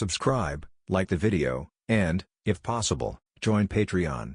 subscribe, like the video, and, if possible, join Patreon.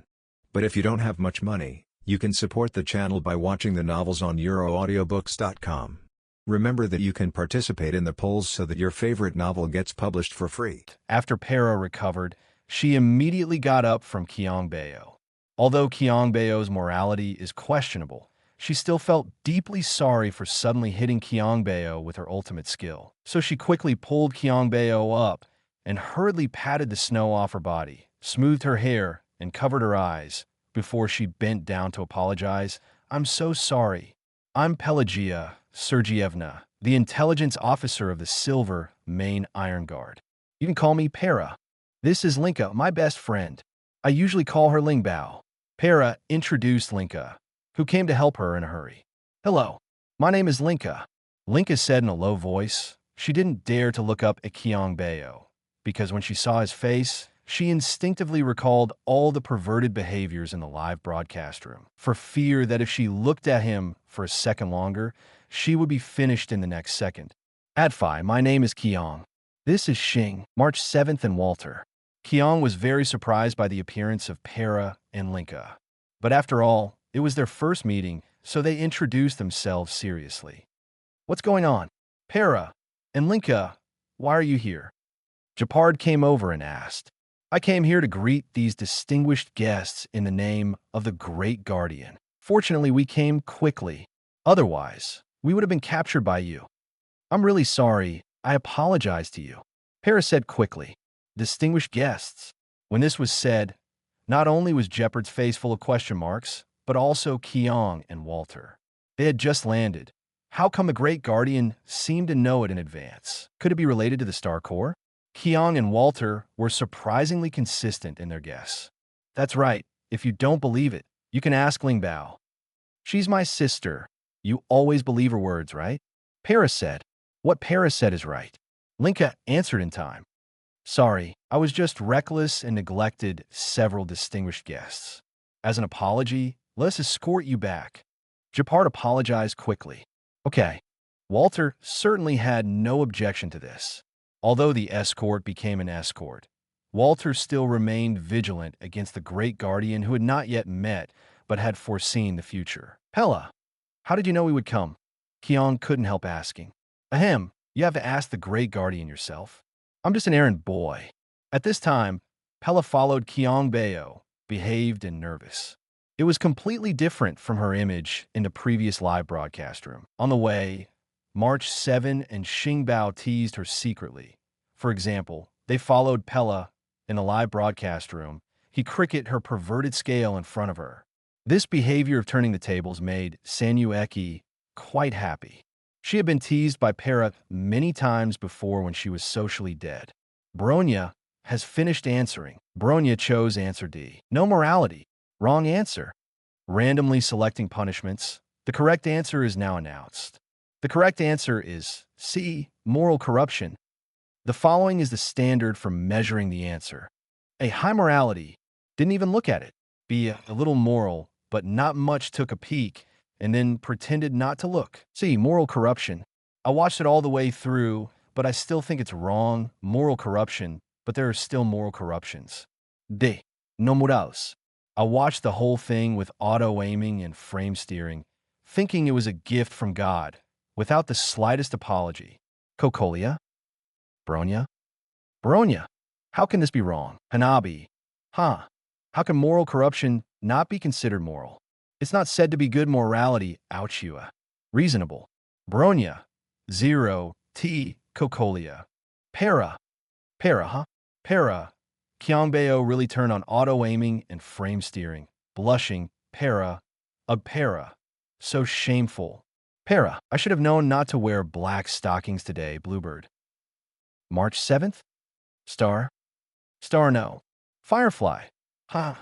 But if you don't have much money, you can support the channel by watching the novels on euroaudiobooks.com. Remember that you can participate in the polls so that your favorite novel gets published for free. After Para recovered, she immediately got up from Qiong Bao. Although Qiong Bao's morality is questionable, she still felt deeply sorry for suddenly hitting Qiong Bao with her ultimate skill. So she quickly pulled Qiong Bao up and hurriedly patted the snow off her body, smoothed her hair, and covered her eyes before she bent down to apologize. "I'm so sorry. I'm Pelagia Sergeyevna, the intelligence officer of the Silver Main Iron Guard. You can call me Para. This is Linka, my best friend. I usually call her Ling Bao." Para introduced Linka, who came to help her in a hurry. "Hello, my name is Linka," Linka said in a low voice. She didn't dare to look up at Qiong Bao, because when she saw his face, she instinctively recalled all the perverted behaviors in the live broadcast room, for fear that if she looked at him for a second longer, she would be finished in the next second. "Adfi, my name is Qiong. This is Xing, March 7th, and Walter." Qiong was very surprised by the appearance of Para and Linka. But after all, it was their first meeting, so they introduced themselves seriously. "What's going on? Para and Linka, why are you here?" Japard came over and asked. "I came here to greet these distinguished guests in the name of the Great Guardian. Fortunately, we came quickly. Otherwise, we would have been captured by you." "I'm really sorry. I apologize to you," Para said quickly. "Distinguished guests." When this was said, not only was Jeopard's face full of question marks, but also Qiong and Walter. They had just landed. How come the Great Guardian seemed to know it in advance? Could it be related to the Star Corps? Qiong and Walter were surprisingly consistent in their guess. "That's right. If you don't believe it, you can ask Ling Bao. She's my sister. You always believe her words, right?" Para said. What Para said is right. Linka answered in time. "Sorry, I was just reckless and neglected several distinguished guests. As an apology, let us escort you back." Japard apologized quickly. "Okay." Walter certainly had no objection to this. Although the escort became an escort, Walter still remained vigilant against the Great Guardian who had not yet met but had foreseen the future. "Pella, how did you know we would come?" Qiong couldn't help asking. "Ahem, you have to ask the Great Guardian yourself. I'm just an errand boy." At this time, Pella followed Qiong Bao, behaved and nervous. It was completely different from her image in the previous live broadcast room. On the way, March 7 and Xing Bao teased her secretly. For example, they followed Pella in the live broadcast room. He cricket her perverted scale in front of her. This behavior of turning the tables made Sanyueki quite happy. She had been teased by Para many times before when she was socially dead. Bronya has finished answering. Bronya chose answer D. No morality. Wrong answer. Randomly selecting punishments. The correct answer is now announced. The correct answer is C. Moral corruption. The following is the standard for measuring the answer. A. High morality. Didn't even look at it. B. A little moral, but not much, took a peek and then pretended not to look. C. Moral corruption. I watched it all the way through, but I still think it's wrong. Moral corruption, but there are still moral corruptions. D. No morals. I watched the whole thing with auto-aiming and frame steering, thinking it was a gift from God, without the slightest apology. Kokolia? Bronya? Bronya? How can this be wrong? Hanabi? Huh? How can moral corruption not be considered moral? It's not said to be good morality, ouchua. Reasonable. Bronya. 0. T. Kokolia. Para. Para, huh? Para. Qiong Bao really turned on auto-aiming and frame steering. Blushing. Para. Para. So shameful. Para. I should have known not to wear black stockings today, Bluebird. March 7th? Star? Star no. Firefly. Huh.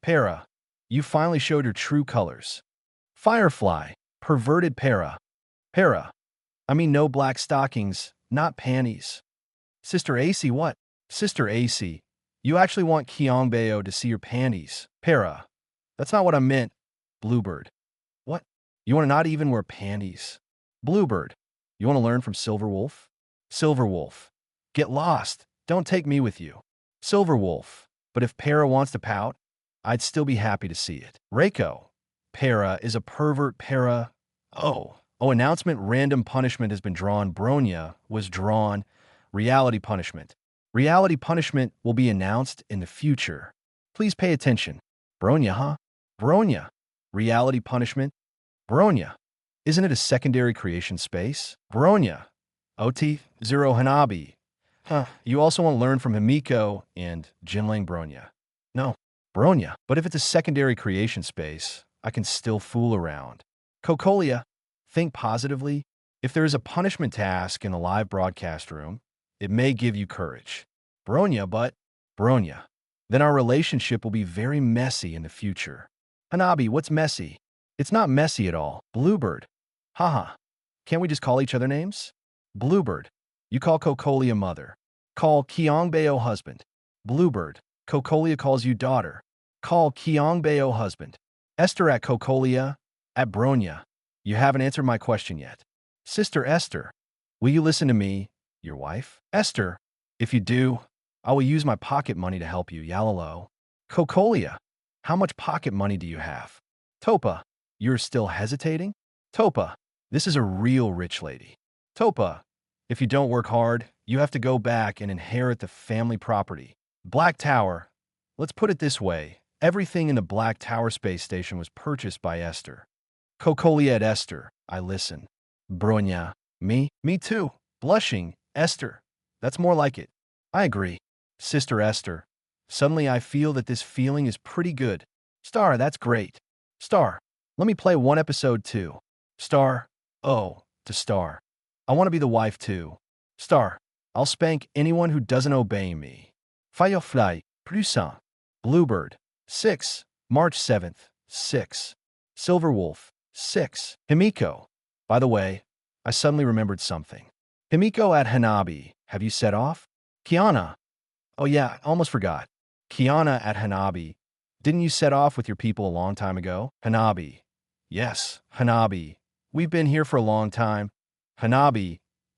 Para. You finally showed your true colors. Firefly. Perverted Para. Para. I mean no black stockings, not panties. Sister AC what? Sister AC. You actually want Qiong Bao to see your panties. Para. That's not what I meant. Bluebird. What? You want to not even wear panties? Bluebird. You want to learn from Silver Wolf? Silver Wolf. Get lost. Don't take me with you. Silver Wolf. But if Para wants to pout, I'd still be happy to see it. Reiko. Para is a pervert. Para. Oh, announcement. Random punishment has been drawn. Bronya was drawn. Reality punishment. Reality punishment will be announced in the future. Please pay attention. Bronya, huh? Bronya. Reality punishment. Bronya. Isn't it a secondary creation space? Bronya. OT. Zero Hanabi. Huh. You also want to learn from Himiko and Jinling Bronya. No. Bronya. But if it's a secondary creation space, I can still fool around. Cocolia. Think positively. If there is a punishment task in the live broadcast room, it may give you courage. Bronya, but Bronya. Then our relationship will be very messy in the future. Hanabi, what's messy? It's not messy at all. Bluebird. Haha. Can't we just call each other names? Bluebird. You call Cocolia mother. Call Qiong Bao husband. Bluebird. Cocolia calls you daughter. Call Qiong Bao husband. Esther at Cocolia. At Bronya. You haven't answered my question yet. Sister Esther. Will you listen to me, your wife? Esther. If you do, I will use my pocket money to help you, Yalalo. Cocolia. How much pocket money do you have? Topa. You're still hesitating? Topa. This is a real rich lady. Topa. If you don't work hard, you have to go back and inherit the family property. Black Tower. Let's put it this way. Everything in the Black Tower space station was purchased by Esther. Cocolia at Esther. I listen. Bronya. Me? Me too. Blushing. Esther. That's more like it. I agree. Sister Esther. Suddenly I feel that this feeling is pretty good. Star, that's great. Star. Let me play one episode too. Star. Oh, to Star. I want to be the wife too. Star. I'll spank anyone who doesn't obey me. Firefly. Prusant. Bluebird. 6. March 7th. 6. Silver Wolf. 6. Himiko. By the way, I suddenly remembered something. Himiko at Hanabi. Have you set off? Kiana. Oh yeah, I almost forgot. Kiana at Hanabi. Didn't you set off with your people a long time ago? Hanabi. Yes, Hanabi. We've been here for a long time. Hanabi.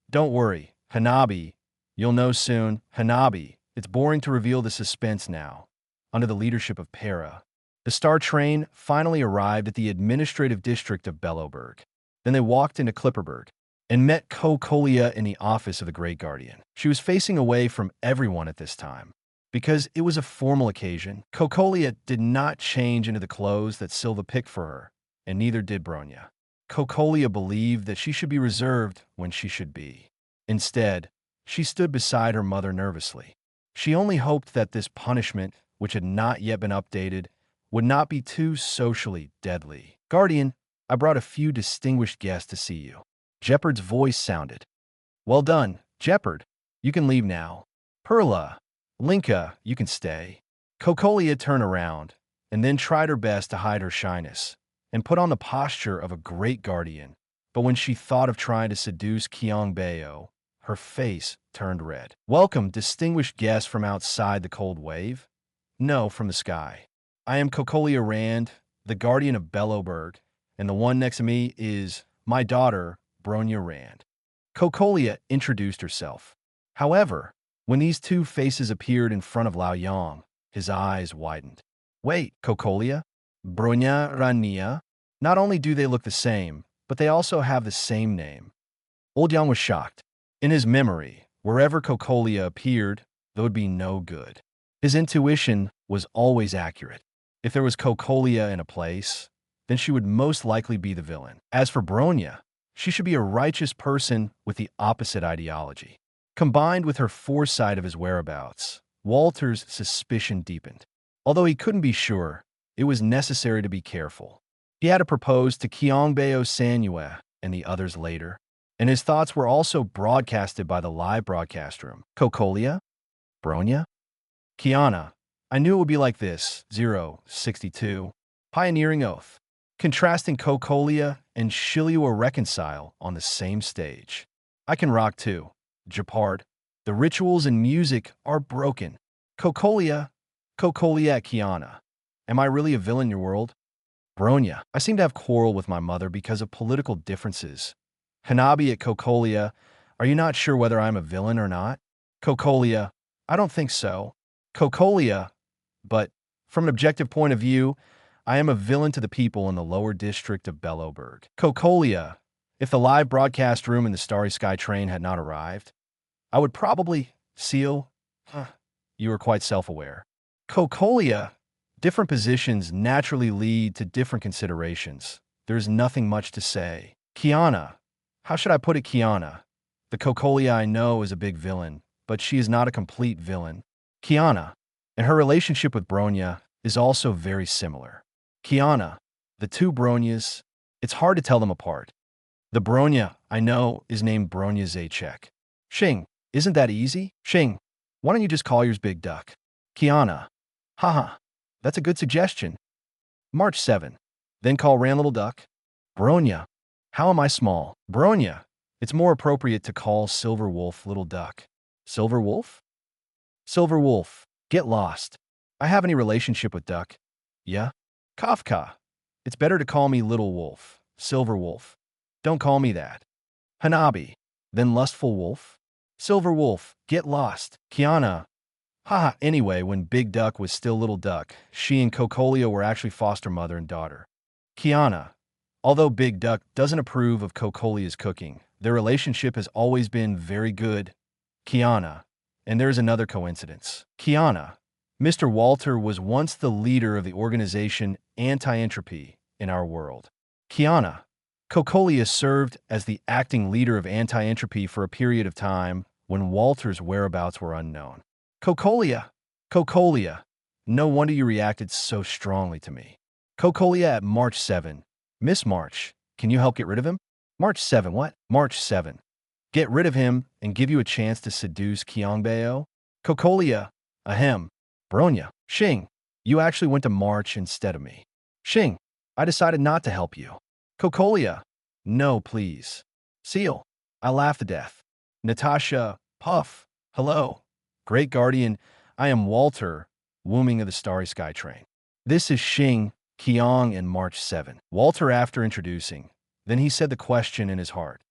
Don't worry. Hanabi. You'll know soon. Hanabi. It's boring to reveal the suspense now. Under the leadership of Para, the Star Train finally arrived at the administrative district of Bellowburg. Then they walked into Clipperburg and met Cocolia in the office of the Great Guardian. She was facing away from everyone at this time. Because it was a formal occasion, Cocolia did not change into the clothes that Silva picked for her, and neither did Bronya. Cocolia believed that she should be reserved when she should be. Instead, she stood beside her mother nervously. She only hoped that this punishment, which had not yet been updated, would not be too socially deadly. Guardian, I brought a few distinguished guests to see you. Jeopard's voice sounded. Well done, Jeopard. You can leave now. Perla. Linka, you can stay. Cocolia turned around, and then tried her best to hide her shyness, and put on the posture of a great guardian. But when she thought of trying to seduce Qiong Bao, her face turned red. Welcome, distinguished guests from outside the cold wave. No, from the sky. I am Cocolia Rand, the guardian of Bellowburg, and the one next to me is my daughter, Bronya Rand. Cocolia introduced herself. However, when these two faces appeared in front of Lao Yang, his eyes widened. Wait, Cocolia? Bronya Rania? Not only do they look the same, but they also have the same name. Old Yang was shocked. In his memory, wherever Cocolia appeared, there would be no good. His intuition was always accurate. If there was Cocolia in a place, then she would most likely be the villain. As for Bronya, she should be a righteous person with the opposite ideology. Combined with her foresight of his whereabouts, Walter's suspicion deepened. Although he couldn't be sure, it was necessary to be careful. He had to propose to Qiong Bao Sanyue and the others later, and his thoughts were also broadcasted by the live broadcast room. Cocolia? Bronya? Kiana. I knew it would be like this. 062. Pioneering Oath. Contrasting Cocolia and Shilua reconcile on the same stage. I can rock too. Japard. The rituals and music are broken. Cocolia at Kiana. Am I really a villain in your world? Bronya. I seem to have quarrel with my mother because of political differences. Hanabi at Cocolia. Are you not sure whether I'm a villain or not? Cocolia. I don't think so. Cocolia, but from an objective point of view, I am a villain to the people in the lower district of Bellowberg. Cocolia, if the live broadcast room in the Starry Sky train had not arrived, I would probably seal. You are quite self-aware. Cocolia, different positions naturally lead to different considerations. There's nothing much to say. Kiana, how should I put it, Kiana? The Cocolia I know is a big villain, but she is not a complete villain. Kiana, and her relationship with Bronya is also very similar. Kiana, the two Bronyas, it's hard to tell them apart. The Bronya I know is named Bronya Zaechek. Qing, isn't that easy? Qing, why don't you just call yours Big Duck? Kiana, haha, that's a good suggestion. March 7, then call Ran Little Duck. Bronya, how am I small? Bronya, it's more appropriate to call Silver Wolf Little Duck. Silver Wolf? Silver Wolf, get lost. I have any relationship with Duck? Yeah? Kafka, it's better to call me Little Wolf. Silver Wolf, don't call me that. Hanabi, then Lustful Wolf? Silver Wolf, get lost. Kiana, haha, anyway, when Big Duck was still Little Duck, she and Cocolia were actually foster mother and daughter. Kiana, although Big Duck doesn't approve of Cocolia's cooking, their relationship has always been very good. Kiana, and there's another coincidence. Kiana, Mr. Walter was once the leader of the organization Anti-Entropy in our world. Kiana, Cocolia served as the acting leader of Anti-Entropy for a period of time when Walter's whereabouts were unknown. Cocolia, no wonder you reacted so strongly to me. Cocolia at March 7. Miss March, can you help get rid of him? March 7, what? March 7. Get rid of him and give you a chance to seduce Qiong Bao? Cocolia, ahem. Bronya, Qing, you actually went to March instead of me. Qing, I decided not to help you. Cocolia, no, please. Seal, I laughed to death. Natasha, Puff, hello. Great Guardian, I am Walter, Wooming of the Starry Sky Train. This is Qing, Qiong, and March 7. Walter after introducing. Then he said the question in his heart.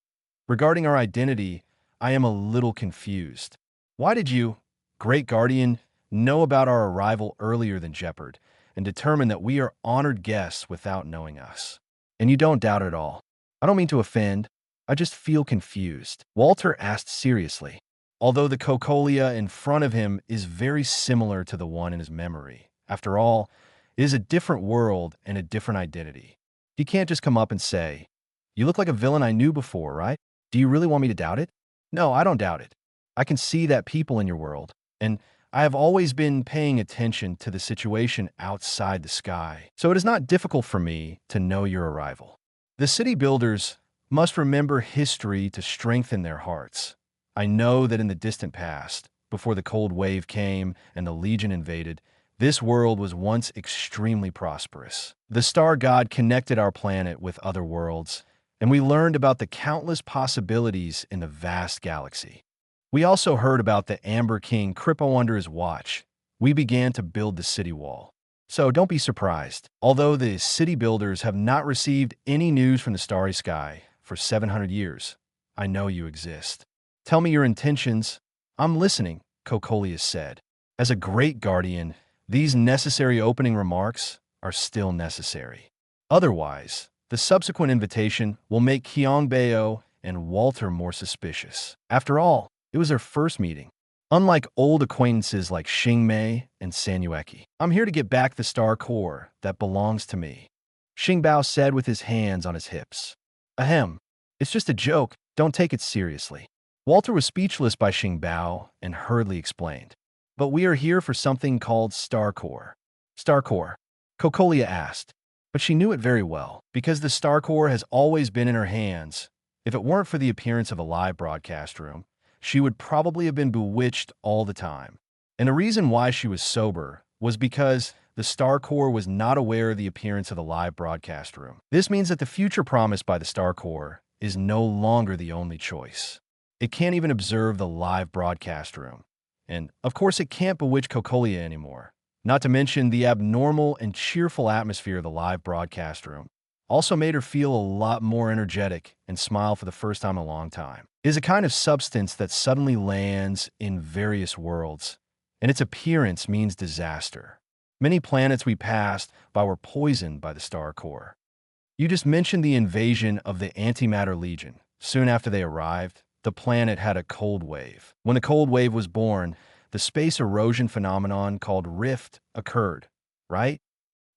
Regarding our identity, I am a little confused. Why did you, Great Guardian, know about our arrival earlier than Jeopard and determine that we are honored guests without knowing us? And you don't doubt at all. I don't mean to offend. I just feel confused. Walter asked seriously, although the Cocolia in front of him is very similar to the one in his memory. After all, it is a different world and a different identity. He can't just come up and say, "You look like a villain I knew before, right? Do you really want me to doubt it?" No, I don't doubt it. I can see that people in your world, and I have always been paying attention to the situation outside the sky, so it is not difficult for me to know your arrival. The city builders must remember history to strengthen their hearts. I know that in the distant past, before the cold wave came and the Legion invaded, this world was once extremely prosperous. The star god connected our planet with other worlds, and we learned about the countless possibilities in the vast galaxy. We also heard about the Amber King Kripo under his watch. We began to build the city wall. So don't be surprised. Although the city builders have not received any news from the starry sky for 700 years, I know you exist. Tell me your intentions. I'm listening, Cocolia said. As a great guardian, these necessary opening remarks are still necessary. Otherwise, the subsequent invitation will make Qiong Bao and Walter more suspicious. After all, it was their first meeting. Unlike old acquaintances like Qingme and Sanyueki, I'm here to get back the star core that belongs to me, Qing Bao said with his hands on his hips. Ahem, it's just a joke, don't take it seriously. Walter was speechless by Qing Bao and hurriedly explained. But we are here for something called Star Core. Star Core? Cocolia asked, but she knew it very well, because the Star Core has always been in her hands. If it weren't for the appearance of a live broadcast room, she would probably have been bewitched all the time. And the reason why she was sober was because the Star Core was not aware of the appearance of the live broadcast room. This means that the future promised by the Star Core is no longer the only choice. It can't even observe the live broadcast room. And, of course, it can't bewitch Cocolia anymore. Not to mention the abnormal and cheerful atmosphere of the live broadcast room also made her feel a lot more energetic and smile for the first time in a long time. It is a kind of substance that suddenly lands in various worlds and its appearance means disaster. Many planets we passed by were poisoned by the star core. You just mentioned the invasion of the Antimatter Legion. Soon after they arrived, the planet had a cold wave. When the cold wave was born, the space erosion phenomenon called rift occurred, right?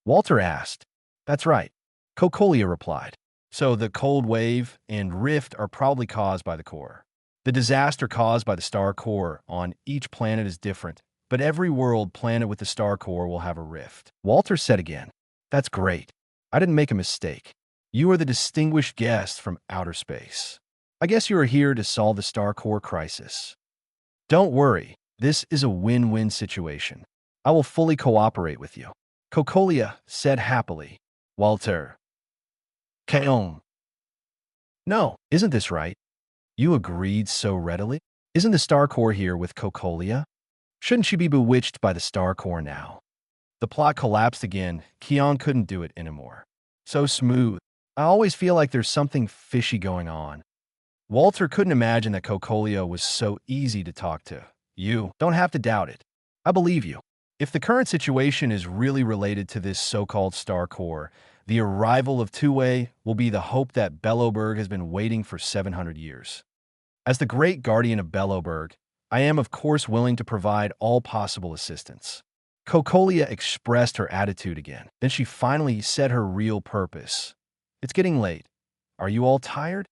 Walter asked. That's right. Cocolia replied. So the cold wave and rift are probably caused by the core. The disaster caused by the star core on each planet is different, but every world planet with the star core will have a rift. Walter said again. That's great. I didn't make a mistake. You are the distinguished guest from outer space. I guess you are here to solve the star core crisis. Don't worry. This is a win-win situation. I will fully cooperate with you. Cocolia said happily. Walter. Qiong. No, isn't this right? You agreed so readily? Isn't the star core here with Cocolia? Shouldn't she be bewitched by the star core now? The plot collapsed again. Qiong couldn't do it anymore. So smooth. I always feel like there's something fishy going on. Walter couldn't imagine that Cocolia was so easy to talk to. You don't have to doubt it. I believe you. If the current situation is really related to this so-called star core, the arrival of Two-Way will be the hope that Belloberg has been waiting for 700 years. As the great guardian of Belloberg, I am of course willing to provide all possible assistance. Cocolia expressed her attitude again. Then she finally said her real purpose. It's getting late. Are you all tired?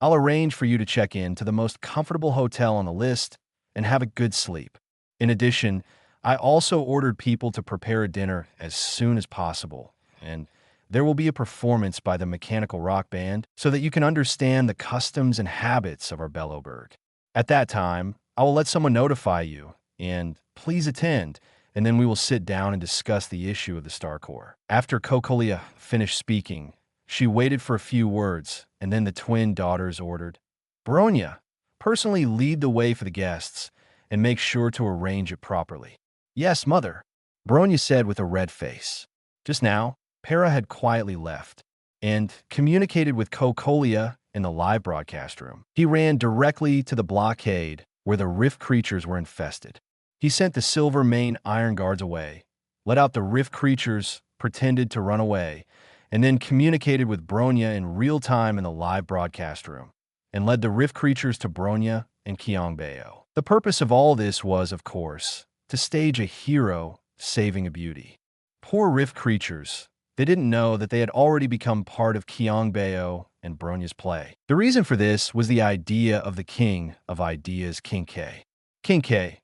I'll arrange for you to check in to the most comfortable hotel on the list and have a good sleep. In addition, I also ordered people to prepare a dinner as soon as possible, and there will be a performance by the Mechanical Rock Band so that you can understand the customs and habits of our Belloberg. At that time, I will let someone notify you, and please attend, and then we will sit down and discuss the issue of the star core. After Cocolia finished speaking, she waited for a few words, and then the twin daughters ordered, Bronya, personally lead the way for the guests, and make sure to arrange it properly. Yes, mother, Bronya said with a red face. Just now, Para had quietly left, and communicated with Cocolia in the live broadcast room. He ran directly to the blockade where the rift creatures were infested. He sent the silver main iron guards away, let out the rift creatures, pretended to run away, and then communicated with Bronya in real time in the live broadcast room, and led the rift creatures to Bronya and Qiong Bao. The purpose of all this was, of course, to stage a hero saving a beauty. Poor rift creatures, they didn't know that they had already become part of Qiong Bao and Bronya's play. The reason for this was the idea of the king of ideas, Qingque. Qingque.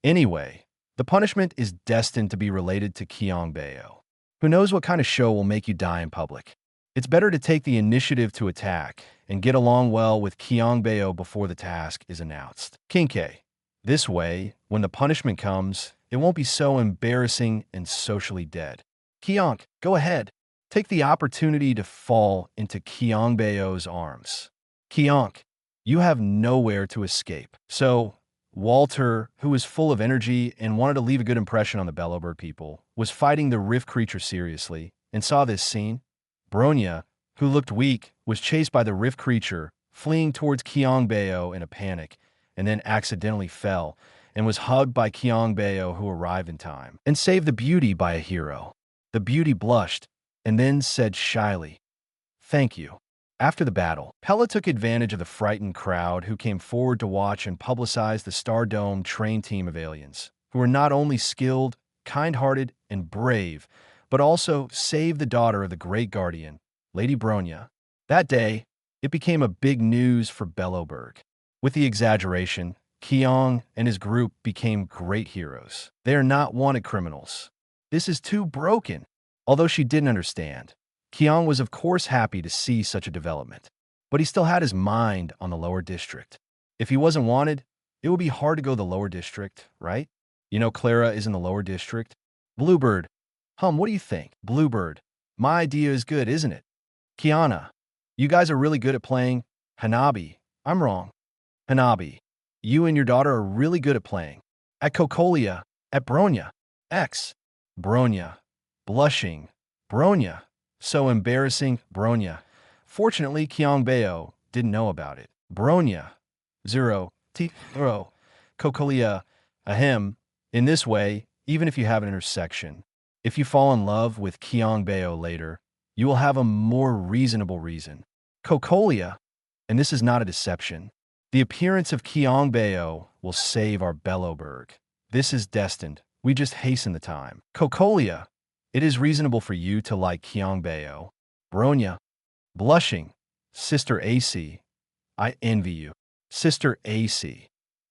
Anyway, the punishment is destined to be related to Qiong Bao. Who knows what kind of show will make you die in public? It's better to take the initiative to attack and get along well with Qiong Bao before the task is announced. Qingque. This way, when the punishment comes, it won't be so embarrassing and socially dead. Qiong, go ahead. Take the opportunity to fall into Qiong Bao's arms. Qiong, you have nowhere to escape. So, Walter, who was full of energy and wanted to leave a good impression on the Belloberg people, was fighting the rift creature seriously and saw this scene. Bronya, who looked weak, was chased by the rift creature, fleeing towards Qiong Bao in a panic, and then accidentally fell, and was hugged by Qiong Bao, who arrived in time, and saved the beauty by a hero. The beauty blushed, and then said shyly, "Thank you." After the battle, Pella took advantage of the frightened crowd who came forward to watch and publicize the Star Dome trained team of aliens, who were not only skilled, kind-hearted, and brave, but also saved the daughter of the great guardian, Lady Bronya. That day, it became a big news for Belloberg. With the exaggeration, Qiong and his group became great heroes. They are not wanted criminals. This is too broken. Although she didn't understand, Qiong was of course happy to see such a development, but he still had his mind on the lower district. If he wasn't wanted, it would be hard to go to the lower district, right? You know Clara is in the lower district. Bluebird. What do you think? Bluebird. My idea is good, isn't it? Kiana. You guys are really good at playing. Hanabi. I'm wrong. Hanabi. You and your daughter are really good at playing. At Cocolia. At Bronya. X. Bronya. Blushing. Bronya. So embarrassing. Bronya. Fortunately, Qiong Bao didn't know about it. Bronya. 0. T. 0. Cocolia. Ahem. In this way, even if you have an intersection, if you fall in love with Qiong Bao later, you will have a more reasonable reason. Cocolia, and this is not a deception. The appearance of Qiong Bao will save our Belloberg. This is destined. We just hasten the time. Cocolia, it is reasonable for you to like Qiong Bao. Bronya, blushing. Sister AC, I envy you. Sister AC,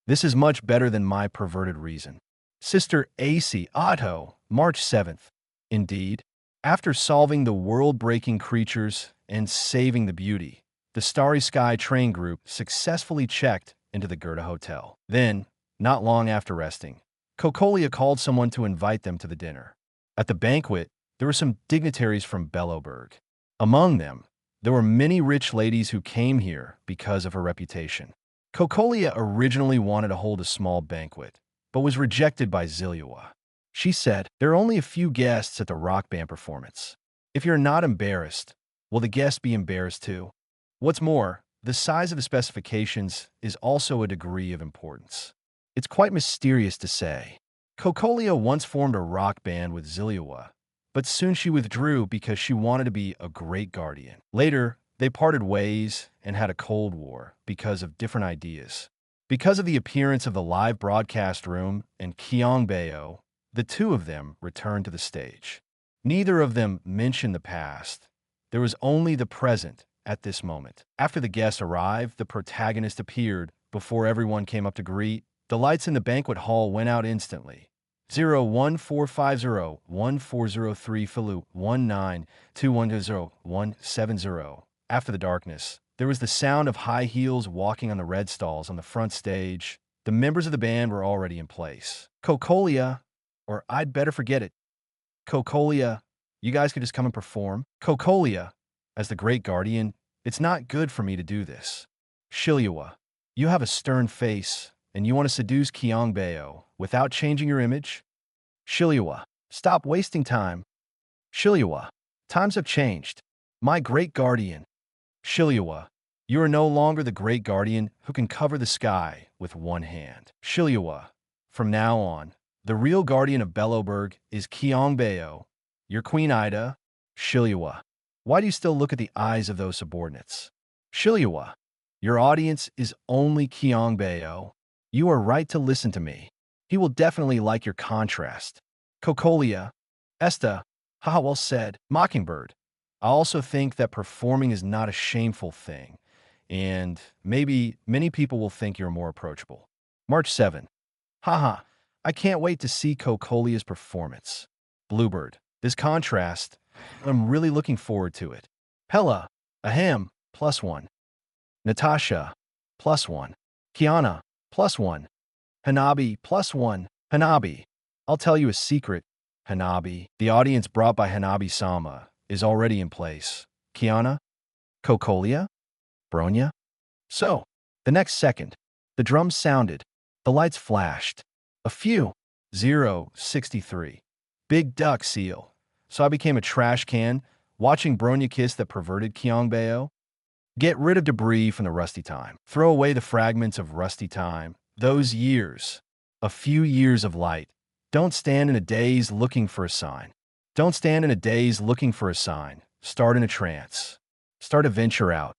this is much better than my perverted reason. Sister AC, Otto, March 7th. Indeed, after solving the world-breaking creatures and saving the beauty, the Starry Sky train group successfully checked into the Goethe Hotel. Then, not long after resting, Cocolia called someone to invite them to the dinner. At the banquet, there were some dignitaries from Belloberg. Among them, there were many rich ladies who came here because of her reputation. Cocolia originally wanted to hold a small banquet, but was rejected by Ziliua. She said, "There are only a few guests at the rock band performance. If you're not embarrassed, will the guests be embarrassed too? What's more, the size of the specifications is also a degree of importance. It's quite mysterious to say." Cocolia once formed a rock band with Ziliua, but soon she withdrew because she wanted to be a great guardian. Later, they parted ways and had a Cold War because of different ideas. Because of the appearance of the live broadcast room and Qiong Bao, the two of them returned to the stage. Neither of them mentioned the past. There was only the present at this moment. After the guests arrived, the protagonist appeared. Before everyone came up to greet, the lights in the banquet hall went out instantly. 01450-1403 Filu 192120-170. After the darkness, there was the sound of high heels walking on the red stalls on the front stage. The members of the band were already in place. Cocolia, or I'd better forget it. Cocolia, you guys could just come and perform. Cocolia, as the great guardian, it's not good for me to do this. Shiliua, you have a stern face, and you want to seduce Qiong Bao without changing your image? Shiliua, stop wasting time. Shiliua, times have changed. My great guardian. Shiliua, you are no longer the great guardian who can cover the sky with one hand. Shiliua, from now on, the real guardian of Belloberg is Qiong Bao, your Queen Ida. Shiliua, why do you still look at the eyes of those subordinates? Shiliua, your audience is only Qiong Bao. You are right to listen to me. He will definitely like your contrast. Cocolia, Esta, haha, well said. Mockingbird, I also think that performing is not a shameful thing, and maybe many people will think you're more approachable. March 7. Haha, I can't wait to see Cocolia's performance. Bluebird, this contrast, I'm really looking forward to it. Pella, ahem, +1. Natasha, +1. Kiana, +1. Hanabi, +1. Hanabi, I'll tell you a secret. Hanabi, the audience brought by Hanabi-sama, is already in place. Kiana? Cocolia? Bronya? So, the next second, the drums sounded, the lights flashed. A few. 063. Big duck seal. So I became a trash can, watching Bronya kiss that perverted Qiong Bao. Get rid of debris from the rusty time. Throw away the fragments of rusty time. Those years. A few years of light. Don't stand in a daze looking for a sign. Don't stand in a daze looking for a sign. Start in a trance. Start to venture out.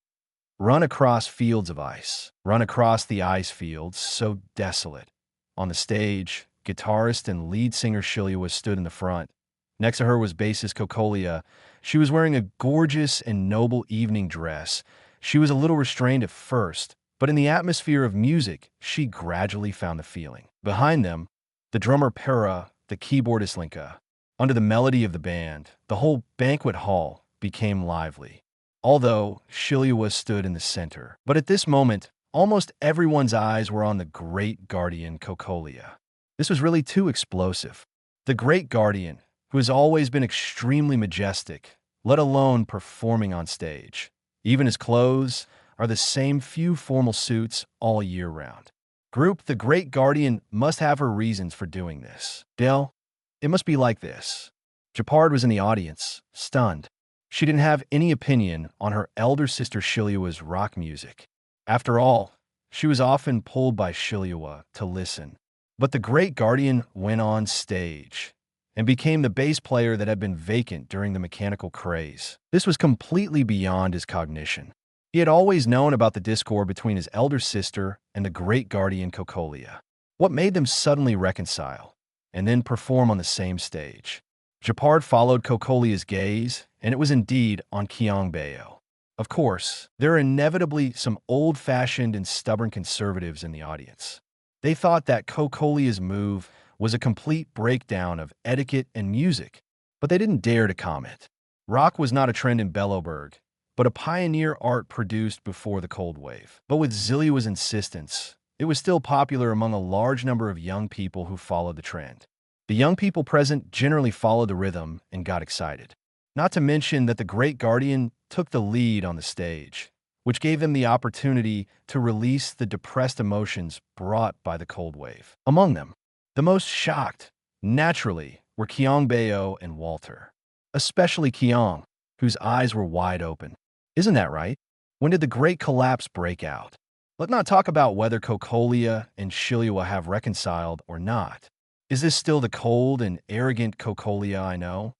Run across fields of ice. Run across the ice fields, so desolate. On the stage, guitarist and lead singer Shiliua stood in the front. Next to her was bassist Cocolia. She was wearing a gorgeous and noble evening dress. She was a little restrained at first, but in the atmosphere of music, she gradually found the feeling. Behind them, the drummer Pera, the keyboardist Linka. Under the melody of the band, the whole banquet hall became lively. Although Shiliua stood in the center. But at this moment, almost everyone's eyes were on the great guardian Cocolia. This was really too explosive. The great guardian, who has always been extremely majestic, let alone performing on stage. Even his clothes are the same few formal suits all year round. Group, the great guardian must have her reasons for doing this. Del, it must be like this. Japard was in the audience, stunned. She didn't have any opinion on her elder sister Shiliua's rock music. After all, she was often pulled by Shiliua to listen. But the Great Guardian went on stage and became the bass player that had been vacant during the mechanical craze. This was completely beyond his cognition. He had always known about the discord between his elder sister and the Great Guardian Cocolia. What made them suddenly reconcile and then perform on the same stage? Japard followed Cocolia's gaze, and it was indeed on Qiong Bao. Of course, there are inevitably some old-fashioned and stubborn conservatives in the audience. They thought that Cocolia's move was a complete breakdown of etiquette and music, but they didn't dare to comment. Rock was not a trend in Belloberg, but a pioneer art produced before the Cold Wave. But with Zilliwa's insistence, it was still popular among a large number of young people who followed the trend. The young people present generally followed the rhythm and got excited. Not to mention that the Great Guardian took the lead on the stage, which gave them the opportunity to release the depressed emotions brought by the Cold Wave. Among them, the most shocked, naturally, were Qiong Bao and Walter. Especially Qiong, whose eyes were wide open. Isn't that right? When did the Great Collapse break out? Let's not talk about whether Cocolia and Shiliwa have reconciled or not. Is this still the cold and arrogant Cocolia I know?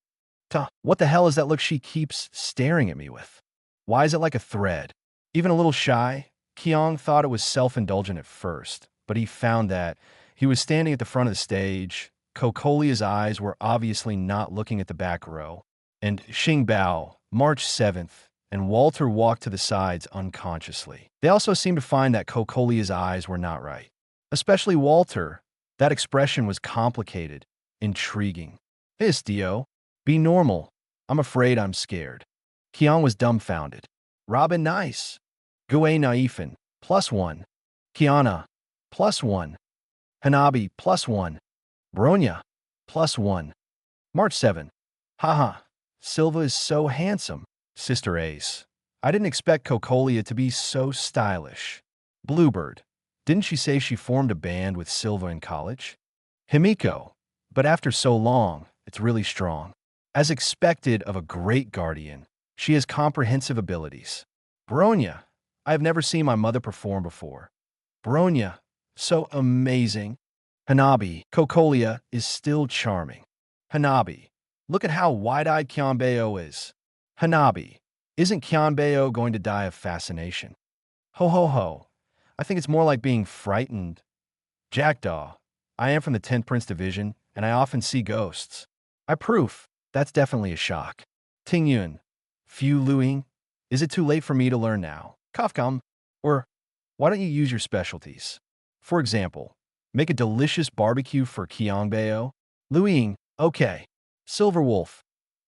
What the hell is that look she keeps staring at me with? Why is it like a thread? Even a little shy, Qiong thought it was self-indulgent at first, but he found that he was standing at the front of the stage, Cocolia's eyes were obviously not looking at the back row, and Qiong Bao, March 7th, and Walter walked to the sides unconsciously. They also seemed to find that Cocolia's eyes were not right. Especially Walter. That expression was complicated, intriguing. This, Dio. Be normal. I'm afraid I'm scared. Qiong was dumbfounded. Robin nice. Gue Naifin, +1. Kiana, +1. Hanabi, +1. Bronya, +1. March 7. Haha. Silva is so handsome. Sister Ace. I didn't expect Cocolia to be so stylish. Bluebird. Didn't she say she formed a band with Silva in college? Himiko. But after so long, it's really strong. As expected of a great guardian, she has comprehensive abilities. Bronya. I have never seen my mother perform before. Bronya. So amazing. Hanabi. Cocolia is still charming. Hanabi. Look at how wide-eyed Qiong Bao is. Hanabi. Isn't Qiong Bao going to die of fascination? Ho ho ho. I think it's more like being frightened. Jackdaw. I am from the 10th Prince Division, and I often see ghosts. I proof. That's definitely a shock. Tingyun. Fu Luing. Is it too late for me to learn now? Kafkam. Or, why don't you use your specialties? For example, make a delicious barbecue for Qiong Bao. Luing. Okay. Silver Wolf.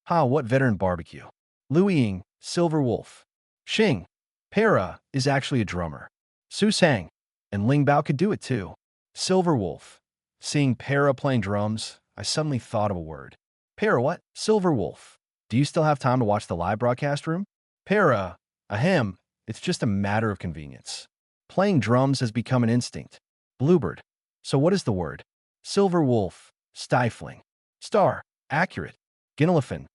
What veteran barbecue? Luing. Silver Wolf. Xing. Para is actually a drummer. Su Sang. And Ling Bao could do it too. Silver Wolf. Seeing Para playing drums, I suddenly thought of a word. Para what? Silver Wolf. Do you still have time to watch the live broadcast room? Para. Ahem. It's just a matter of convenience. Playing drums has become an instinct. Bluebird. So what is the word? Silver Wolf. Stifling. Star. Accurate. Ginelefin.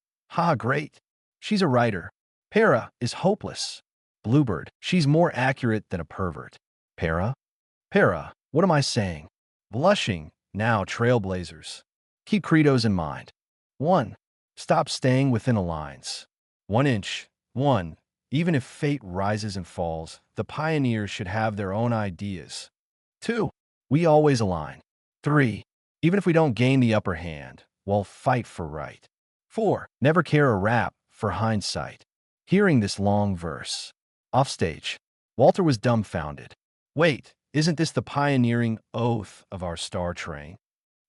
Great. She's a writer. Para is hopeless. Bluebird. She's more accurate than a pervert. Para? Para. What am I saying? Blushing. Now, trailblazers. Keep credos in mind. 1. Stop staying within the lines. 1 inch. 1. Even if fate rises and falls, the pioneers should have their own ideas. 2. We always align. 3. Even if we don't gain the upper hand, we'll fight for right. 4. Never care a rap for hindsight. Hearing this long verse. Offstage. Walter was dumbfounded. Wait, isn't this the pioneering oath of our star train?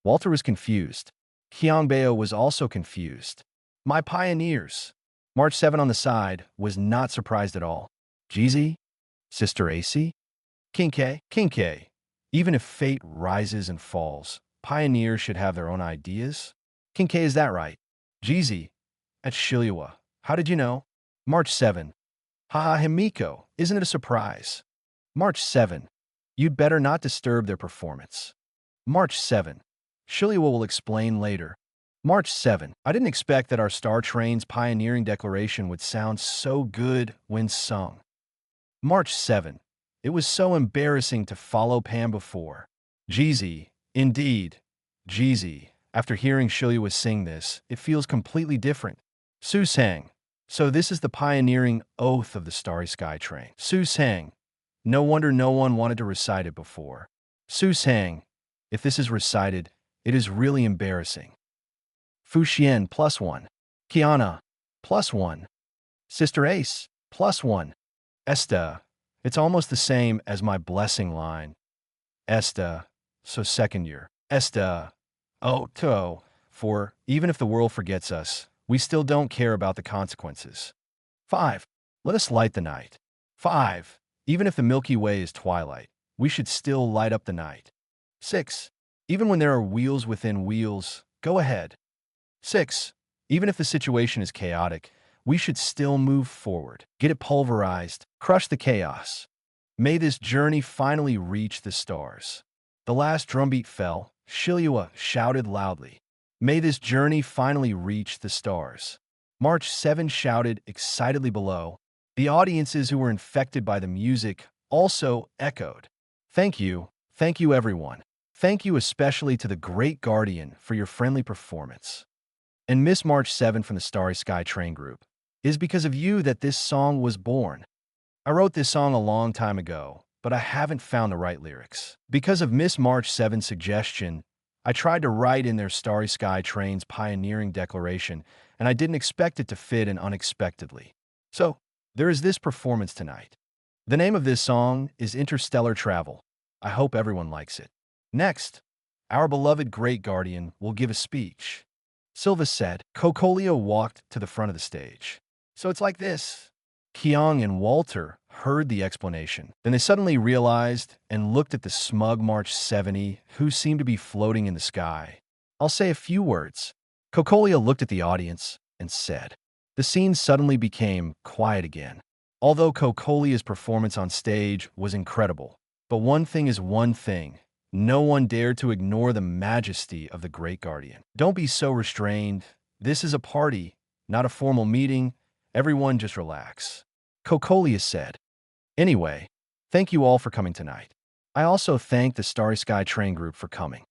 Walter was confused. Qiong Bao was also confused. My pioneers. March 7 on the side was not surprised at all. Jeezy? Sister AC? Qingque? Qingque. Even if fate rises and falls, pioneers should have their own ideas? Qingque, is that right? Jeezy. At Shiliwa. How did you know? March 7. Himiko. Isn't it a surprise? March 7. You'd better not disturb their performance. March 7. Shiliwa will explain later. March 7. I didn't expect that our Star Train's pioneering declaration would sound so good when sung. March 7. It was so embarrassing to follow Pam before. Jeezy, Indeed. Jeezy, after hearing Shilua sing this, it feels completely different. Su sang. So this is the pioneering oath of the Starry Sky Train. Su sang. No wonder no one wanted to recite it before. Su sang. If this is recited, it is really embarrassing. Fu Xian +1. Kiana +1. Sister Ace +1. Esta. It's almost the same as my blessing line. Esta. So second year. Esta. Oh, to. For, even if the world forgets us, we still don't care about the consequences. 5. Let us light the night. 5. Even if the Milky Way is twilight, we should still light up the night. 6. Even when there are wheels within wheels, go ahead. 6. Even if the situation is chaotic, we should still move forward. Get it pulverized. Crush the chaos. May this journey finally reach the stars. The last drumbeat fell. Shilua shouted loudly. May this journey finally reach the stars. March 7 shouted excitedly below. The audiences who were infected by the music also echoed. Thank you everyone. Thank you especially to the Great Guardian for your friendly performance. And Miss March 7 from the Starry Sky Train Group. It is because of you that this song was born. I wrote this song a long time ago, but I haven't found the right lyrics. Because of Miss March 7's suggestion, I tried to write in their Starry Sky Train's pioneering declaration, and I didn't expect it to fit in unexpectedly. So, there is this performance tonight. The name of this song is Interstellar Travel. I hope everyone likes it. Next, our beloved Great Guardian will give a speech. Silva said. Cocolio walked to the front of the stage. So it's like this. Qiong and Walter heard the explanation. Then they suddenly realized and looked at the smug March 70 who seemed to be floating in the sky. I'll say a few words. Cocolio looked at the audience and said. The scene suddenly became quiet again. Although Cocolio's performance on stage was incredible. But one thing is one thing. No one dared to ignore the majesty of the Great Guardian. Don't be so restrained. This is a party, not a formal meeting. Everyone just relax. Cocolio said. Anyway, thank you all for coming tonight. I also thank the Starry Sky Train Group for coming.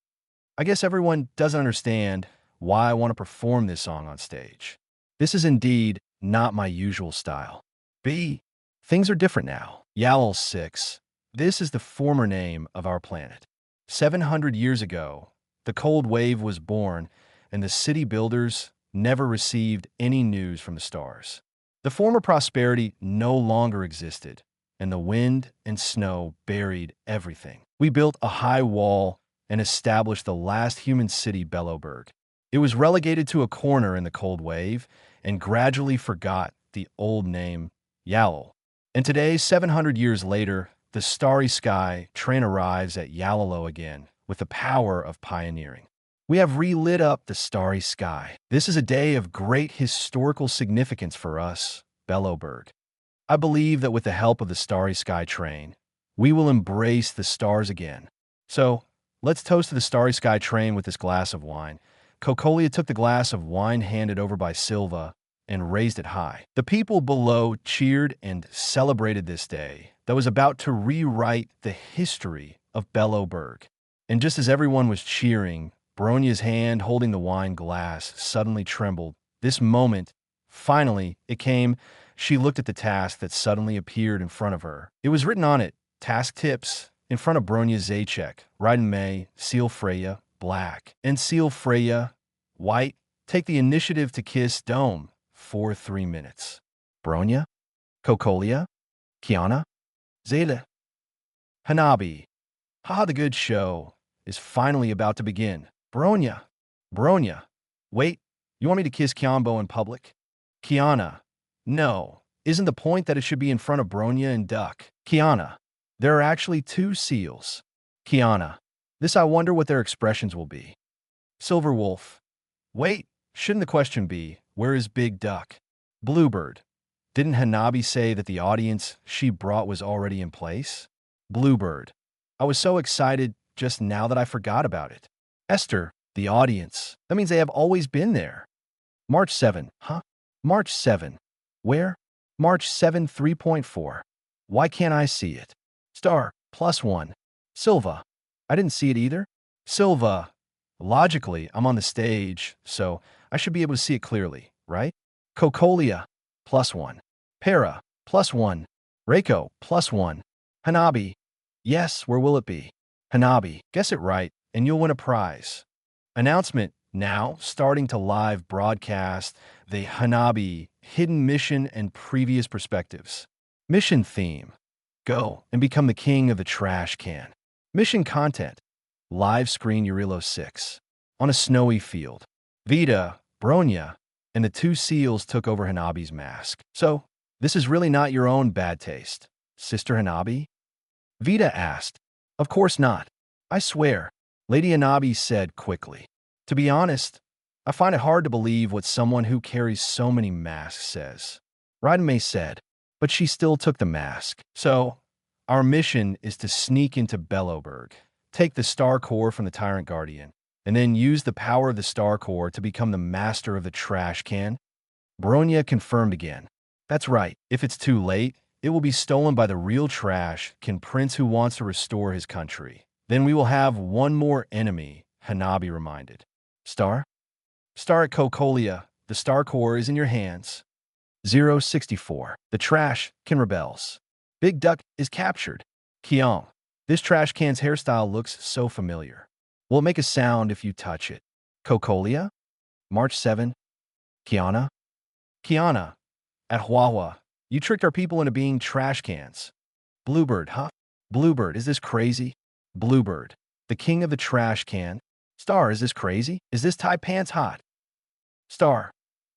I guess everyone doesn't understand why I want to perform this song on stage. This is indeed not my usual style. B. Things are different now. Yalol 6. This is the former name of our planet. 700 years ago, the cold wave was born, and the city builders never received any news from the stars. The former prosperity no longer existed, and the wind and snow buried everything. We built a high wall and established the last human city, Belloberg. It was relegated to a corner in the cold wave and gradually forgot the old name, Yalol. And today, 700 years later, the Starry Sky Train arrives at Yalolo again with the power of pioneering. We have relit up the starry sky. This is a day of great historical significance for us, Belloberg. I believe that with the help of the Starry Sky Train, we will embrace the stars again. So, let's toast to the Starry Sky Train with this glass of wine. Cocolio took the glass of wine handed over by Silva and raised it high. The people below cheered and celebrated this day that was about to rewrite the history of Belloberg. And just as everyone was cheering, Bronia's hand holding the wine glass suddenly trembled. This moment, finally, it came. She looked at the task that suddenly appeared in front of her. It was written on it, task tips, in front of Bronia Zaczek, right in May, seal Freya, black, and seal Freya, white. Take the initiative to kiss Dome for 3 minutes. Bronia? Cocolio? Kiana? Zayla? Hanabi. Haha, the good show is finally about to begin. Bronia. Wait, you want me to kiss Qiong Bao in public? Kiana. No. Isn't the point that it should be in front of Bronia and Duck? Kiana. There are actually 2 seals. Kiana. This I wonder what their expressions will be. Silver Wolf. Wait, shouldn't the question be, where is Big Duck? Bluebird. Didn't Hanabi say that the audience she brought was already in place? Bluebird. I was so excited just now that I forgot about it. Esther, the audience. That means they have always been there. March 7. Huh? March 7. Where? March 7 3.4. Why can't I see it? Star, +1. Silva. I didn't see it either. Silva, logically, I'm on the stage, so I should be able to see it clearly, right? Cocolia, +1. Para, +1. Reiko, +1. Hanabi, yes, where will it be? Hanabi, guess it right, and you'll win a prize. Announcement now, starting to live broadcast the Hanabi hidden mission and previous perspectives. Mission theme. Go and become the king of the trash can. Mission content. Live screen Urilo 6. On a snowy field. Vita, Bronya, and the two seals took over Hanabi's mask. So, this is really not your own bad taste, Sister Hanabi? Vita asked. Of course not. I swear, Lady Hanabi said quickly. To be honest, I find it hard to believe what someone who carries so many masks says. Raidame said, but she still took the mask. So, our mission is to sneak into Belloberg, take the Star Core from the Tyrant Guardian, and then use the power of the Star Core to become the master of the trash can? Bronya confirmed again. That's right. If it's too late, it will be stolen by the real trash can prince who wants to restore his country. Then we will have one more enemy, Hanabi reminded. Star? Star at Cocolia. The Star Core is in your hands. 064. The trash can rebels. Big Duck is captured. Qiong. This trash can's hairstyle looks so familiar. Will it make a sound if you touch it? Cocolia? March 7. Kiana? Kiana. At Huahua. You tricked our people into being trash cans. Bluebird, huh? Bluebird, is this crazy? Bluebird. The king of the trash can. Star, is this crazy? Is this tie pants hot? Star.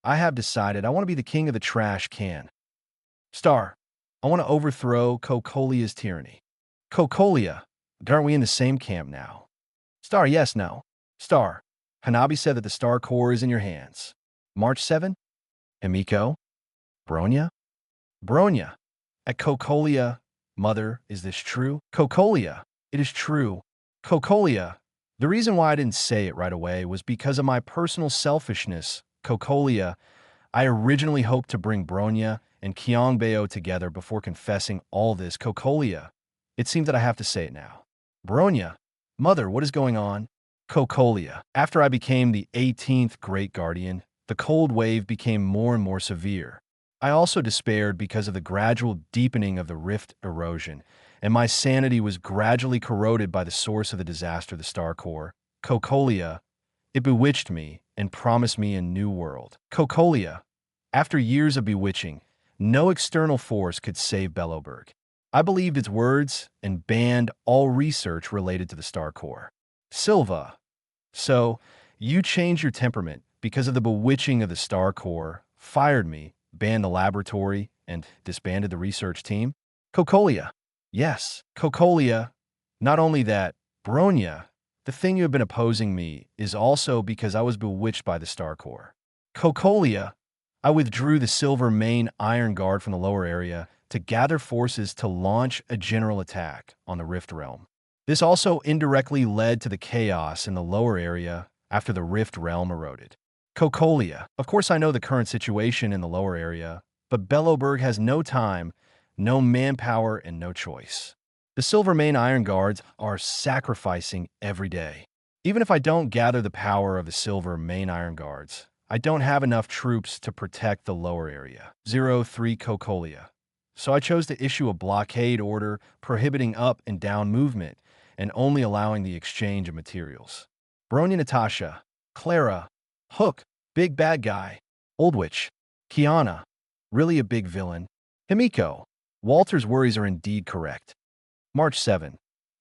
I have decided I want to be the king of the trash can. Star. I want to overthrow Cocolia's tyranny. Cocolia. Aren't we in the same camp now? Star, yes, no. Star. Hanabi said that the Star Core is in your hands. March 7. Himiko? Bronya? Bronya. At Cocolia. Mother, is this true? Cocolia. It is true. Cocolia. The reason why I didn't say it right away was because of my personal selfishness. Cocolia. I originally hoped to bring Bronya and Qiong Bao together before confessing all this. Cocolia. It seems that I have to say it now. Bronya. Mother, what is going on? Cocolia. After I became the 18th Great Guardian, the cold wave became more and more severe. I also despaired because of the gradual deepening of the rift erosion, and my sanity was gradually corroded by the source of the disaster, the Star Core. Cocolia. It bewitched me and promised me a new world. Cocolia. After years of bewitching, no external force could save Belloberg. I believed its words and banned all research related to the Star Core. Silva. So, you changed your temperament because of the bewitching of the Star Core, fired me, banned the laboratory, and disbanded the research team? Cocolia. Yes, Cocolia. Not only that, Bronya, the thing you have been opposing me is also because I was bewitched by the Star Core. Cocolia. I withdrew the Silver Main Iron Guard from the lower area to gather forces to launch a general attack on the Rift Realm. This also indirectly led to the chaos in the lower area after the Rift Realm eroded. Cocolia. Of course I know the current situation in the lower area, but Belloberg has no time, no manpower, and no choice. The Silver Main Iron Guards are sacrificing every day. Even if I don't gather the power of the Silver Main Iron Guards, I don't have enough troops to protect the lower area. 03 Cocolia. So I chose to issue a blockade order prohibiting up and down movement and only allowing the exchange of materials. Bronya Natasha, Clara, Hook, big bad guy, Old Witch, Kiana, really a big villain, Himiko. Walter's worries are indeed correct. March 7.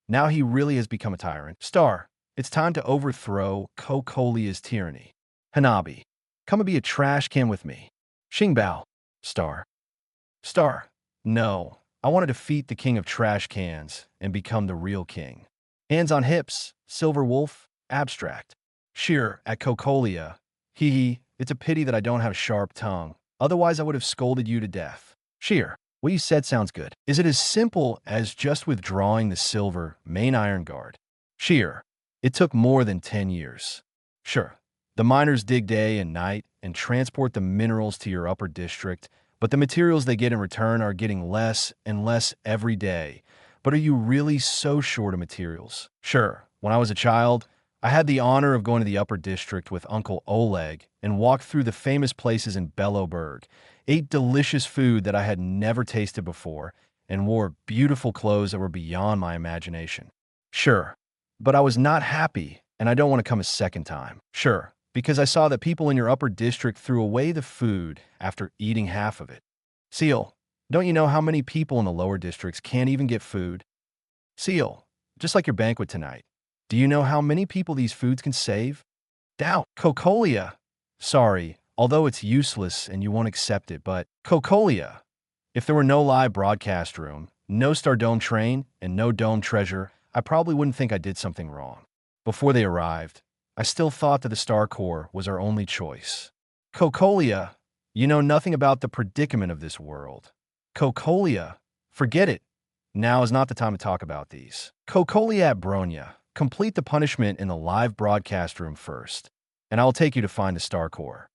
Now he really has become a tyrant. Star, it's time to overthrow Cocolia's tyranny. Hanabi, come and be a trash can with me. Qingque Bao. Star. Star. No, I want to defeat the king of trash cans and become the real king. Hands on hips, Silver Wolf, abstract. Sheer at Cocolia. Hee hee, it's a pity that I don't have a sharp tongue. Otherwise I would have scolded you to death. Sheer, what you said sounds good. Is it as simple as just withdrawing the Silver Main Iron Guard? Sheer, it took more than 10 years. Sure, the miners dig day and night and transport the minerals to your upper district, but the materials they get in return are getting less and less every day. But are you really so short of materials? Sure, when I was a child, I had the honor of going to the Upper District with Uncle Oleg and walked through the famous places in Belloberg, ate delicious food that I had never tasted before, and wore beautiful clothes that were beyond my imagination. Sure, but I was not happy, and I don't want to come a second time. Sure, because I saw that people in your Upper District threw away the food after eating half of it. Seal, don't you know how many people in the lower districts can't even get food? Seal, just like your banquet tonight. Do you know how many people these foods can save? Doubt. Cocolia. Sorry, although it's useless and you won't accept it, but Cocolia. If there were no live broadcast room, no Star Dome train, and no Dome treasure, I probably wouldn't think I did something wrong. Before they arrived, I still thought that the Star Corps was our only choice. Cocolia, you know nothing about the predicament of this world. Cocolia, forget it. Now is not the time to talk about these. Cocolia at Bronya. Complete the punishment in the live broadcast room first, and I'll take you to find the Star Corps.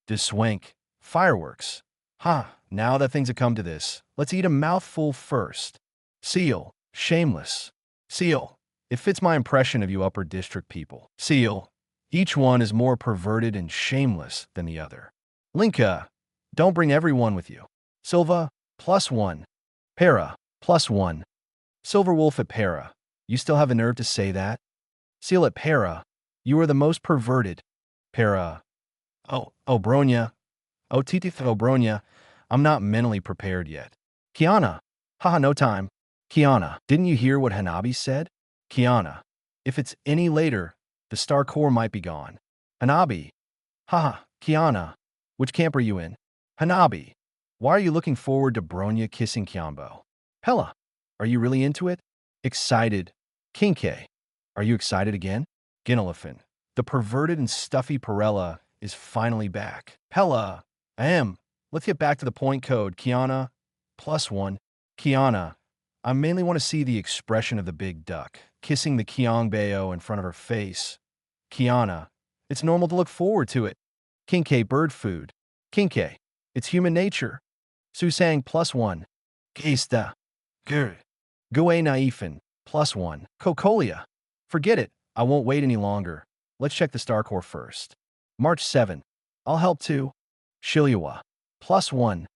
Diswank. Fireworks. Now that things have come to this, let's eat a mouthful first. Seal. Shameless. Seal. It fits my impression of you Upper District people. Seal. Each one is more perverted and shameless than the other. Linka. Don't bring everyone with you. Silva. +1. Para. +1. Silverwolf at Para. You still have a nerve to say that? Seal at Para. You are the most perverted. Para. Oh, Bronya. Oh, Titith, Bronya. I'm not mentally prepared yet. Kiana. No time. Kiana. Didn't you hear what Hanabi said? Kiana. If it's any later, the Star Corps might be gone. Hanabi. Kiana. Which camp are you in? Hanabi. Why are you looking forward to Bronya kissing Qiong Bao? Pella. Are you really into it? Excited. Qingque. Are you excited again? Ginelefin. The perverted and stuffy Perella is finally back. Pella. I am. Let's get back to the point code. Kiana. +1. Kiana. I mainly want to see the expression of the big duck, kissing the Qiong Bao in front of her face. Kiana. It's normal to look forward to it. Qingque bird food. Qingque. It's human nature. Susang +1. Geista. Gur. Gue Naifin. +1. Cocolia. Forget it. I won't wait any longer. Let's check the Star Corps first. March 7. I'll help too. Shiliwa. +1.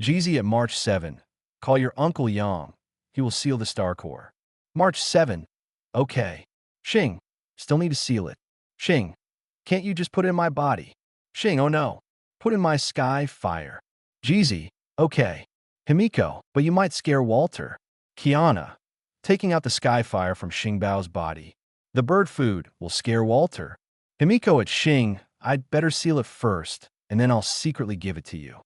Jeezy at March 7. Call your Uncle Yang. He will seal the Star Corps. March 7. Okay. Xing. Still need to seal it. Xing. Can't you just put it in my body? Xing. Oh no. Put in my sky fire. Jeezy. Okay. Himiko. But you might scare Walter. Kiana. Taking out the sky fire from Qiong Bao's body. The bird food will scare Walter. Himiko at Xing. I'd better seal it first, and then I'll secretly give it to you.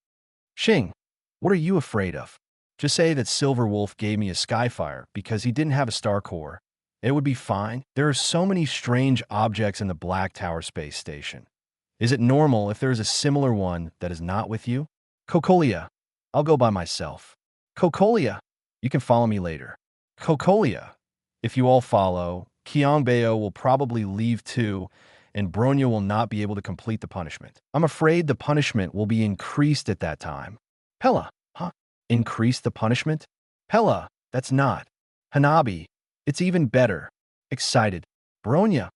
Xing. What are you afraid of? Just say that Silverwolf gave me a skyfire because he didn't have a Star Corps. It would be fine. There are so many strange objects in the Black Tower space station. Is it normal if there is a similar one that is not with you? Cocolia. I'll go by myself. Cocolia. You can follow me later. Cocolia. If you all follow, Qiong Bao will probably leave too, and Bronya will not be able to complete the punishment. I'm afraid the punishment will be increased at that time. Pella. Increase the punishment? Pella. That's not. Hanabi. It's even better. Excited. Bronya.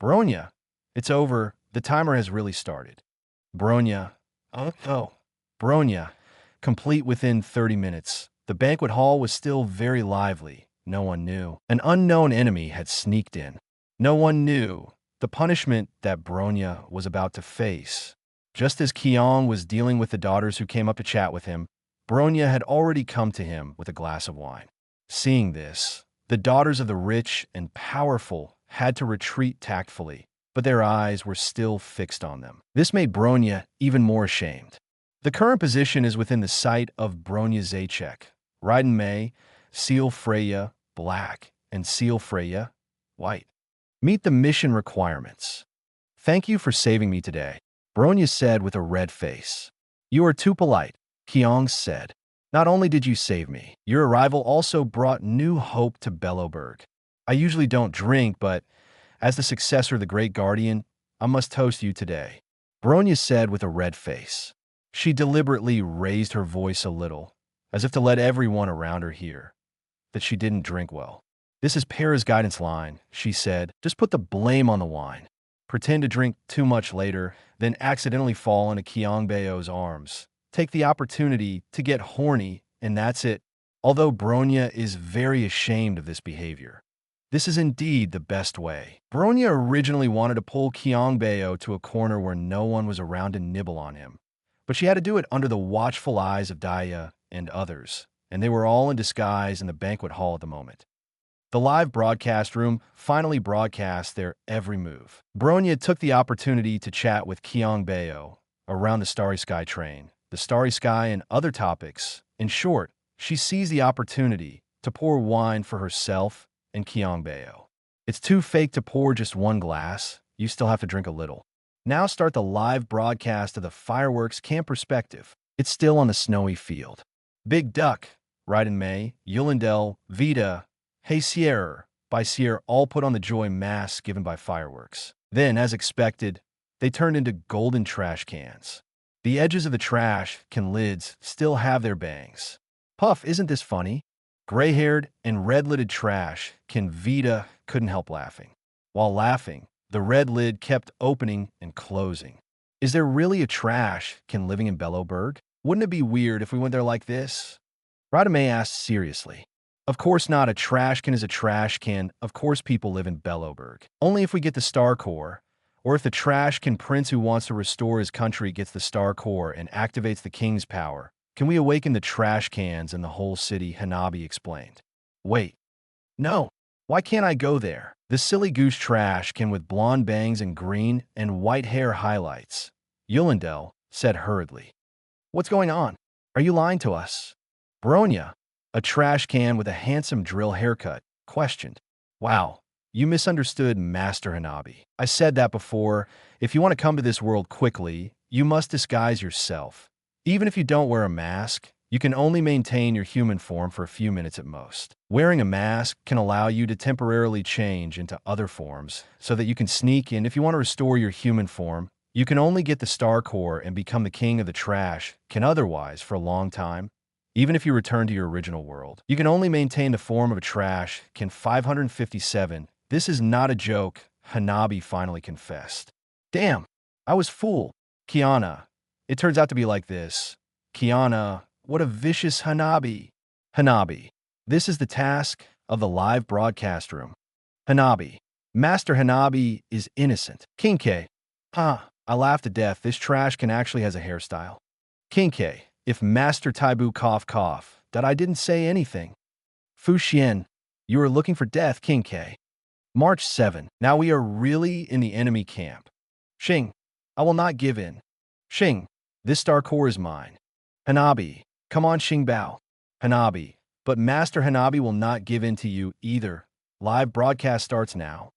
Bronya. It's over. The timer has really started. Bronya. Bronya. Complete within 30 minutes. The banquet hall was still very lively. No one knew. An unknown enemy had sneaked in. No one knew the punishment that Bronya was about to face. Just as Qiong was dealing with the daughters who came up to chat with him, Bronya had already come to him with a glass of wine. Seeing this, the daughters of the rich and powerful had to retreat tactfully, but their eyes were still fixed on them. This made Bronya even more ashamed. The current position is within the sight of Bronya Zaechek, Raiden Mei, Seal Freya, black, and Seal Freya, white. Meet the mission requirements. Thank you for saving me today, Bronya said with a red face. You are too polite, Qiong said. Not only did you save me, your arrival also brought new hope to Belloberg. I usually don't drink, but as the successor of the Great Guardian, I must toast you today, Bronya said with a red face. She deliberately raised her voice a little, as if to let everyone around her hear that she didn't drink well. This is Para's guidance line, she said. Just put the blame on the wine. Pretend to drink too much later, then accidentally fall into Qiong Bao's arms. Take the opportunity to get horny, and that's it. Although Bronya is very ashamed of this behavior. This is indeed the best way. Bronya originally wanted to pull Qiong Bao to a corner where no one was around to nibble on him. But she had to do it under the watchful eyes of Daya and others, and they were all in disguise in the banquet hall at the moment. The live broadcast room finally broadcast their every move. Bronya took the opportunity to chat with Qiong Bao around the Starry Sky train, the Starry Sky, and other topics. In short, she seized the opportunity to pour wine for herself and Qiong Bao. It's too fake to pour just one glass. You still have to drink a little. Now start the live broadcast of the fireworks camp perspective. It's still on the snowy field. Big Duck, Right in May, Yulindel, Vita, Hey Sierra, by Sierra all put on the joy mask given by fireworks. Then, as expected, they turned into golden trash cans. The edges of the trash can lids still have their bangs. Puff, isn't this funny? Gray-haired and red-lidded trash can Vita couldn't help laughing. While laughing, the red lid kept opening and closing. Is there really a trash can living in Bellowberg? Wouldn't it be weird if we went there like this? Radame asked seriously. Of course not. A trash can is a trash can. Of course people live in Bellowberg. Only if we get the Star Core, or if the trash can prince who wants to restore his country gets the Star Core and activates the king's power, can we awaken the trash cans in the whole city, Hanabi explained. Wait. No. Why can't I go there? The silly goose trash can with blonde bangs and green and white hair highlights, Yulindel said hurriedly. What's going on? Are you lying to us? Bronya, a trash can with a handsome drill haircut, questioned. Wow, you misunderstood, Master Hanabi. I said that before. If you want to come to this world quickly, you must disguise yourself. Even if you don't wear a mask, you can only maintain your human form for a few minutes at most. Wearing a mask can allow you to temporarily change into other forms so that you can sneak in. If you want to restore your human form, you can only get the Star Core and become the king of the trash, can otherwise for a long time. Even if you return to your original world, you can only maintain the form of a trash, can 557. This is not a joke, Hanabi finally confessed. Damn, I was fooled. Kiana, it turns out to be like this. Kiana, what a vicious Hanabi. Hanabi, this is the task of the live broadcast room. Hanabi, Master Hanabi is innocent. Qingque, I laughed to death. This trash can actually has a hairstyle. Qingque, if Master Taibu cough, that I didn't say anything. Fu Xian, you are looking for death, Qingque. March 7. Now we are really in the enemy camp. Xing, I will not give in. Xing, this Star Core is mine. Hanabi, come on Qing Bao. Hanabi, but Master Hanabi will not give in to you either. Live broadcast starts now.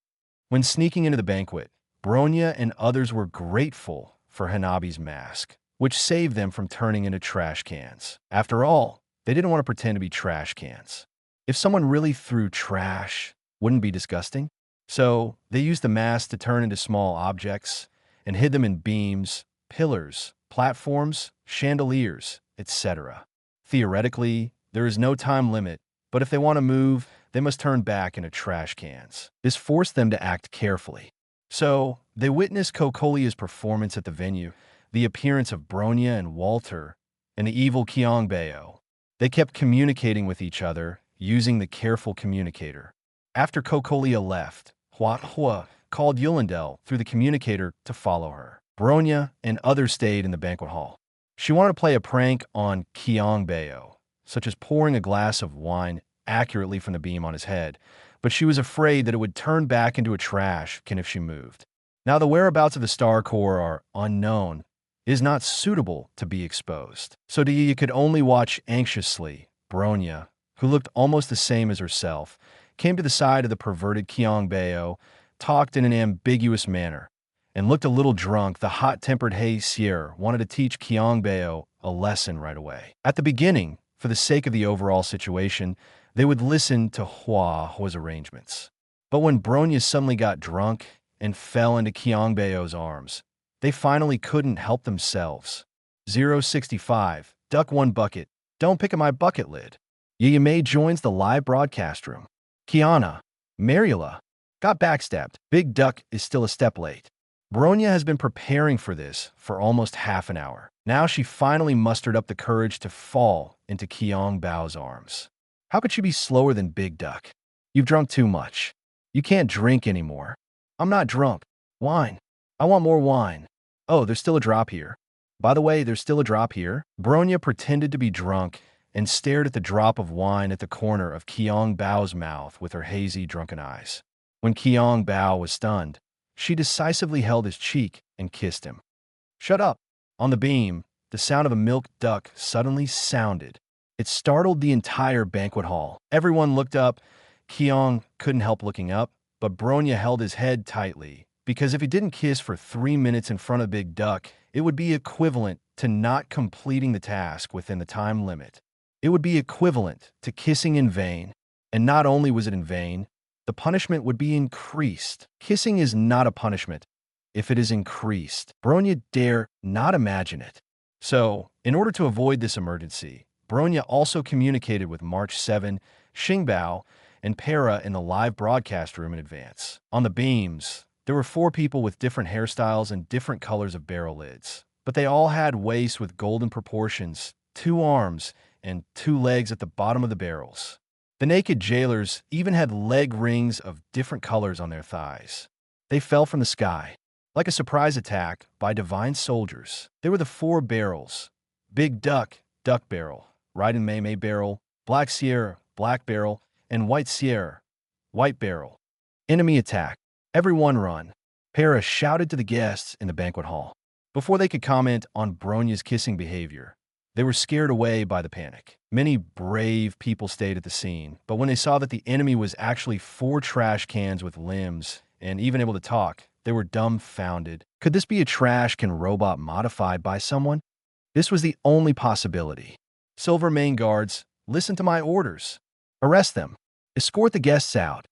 When sneaking into the banquet, Bronya and others were grateful for Hanabi's mask, which saved them from turning into trash cans. After all, they didn't want to pretend to be trash cans. If someone really threw trash, wouldn't it be disgusting? So they used the mask to turn into small objects and hid them in beams, pillars, platforms, chandeliers, etc. Theoretically, there is no time limit, but if they want to move, they must turn back into trash cans. This forced them to act carefully. So they witnessed Kokolia's performance at the venue, the appearance of Bronya and Walter, and the evil Qiong Bao. They kept communicating with each other, using the careful communicator. After Kokolia left, Hua called Yulindel through the communicator to follow her. Bronya and others stayed in the banquet hall. She wanted to play a prank on Qiong Bao, such as pouring a glass of wine accurately from the beam on his head, but she was afraid that it would turn back into a trash can if she moved. Now the whereabouts of the Star Core are unknown. It is not suitable to be exposed. So Daya could only watch anxiously. Bronya, who looked almost the same as herself, came to the side of the perverted Qiong Bao, talked in an ambiguous manner, and looked a little drunk. The hot-tempered He Sier wanted to teach Qiong Bao a lesson right away. At the beginning, for the sake of the overall situation, they would listen to Hua's arrangements. But when Bronya suddenly got drunk and fell into Qiong Bao's arms, they finally couldn't help themselves. 065, duck one bucket, don't pick at my bucket lid. Yaya Mei joins the live broadcast room. Kiana, Mariela, got backstabbed. Big Duck is still a step late. Bronya has been preparing for this for almost half an hour. Now she finally mustered up the courage to fall into Qiong Bao's arms. How could she be slower than Big Duck? You've drunk too much. You can't drink anymore. I'm not drunk. Wine. I want more wine. Oh, there's still a drop here. By the way, there's still a drop here. Bronya pretended to be drunk and stared at the drop of wine at the corner of Qiong Bao's mouth with her hazy, drunken eyes. When Qiong Bao was stunned, she decisively held his cheek and kissed him. Shut up. On the beam, the sound of a milk duck suddenly sounded. It startled the entire banquet hall. Everyone looked up. Qiong couldn't help looking up, but Bronya held his head tightly, because if he didn't kiss for 3 minutes in front of Big Duck, it would be equivalent to not completing the task within the time limit. It would be equivalent to kissing in vain. And not only was it in vain, the punishment would be increased. Kissing is not a punishment if it is increased. Bronya dare not imagine it. So, in order to avoid this emergency, Bronya also communicated with March 7, Qingque Bao, and Para in the live broadcast room in advance. On the beams, there were 4 people with different hairstyles and different colors of barrel lids. But they all had waists with golden proportions, 2 arms, and 2 legs at the bottom of the barrels. The naked jailers even had leg rings of different colors on their thighs. They fell from the sky, like a surprise attack by divine soldiers. They were the 4 barrels: Big Duck, Duck Barrel; Raiden Mei Barrel; Black Sierra, Black Barrel; and White Sierra, White Barrel. Enemy attack. Everyone run. Para shouted to the guests in the banquet hall. Before they could comment on Bronya's kissing behavior, they were scared away by the panic. Many brave people stayed at the scene, but when they saw that the enemy was actually 4 trash cans with limbs and even able to talk, they were dumbfounded. Could this be a trash can robot modified by someone? This was the only possibility. Silver main guards, listen to my orders. Arrest them. Escort the guests out.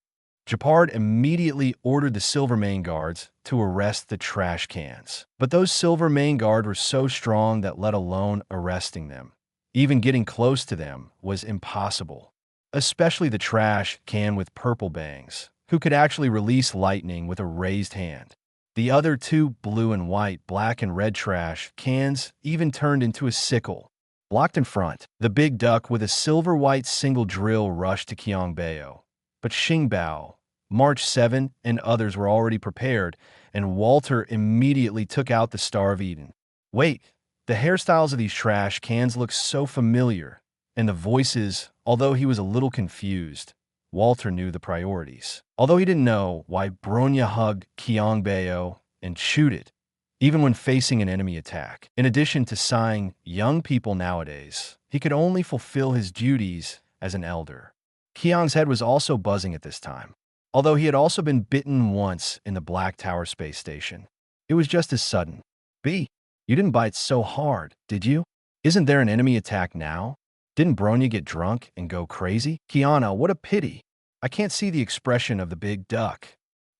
Japard immediately ordered the silver main guards to arrest the trash cans. But those silver main guards were so strong that let alone arresting them, even getting close to them was impossible. Especially the trash can with purple bangs, who could actually release lightning with a raised hand. The other 2 blue and white, black and red trash cans even turned into a sickle. Blocked in front, the Big Duck with a silver-white single drill rushed to Qiong Bao. But Qingque Bao, March 7, and others were already prepared, and Walter immediately took out the Star of Eden. Wait, the hairstyles of these trash cans look so familiar, and the voices, although he was a little confused, Walter knew the priorities. Although he didn't know why Bronya hugged Qiong Bao and chewed it, even when facing an enemy attack. In addition to sighing young people nowadays, he could only fulfill his duties as an elder. Qiong's head was also buzzing at this time, although he had also been bitten once in the Black Tower space station. It was just as sudden. B, you didn't bite so hard, did you? Isn't there an enemy attack now? Didn't Bronya get drunk and go crazy? Kiana, what a pity. I can't see the expression of the Big Duck.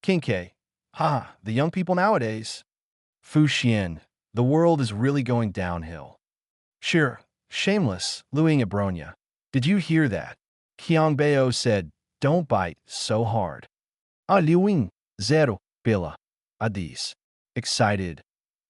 Qingque, ha, the young people nowadays. Fu Xian, the world is really going downhill. Sure, shameless, looing at Bronya. Did you hear that? Qiong Bao said, don't bite so hard. Ah, Liu Wing, zero, Bila, Adis. Excited.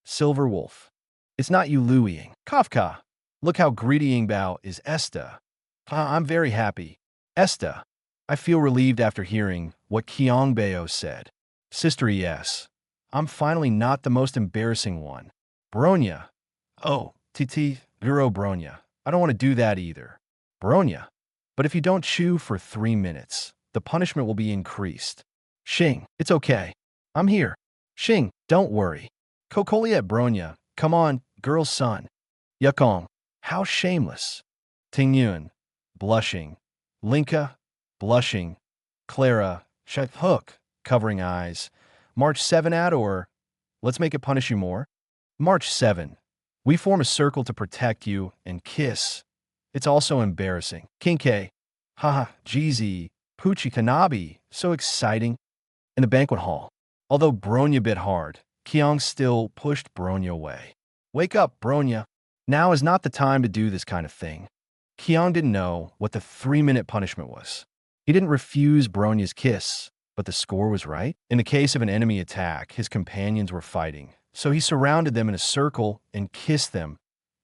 Silver Wolf. It's not you Luiying. Kafka. Look how greedy Yingbao is Esta. I'm very happy. Esta. I feel relieved after hearing what Qiong Bao said. Sister, yes. I'm finally not the most embarrassing one. Bronya. Oh, Titi, Guro Bronya. I don't want to do that either. Bronya. But if you don't chew for 3 minutes, the punishment will be increased. Xing, it's okay. I'm here. Xing, don't worry. Kokoliet Bronya, come on, girl's son. Yukong, how shameless. Tingyun, blushing. Linka, blushing. Clara, Shut Hook, covering eyes. March 7 at or let's make it punish you more. March 7. We form a circle to protect you and kiss. It's also embarrassing. Qingque, haha, Jeezy, Poochie Kanabi, so exciting. In the banquet hall. Although Bronya bit hard, Qiong still pushed Bronya away. Wake up, Bronya. Now is not the time to do this kind of thing. Qiong didn't know what the 3-minute punishment was. He didn't refuse Bronya's kiss, but the score was right. In the case of an enemy attack, his companions were fighting, so he surrounded them in a circle and kissed them.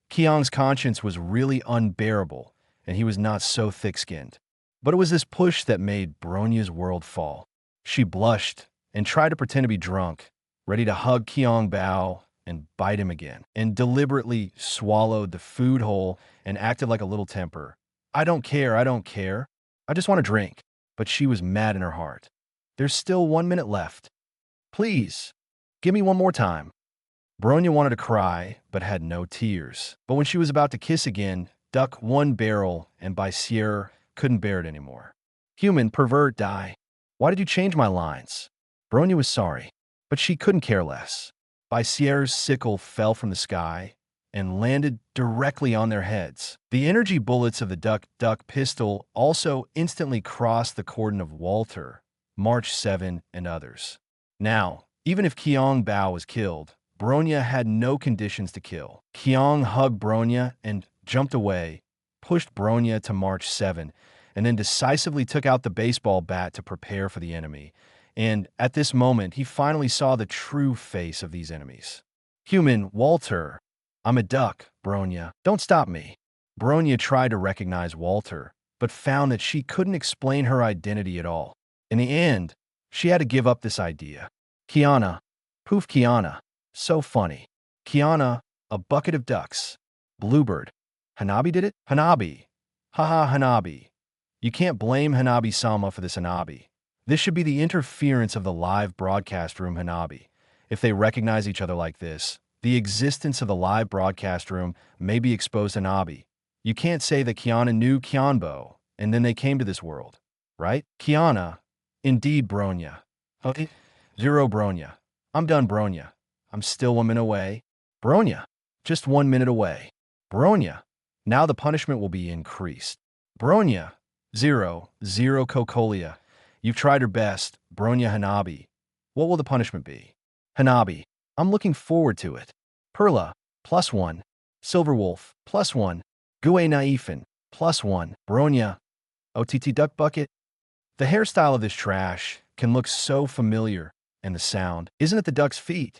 Qiong's conscience was really unbearable, and he was not so thick-skinned. But it was this push that made Bronya's world fall. She blushed and tried to pretend to be drunk, ready to hug Qiong Bao and bite him again, and deliberately swallowed the food whole and acted like a little temper. I don't care, I just want to drink. But she was mad in her heart. There's still 1 minute left. Please, give me one more time. Bronya wanted to cry, but had no tears. But when she was about to kiss again, Duck one barrel and by Sierra couldn't bear it anymore. Human, pervert, die. Why did you change my lines? Bronya was sorry, but she couldn't care less. By Sierra's sickle fell from the sky and landed directly on their heads. The energy bullets of the duck pistol also instantly crossed the cordon of Walter, March 7, and others. Now, even if Qiong Bao was killed, Bronya had no conditions to kill. Qiong hugged Bronya and jumped away, pushed Bronya to March 7, and then decisively took out the baseball bat to prepare for the enemy. And at this moment, he finally saw the true face of these enemies. Human, Walter. I'm a duck, Bronya. Don't stop me. Bronya tried to recognize Walter, but found that she couldn't explain her identity at all. In the end, she had to give up this idea. Kiana. Poof Kiana. So funny. Kiana, a bucket of ducks. Bluebird. Hanabi did it? Hanabi. Haha Hanabi. You can't blame Hanabi-sama for this Hanabi. This should be the interference of the live broadcast room Hanabi. If they recognize each other like this, the existence of the live broadcast room may be exposed to Hanabi. You can't say that Kiana knew Qiong Bao, and then they came to this world, right? Kiana, indeed Bronya. Okay. Zero Bronya. I'm done Bronya. I'm still 1 minute away. Bronya, just 1 minute away. Bronya, now the punishment will be increased. Bronya, zero Kokolia. You've tried your best, Bronya Hanabi. What will the punishment be? Hanabi, I'm looking forward to it. Perla, +1. Silverwolf, +1. Gue Naifin, +1. Bronya, OTT Duck Bucket. The hairstyle of this trash can look so familiar, and the sound. Isn't it the duck's feet?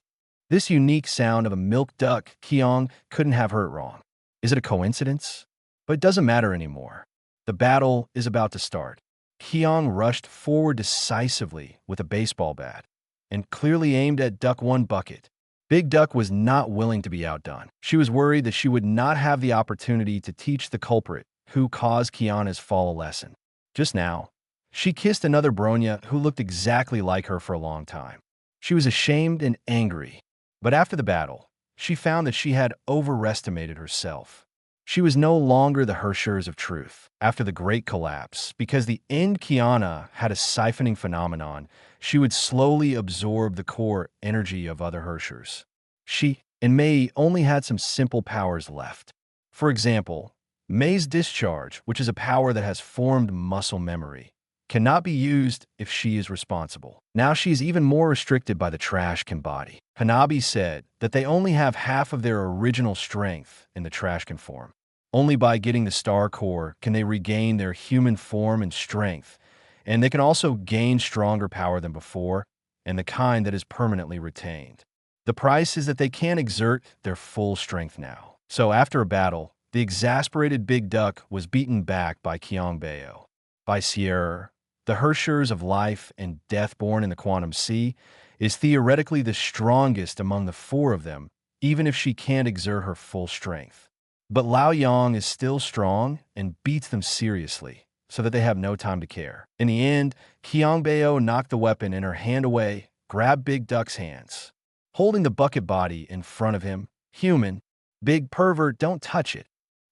This unique sound of a milk duck, Qiong, couldn't have heard wrong. Is it a coincidence? But it doesn't matter anymore. The battle is about to start. Qiong rushed forward decisively with a baseball bat and clearly aimed at Duck 1 bucket. Big Duck was not willing to be outdone. She was worried that she would not have the opportunity to teach the culprit who caused Kiana's fall a lesson. Just now, she kissed another Bronya who looked exactly like her for a long time. She was ashamed and angry, but after the battle, she found that she had overestimated herself. She was no longer the Hershers of truth. After the great collapse, because the end Kiana had a siphoning phenomenon, she would slowly absorb the core energy of other Hershers. She and Mei only had some simple powers left. For example, Mei's discharge, which is a power that has formed muscle memory, cannot be used if she is responsible. Now she is even more restricted by the Trashcan body. Hanabi said that they only have half of their original strength in the Trashcan form. Only by getting the Star Core can they regain their human form and strength, and they can also gain stronger power than before, and the kind that is permanently retained. The price is that they can't exert their full strength now. So after a battle, the exasperated Big Duck was beaten back by Qiong Bao. By Sierra, the Hershers of life and death born in the Quantum Sea, is theoretically the strongest among the four of them, even if she can't exert her full strength. But Lao Yang is still strong and beats them seriously, so that they have no time to care. In the end, Qiong Bao knocked the weapon in her hand away, grabbed Big Duck's hands. Holding the bucket body in front of him, human, big pervert, don't touch it.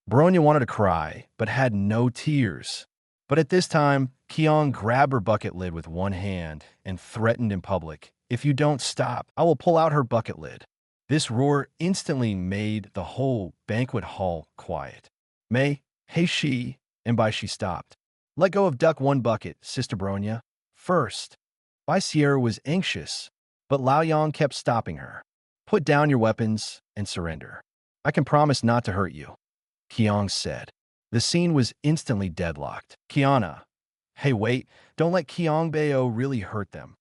Bronya wanted to cry, but had no tears. But at this time, Qiong grabbed her bucket lid with one hand and threatened in public, "If you don't stop, I will pull out her bucket lid." This roar instantly made the whole banquet hall quiet. Mei, hey she, and by she stopped. Let go of Duck 1 bucket, Sister Bronya. First. Bai Sierra was anxious, but Lao Yang kept stopping her. Put down your weapons and surrender. I can promise not to hurt you, Qiong said. The scene was instantly deadlocked. Kiana, Hey, wait, don't let Qiong Bao really hurt them.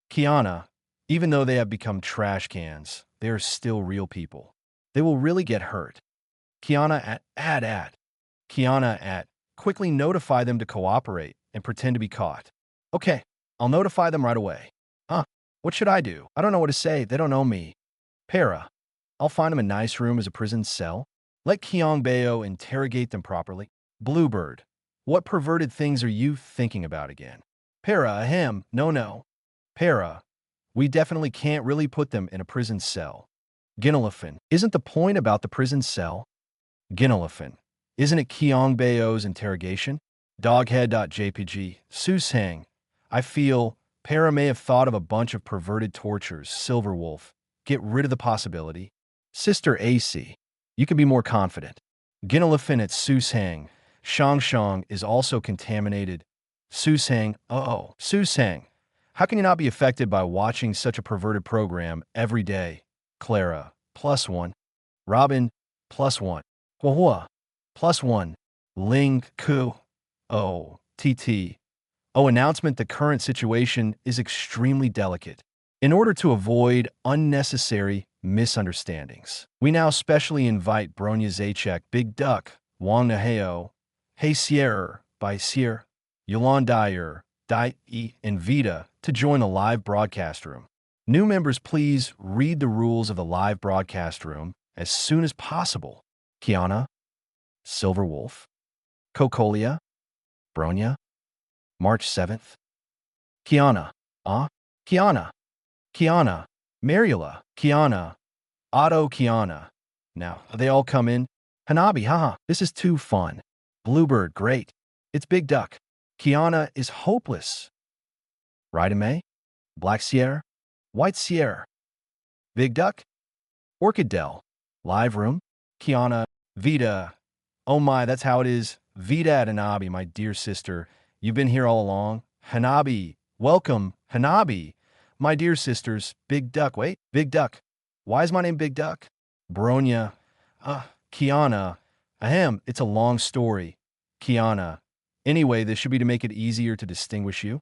Kiana, even though they have become trash cans, they are still real people. They will really get hurt. Kiana at. Kiana at. Quickly notify them to cooperate and pretend to be caught. Okay, I'll notify them right away. Huh? What should I do? I don't know what to say. They don't know me. Para. I'll find them a nice room as a prison cell. Let Qiong Bao interrogate them properly. Bluebird. What perverted things are you thinking about again? Para, ahem, no. Para. We definitely can't really put them in a prison cell. Ginelephant. Isn't the point about the prison cell? Ginelephant. Isn't it Qiong Bao's interrogation? Doghead.jpg. Susang. I feel Para may have thought of a bunch of perverted tortures. Silverwolf. Get rid of the possibility. Sister AC. You can be more confident. Ginelephant at Susang. Shang is also contaminated. Susang. Susang. How can you not be affected by watching such a perverted program every day? Clara. +1. Robin. +1. Huahua. +1. Ling. Ku. TT. Announcement: the current situation is extremely delicate. In order to avoid unnecessary misunderstandings, we now specially invite Bronya Zaechek, Big Duck, Wang Naheo, Hey Sierra, by Sier, Yolande Dyer, and Vita to join the live broadcast room. New members, please read the rules of the live broadcast room as soon as possible. Kiana, Silverwolf, Cocolia, Bronya, March 7th. Kiana, Kiana, Mariela, Kiana, Otto, Kiana. Now, they all come in. Hanabi, haha, this is too fun. Bluebird, great. It's Big Duck. Kiana is hopeless. Rydame, Black Sierra, White Sierra. Big Duck, Orchid Dell, Live Room, Kiana, Vita. Oh my, that's how it is. Vita at Hanabi, my dear sister. You've been here all along. Hanabi, welcome. Hanabi, my dear sisters. Big Duck, wait, Big Duck. Why is my name Big Duck? Bronya, Kiana. Ahem, it's a long story. Kiana. Anyway, this should be to make it easier to distinguish you.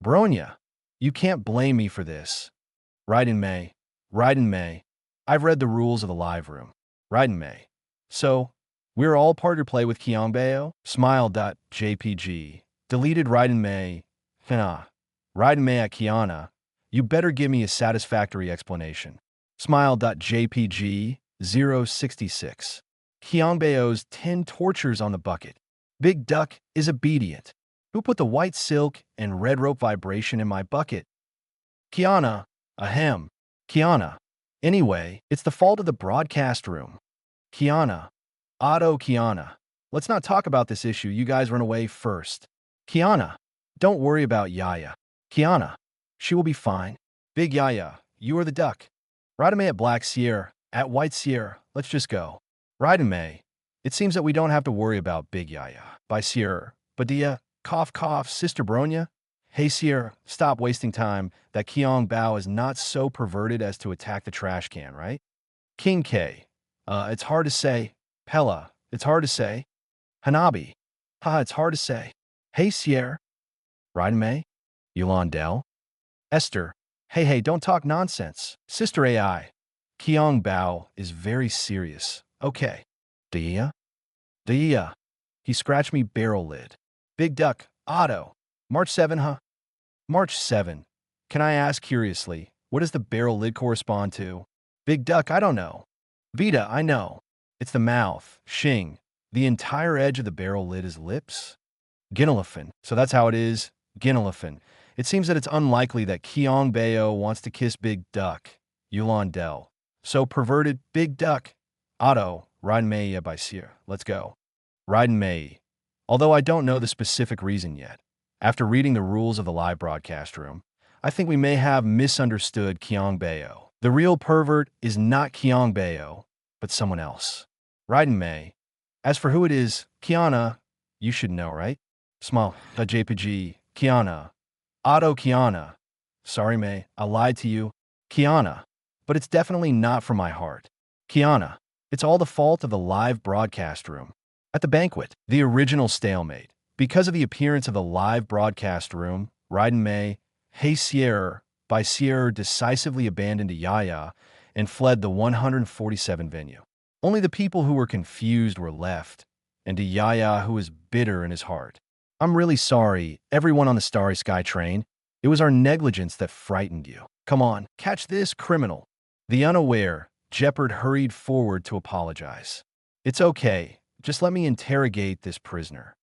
Bronya, you can't blame me for this. Raiden May. I've read the rules of the live room. Raiden May. So, we're all part to play with Qiong Bao? Smile.jpg. Deleted Raiden May. Raiden May at Kiana. You better give me a satisfactory explanation. Smile.jpg. 066. Qiong Bao's 10 tortures on the bucket. Big Duck is obedient. Who put the white silk and red rope vibration in my bucket? Kiana. Ahem. Kiana. Anyway, it's the fault of the broadcast room. Kiana. Otto, Kiana. Let's not talk about this issue. You guys run away first. Kiana. Don't worry about Yaya. Kiana. She will be fine. Big Yaya. You are the duck. Raiden at Black Sierra. At White Sierra. Let's just go. Raiden. It seems that we don't have to worry about Big Yaya. By Sierra. Badia. Cough, Sister Bronya. Hey Sierra, stop wasting time. That Qiong Bao is not so perverted as to attack the trash can, right? Qingque. It's hard to say. Pella. It's hard to say. Hanabi. It's hard to say. Hey Sierra. Raiden. Yolande. Esther. Hey, don't talk nonsense. Sister AI. Qiong Bao is very serious. Okay. Dia. He scratched me barrel lid. Big Duck. Otto. March 7, March 7. Can I ask curiously, what does the barrel lid correspond to? Big Duck, I don't know. Vita, I know. It's the mouth. Xing. The entire edge of the barrel lid is lips? Ginelephant. So that's how it is. Ginelephant. It seems that it's unlikely that Qiong Bao wants to kiss Big Duck. Yolande. So perverted. Big Duck. Otto. Raiden May by Sierra. Let's go. Raiden May. Although I don't know the specific reason yet. After reading the rules of the live broadcast room, I think we may have misunderstood Qiong Bao. The real pervert is not Qiong Bao, but someone else. Raiden May. As for who it is, Kiana, you should know, right? Smile.jpg. Kiana. Otto Kiana. Sorry, May, I lied to you. Kiana. But it's definitely not from my heart. Kiana. It's all the fault of the live broadcast room. At the banquet, the original stalemate. Because of the appearance of the live broadcast room, Raiden Mei, Hey Sierra, by Sierra decisively abandoned Yaya and fled the 147 venue. Only the people who were confused were left, and Yaya who was bitter in his heart. I'm really sorry, everyone on the Starry Sky train. It was our negligence that frightened you. Come on, catch this criminal. The unaware, Jeopard hurried forward to apologize. It's okay, just let me interrogate this prisoner.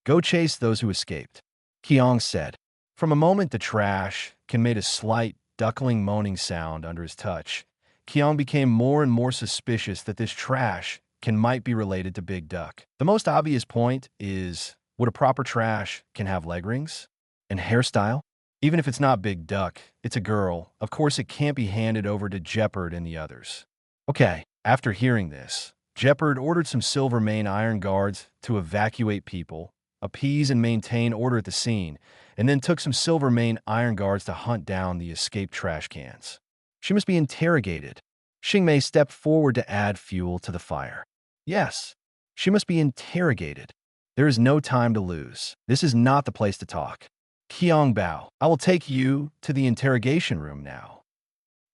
Go chase those who escaped, Qiong said. From a moment the trash can made a slight, duckling moaning sound under his touch. Qiong became more and more suspicious that this trash can might be related to Big Duck. The most obvious point is, would a proper trash can have leg rings? And hairstyle? Even if it's not Big Duck, it's a girl. Of course it can't be handed over to Jeopard and the others. Okay, after hearing this, Jeopard ordered some Silvermane Iron Guards to evacuate people, appease and maintain order at the scene, and then took some Silvermane Iron Guards to hunt down the escaped trash cans. She must be interrogated. Qingmei stepped forward to add fuel to the fire. Yes, she must be interrogated. There is no time to lose. This is not the place to talk. Qiong Bao, I will take you to the interrogation room now.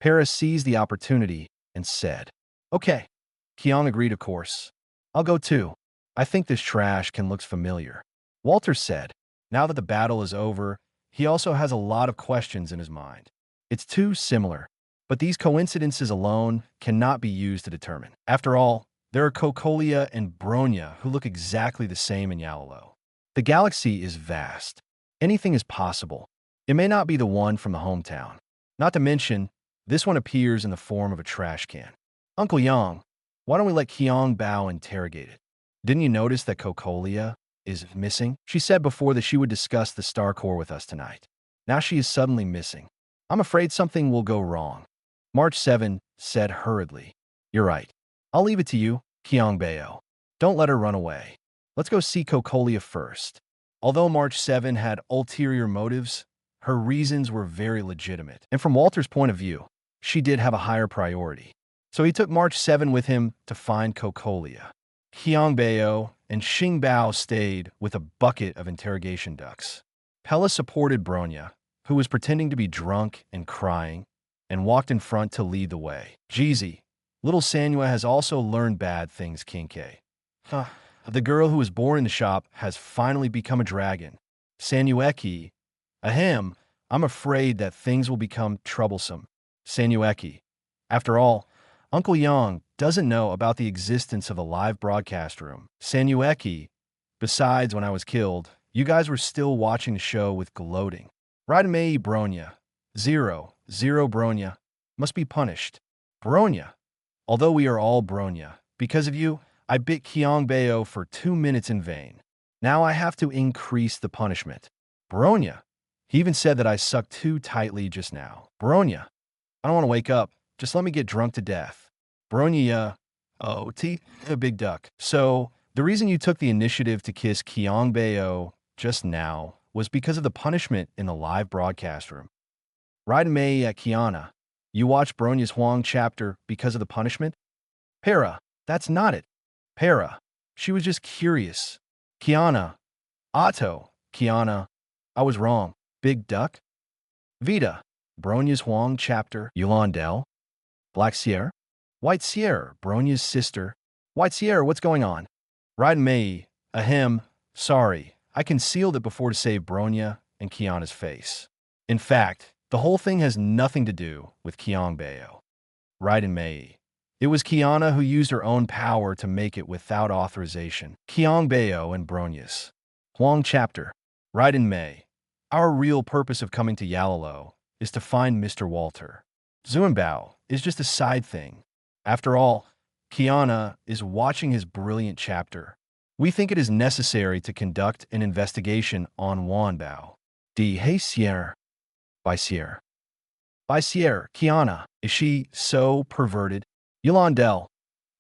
Paris seized the opportunity and said, Okay. Qiong agreed, of course. I'll go too. I think this trash can look familiar. Walter said, now that the battle is over, he also has a lot of questions in his mind. It's too similar, but these coincidences alone cannot be used to determine. After all, there are Cocolia and Bronya who look exactly the same in Yalolo. The galaxy is vast. Anything is possible. It may not be the one from the hometown. Not to mention, this one appears in the form of a trash can. Uncle Yang, why don't we let Qiong Bao interrogate it? Didn't you notice that Cocolia is missing? She said before that she would discuss the Star Core with us tonight. Now she is suddenly missing. I'm afraid something will go wrong. March 7 said hurriedly. You're right. I'll leave it to you, Qiong Bao. Don't let her run away. Let's go see Cocolia first. Although March 7 had ulterior motives, her reasons were very legitimate. And from Walter's point of view, she did have a higher priority. So he took March 7 with him to find Cocolia. Qiong Bao and Xing Bao stayed with a bucket of interrogation ducks. Pella supported Bronya, who was pretending to be drunk and crying, and walked in front to lead the way. Jeezy, little Sanua has also learned bad things, Qingque. The girl who was born in the shop has finally become a dragon. Sanueki, ahem, I'm afraid that things will become troublesome. Sanueki. After all, Uncle Yang doesn't know about the existence of a live broadcast room. Sanueki. Besides, when I was killed, you guys were still watching the show with gloating. Raidamei Bronya. Zero Bronya. Must be punished. Bronya. Although we are all Bronya, because of you, I bit Qiong Bao for 2 minutes in vain. Now I have to increase the punishment. Bronya. He even said that I sucked too tightly just now. Bronya. I don't want to wake up. Just let me get drunk to death. Bronya. Oh, a big duck. So, the reason you took the initiative to kiss Qiong Bao just now was because of the punishment in the live broadcast room. Raidamei at Kiana. You watched Bronya's Huang chapter because of the punishment? Para. That's not it. Para. She was just curious. Kiana. Otto. Kiana. I was wrong. Big duck? Vita. Bronya's Huang chapter. Yolandel. Black Sierra. White Sierra. Bronya's sister. White Sierra, what's going on? Raidamei. Ahem. Sorry. I concealed it before to save Bronya and Kiana's face. In fact, the whole thing has nothing to do with Qiong Bao. Raidamei. It was Kiana who used her own power to make it without authorization. Qiong Bao and Bronya's Huang chapter. Raidamei. Our real purpose of coming to Yalolo is to find Mr. Walter. Zuanbao is just a side thing. After all, Kiana is watching his brilliant chapter. We think it is necessary to conduct an investigation on Wanbao. Hey Sierra. By Sierra. By Sierra, Kiana. Is she so perverted? Yolandel.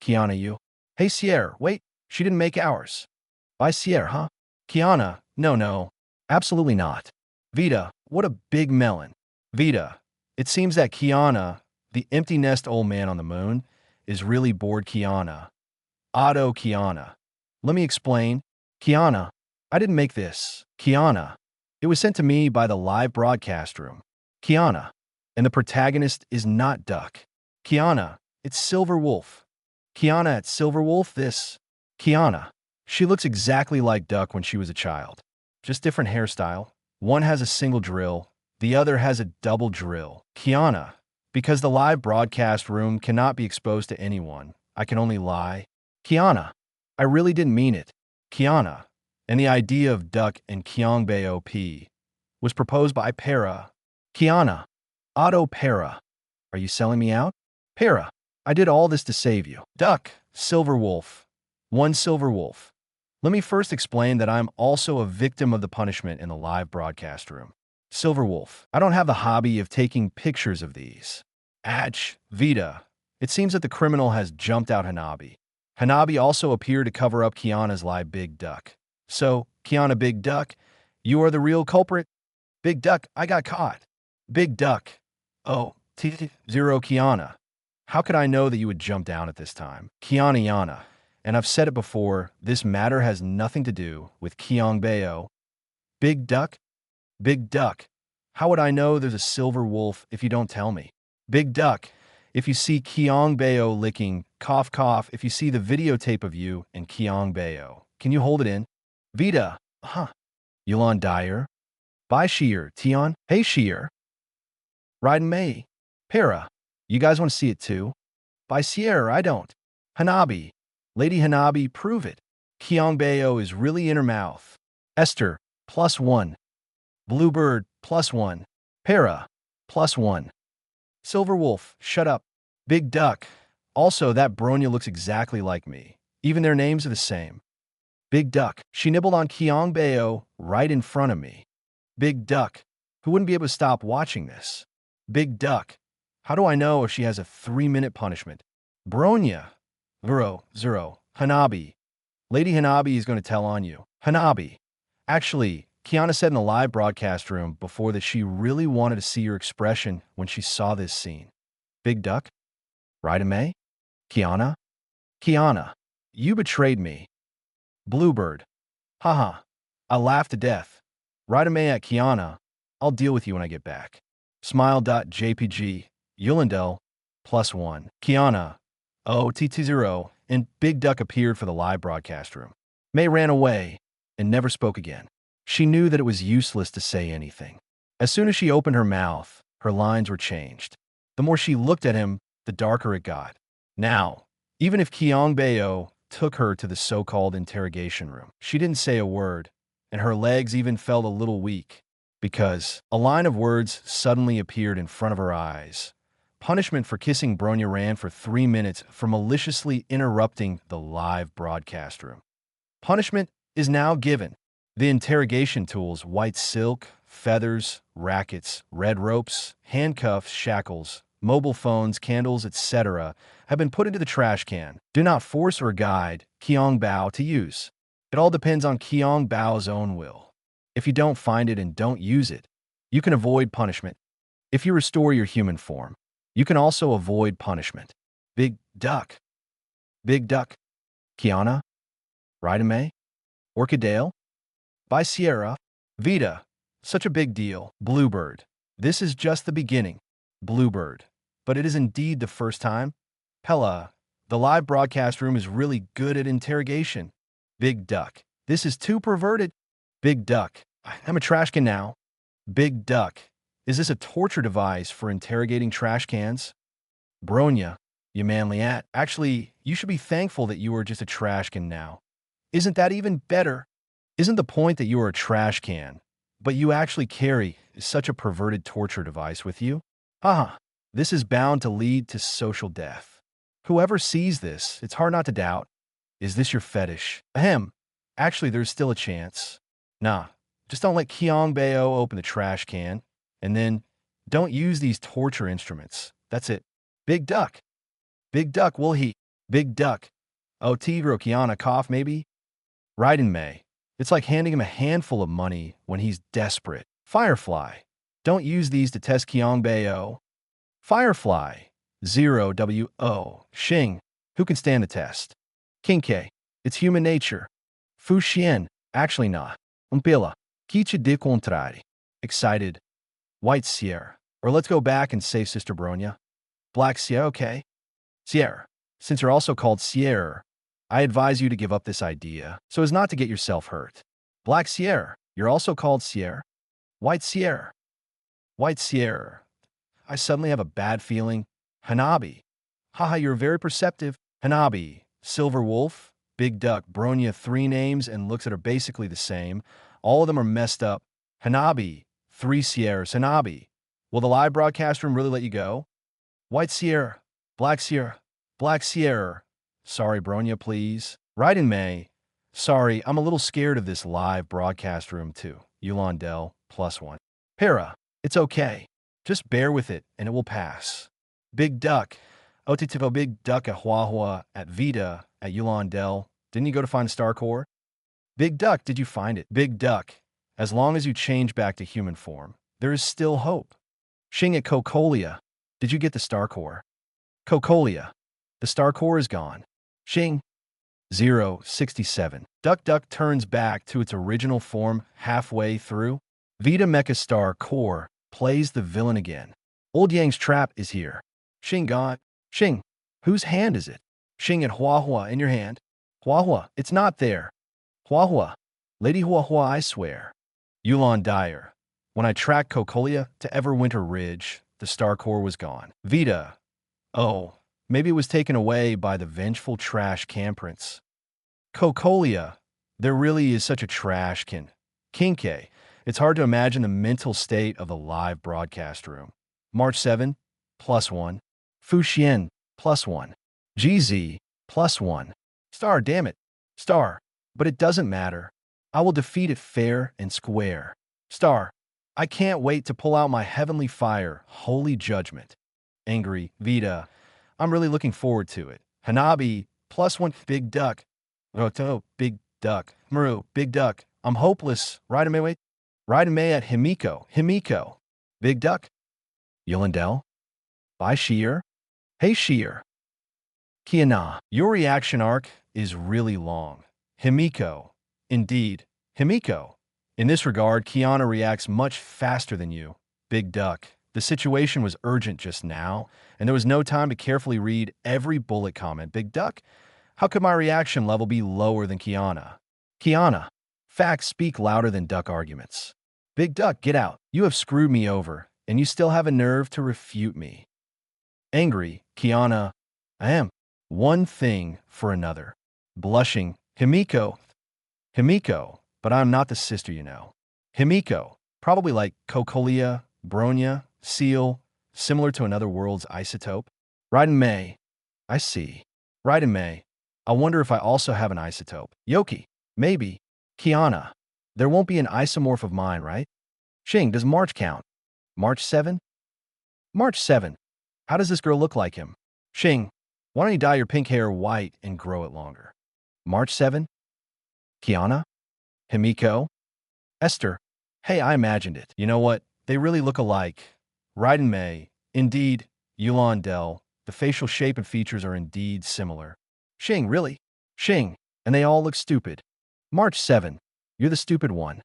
Kiana, you. Hey Sierra, wait, she didn't make ours. By Sierra, huh? Kiana, no. Absolutely not. Vita, what a big melon. Vita, it seems that Kiana, the empty nest old man on the moon, is really bored Kiana. Otto Kiana. Let me explain. Kiana, I didn't make this. Qiana. It was sent to me by the live broadcast room. Qiana. And the protagonist is not Duck. Qiana. It's Silver Wolf. Qiana at Silver Wolf this. Qiana. She looks exactly like Duck when she was a child. Just different hairstyle. One has a single drill. The other has a double drill. Qiana. Because the live broadcast room cannot be exposed to anyone, I can only lie. Qiana. I really didn't mean it. Qiana. And the idea of Duck and Qiong Bao was proposed by Para. Qiana. Otto Para. Are you selling me out? Para. I did all this to save you. Duck. Silver Wolf. One Silver Wolf. Let me first explain that I'm also a victim of the punishment in the live broadcast room. Silver Wolf. I don't have the hobby of taking pictures of these. Ach. Vita. It seems that the criminal has jumped out Hanabi. Hanabi also appeared to cover up Qiana's lie Big Duck. So, Qiana Big Duck, you are the real culprit? Big Duck, I got caught. Big Duck. Oh, Zero Qiana. How could I know that you would jump down at this time? Qiana Yana. And I've said it before, this matter has nothing to do with Qiong Bao. Big Duck? Big Duck. How would I know there's a Silver Wolf if you don't tell me? Big Duck. If you see Qiong Bao licking, cough cough, if you see the videotape of you and Qiong Bao, can you hold it in? Vita. Huh. Yulan Dyer. Bye Sheer. Tion. Hey Sheer. Raiden Mei. Para. You guys want to see it too? By Sierra, I don't. Hanabi. Lady Hanabi, prove it. Qiong Bao is really in her mouth. Esther, +1. Bluebird, +1. Para, +1. Silver Wolf, shut up. Big Duck. Also, that Bronya looks exactly like me. Even their names are the same. Big Duck. She nibbled on Qiong Bao right in front of me. Big Duck. Who wouldn't be able to stop watching this? Big Duck. How do I know if she has a 3-minute punishment? Bronya. Zero. Hanabi. Lady Hanabi is going to tell on you. Hanabi. Actually, Qiana said in the live broadcast room before that she really wanted to see your expression when she saw this scene. Big Duck? Raiden Mei? Qiana? Qiana. You betrayed me. Bluebird. Haha. I laughed to death. Raiden Mei at Qiana. I'll deal with you when I get back. Smile.jpg. Yulindel. +1. Qiana. Oh, TT0. And Big Duck appeared for the live broadcast room. Mei ran away and never spoke again. She knew that it was useless to say anything. As soon as she opened her mouth, her lines were changed. The more she looked at him, the darker it got. Now, even if Qiong Bao took her to the so-called interrogation room, she didn't say a word, and her legs even felt a little weak, because a line of words suddenly appeared in front of her eyes. Punishment for kissing Bronya ran for 3 minutes for maliciously interrupting the live broadcast room. Punishment is now given. The interrogation tools, white silk, feathers, rackets, red ropes, handcuffs, shackles, mobile phones, candles, etc., have been put into the trash can. Do not force or guide Qiong Bao to use. It all depends on Qiong Bao's own will. If you don't find it and don't use it, you can avoid punishment. If you restore your human form, you can also avoid punishment. Big Duck. Big Duck. Qiana. Raiden Mei. Orchidale. By Sierra. Vita. Such a big deal. Bluebird. This is just the beginning. Bluebird. But it is indeed the first time. Pella. The live broadcast room is really good at interrogation. Big Duck. This is too perverted. Big Duck. I'm a trash can now. Big Duck. Is this a torture device for interrogating trash cans? Bronya. You manly at. Actually, you should be thankful that you are just a trash can now. Isn't that even better? Isn't the point that you are a trash can, but you actually carry such a perverted torture device with you? Haha. This is bound to lead to social death. Whoever sees this, it's hard not to doubt. Is this your fetish? Ahem. Actually, there's still a chance. Nah, just don't let Qiong Bao open the trash can, and then don't use these torture instruments. That's it. Big Duck. Big Duck, will he? Big Duck. Oh, Tigro Qiana cough, maybe? Raiden Mei. It's like handing him a handful of money when he's desperate. Firefly. Don't use these to test Qiong Bao. Firefly. 0 Xing. Who can stand the test? Qingque. It's human nature. Fu Xian. Actually not. Pila. Quiche de contrari. Excited. White Sierra. Or let's go back and save Sister Bronya. Black Sierra, okay. Sierra. Since you're also called Sierra, I advise you to give up this idea so as not to get yourself hurt. Black Sierra. You're also called Sierra. White Sierra. White Sierra. I suddenly have a bad feeling. Hanabi. Haha, you're very perceptive. Hanabi. Silver Wolf. Big Duck. Bronya, 3 names and looks at her basically the same. All of them are messed up. Hanabi. 3 Sierras. Hanabi. Will the live broadcast room really let you go? White Sierra. Black Sierra. Black Sierra. Sorry, Bronya, please. Right in May. Sorry, I'm a little scared of this live broadcast room too. Yulan Del, +1. Para. It's okay. Just bear with it, and it will pass. Big Duck. Otitivo Big Duck at Huahua, at Vita, at Yulan Del. Didn't you go to find a Star Core? Big Duck, did you find it? Big Duck. As long as you change back to human form, there is still hope. Qingque at Cocolia. Did you get the Star Core? Cocolia. The Star Core is gone. Qing. 067. Duck turns back to its original form halfway through. Vita Mecha Star Core plays the villain again. Old Yang's trap is here. Qing gone. Qing. Whose hand is it? Qing at Huahua in your hand. Huahua. It's not there. Huahua. Lady Huahua, I swear. Yulan Dyer. When I tracked Cocolia to Everwinter Ridge, the Star Core was gone. Vita. Oh, maybe it was taken away by the vengeful trash camprants. Cocolia. There really is such a trashkin. Qingque. It's hard to imagine the mental state of the live broadcast room. March 7, +1. Fuxian, +1. GZ, +1. Star, damn it. Star. But it doesn't matter. I will defeat it fair and square. Star. I can't wait to pull out my heavenly fire, holy judgment. Angry, Vita. I'm really looking forward to it. Hanabi, +1. Big Duck. Roto, Big Duck. Maru, Big Duck. I'm hopeless. Raidame at Himiko. Himiko. Big Duck. Yolandel. Bye, Sheer. Hey, Sheer. Kiana. Your reaction arc is really long. Himiko. Indeed. Himiko. In this regard, Kiana reacts much faster than you. Big Duck. The situation was urgent just now, and there was no time to carefully read every bullet comment. Big Duck. How could my reaction level be lower than Kiana? Kiana. Facts speak louder than duck arguments. Big Duck, get out. You have screwed me over, and you still have a nerve to refute me. Angry, Kiana. I am. One thing for another. Blushing, Himiko. Himiko, but I'm not the sister, you know. Himiko, probably like Cocolia, Bronya, Seal, similar to another world's isotope. Raiden May. I see. Raiden May. I wonder if I also have an isotope. Yoki. Maybe. Kiana. There won't be an isomorph of mine, right? Qing, does March count? March 7? March 7. How does this girl look like him? Qing, why don't you dye your pink hair white and grow it longer? March 7? Kiana? Himiko? Esther? Hey, I imagined it. You know what? They really look alike. Raiden May. Indeed. Yulan Del. The facial shape and features are indeed similar. Qing, really? Qing. And they all look stupid. March 7. You're the stupid one.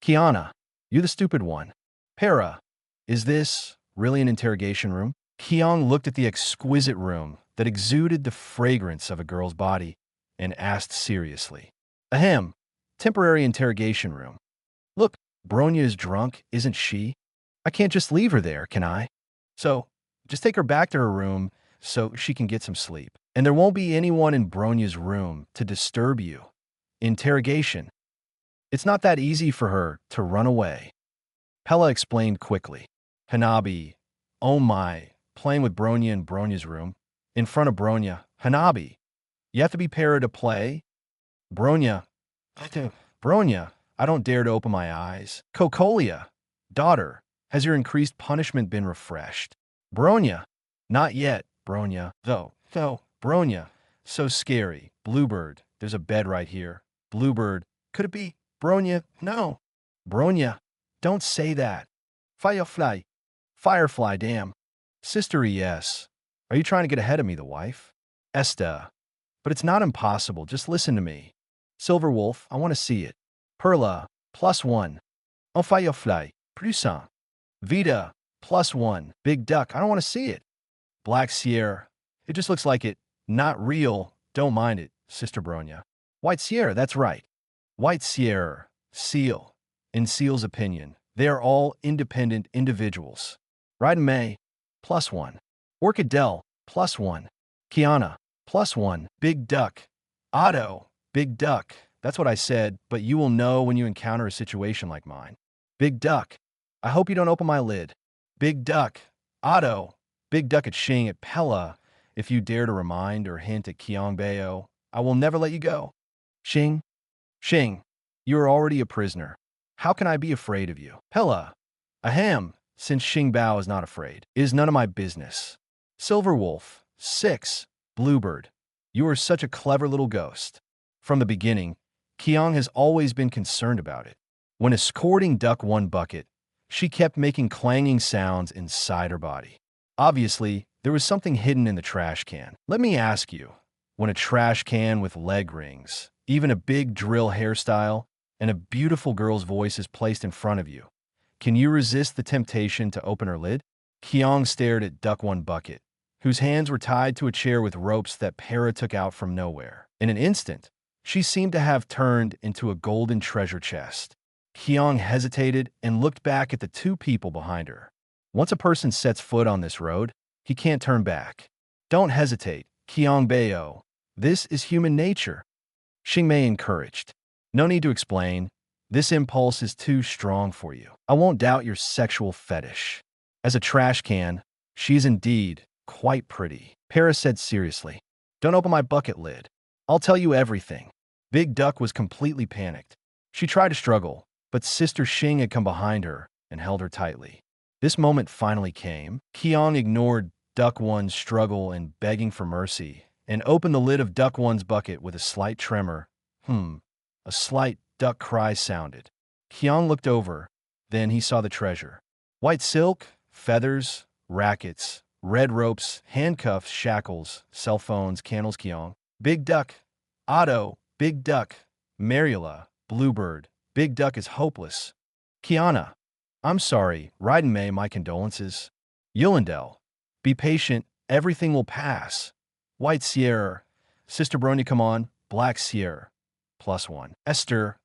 Kiana. You're the stupid one. Para. Is this really an interrogation room? Qiong looked at the exquisite room that exuded the fragrance of a girl's body and asked seriously. Ahem. Temporary interrogation room. Look, Bronya is drunk, isn't she? I can't just leave her there, can I? So, just take her back to her room so she can get some sleep. And there won't be anyone in Bronya's room to disturb you. Interrogation. It's not that easy for her to run away. Pella explained quickly. Hanabi. Oh my. Playing with Bronya in Bronya's room. In front of Bronya. Hanabi. You have to be para to play? Bronya. Bronya. I don't dare to open my eyes. Cocolia. Daughter. Has your increased punishment been refreshed? Bronya. Not yet, Bronya. Though, Bronya. So scary. Bluebird. There's a bed right here. Bluebird. Could it be? Bronya. No. Bronya. Don't say that. Firefly. Firefly, damn. Sister, yes. Are you trying to get ahead of me, the wife? Esta. But it's not impossible. Just listen to me. Silver Wolf, I want to see it. Perla. +1. On Firefly, Prusant. Vita, +1. Big Duck, I don't want to see it. Black Sierra, it just looks like it. Not real, don't mind it, Sister Bronya. White Sierra, that's right. White Sierra, Seal. In Seal's opinion, they are all independent individuals. Raiden May, +1. Orchidel, +1. Kiana, +1. Big Duck. Otto, Big Duck. That's what I said, but you will know when you encounter a situation like mine. Big Duck. I hope you don't open my lid. Big Duck. Otto. Big Duck at Qing at Pella. If you dare to remind or hint at Qiong Bao, I will never let you go. Qing. Qing. You are already a prisoner. How can I be afraid of you? Pella. Ahem. Since Qiong Bao is not afraid, it is none of my business. Silver Wolf. 6. Bluebird. You are such a clever little ghost. From the beginning, Qiong has always been concerned about it. When escorting Duck 1 bucket, she kept making clanging sounds inside her body. Obviously, there was something hidden in the trash can. Let me ask you, when a trash can with leg rings, even a big drill hairstyle, and a beautiful girl's voice is placed in front of you, can you resist the temptation to open her lid? Qiong stared at Duck 1 bucket, whose hands were tied to a chair with ropes that Para took out from nowhere. In an instant, she seemed to have turned into a golden treasure chest. Qiong hesitated and looked back at the two people behind her. Once a person sets foot on this road, he can't turn back. Don't hesitate, Qiong Bao. This is human nature. Qingmei encouraged. No need to explain. This impulse is too strong for you. I won't doubt your sexual fetish. As a trash can, she's indeed quite pretty. Para said seriously. Don't open my bucket lid. I'll tell you everything. Big Duck was completely panicked. She tried to struggle, but Sister Qing had come behind her and held her tightly. This moment finally came. Qiong ignored Duck 1's struggle and begging for mercy, and opened the lid of Duck 1's bucket with a slight tremor. A slight duck cry sounded. Qiong looked over. Then he saw the treasure. White silk, feathers, rackets, red ropes, handcuffs, shackles, cell phones, candles. Qiong. Big Duck. Otto. Big Duck. Mariela. Bluebird. Big Duck is hopeless. Kiana. I'm sorry. Raiden May, my condolences. Yulindel. Be patient. Everything will pass. White Sierra. Sister Bronya, come on. Black Sierra. +1. Esther.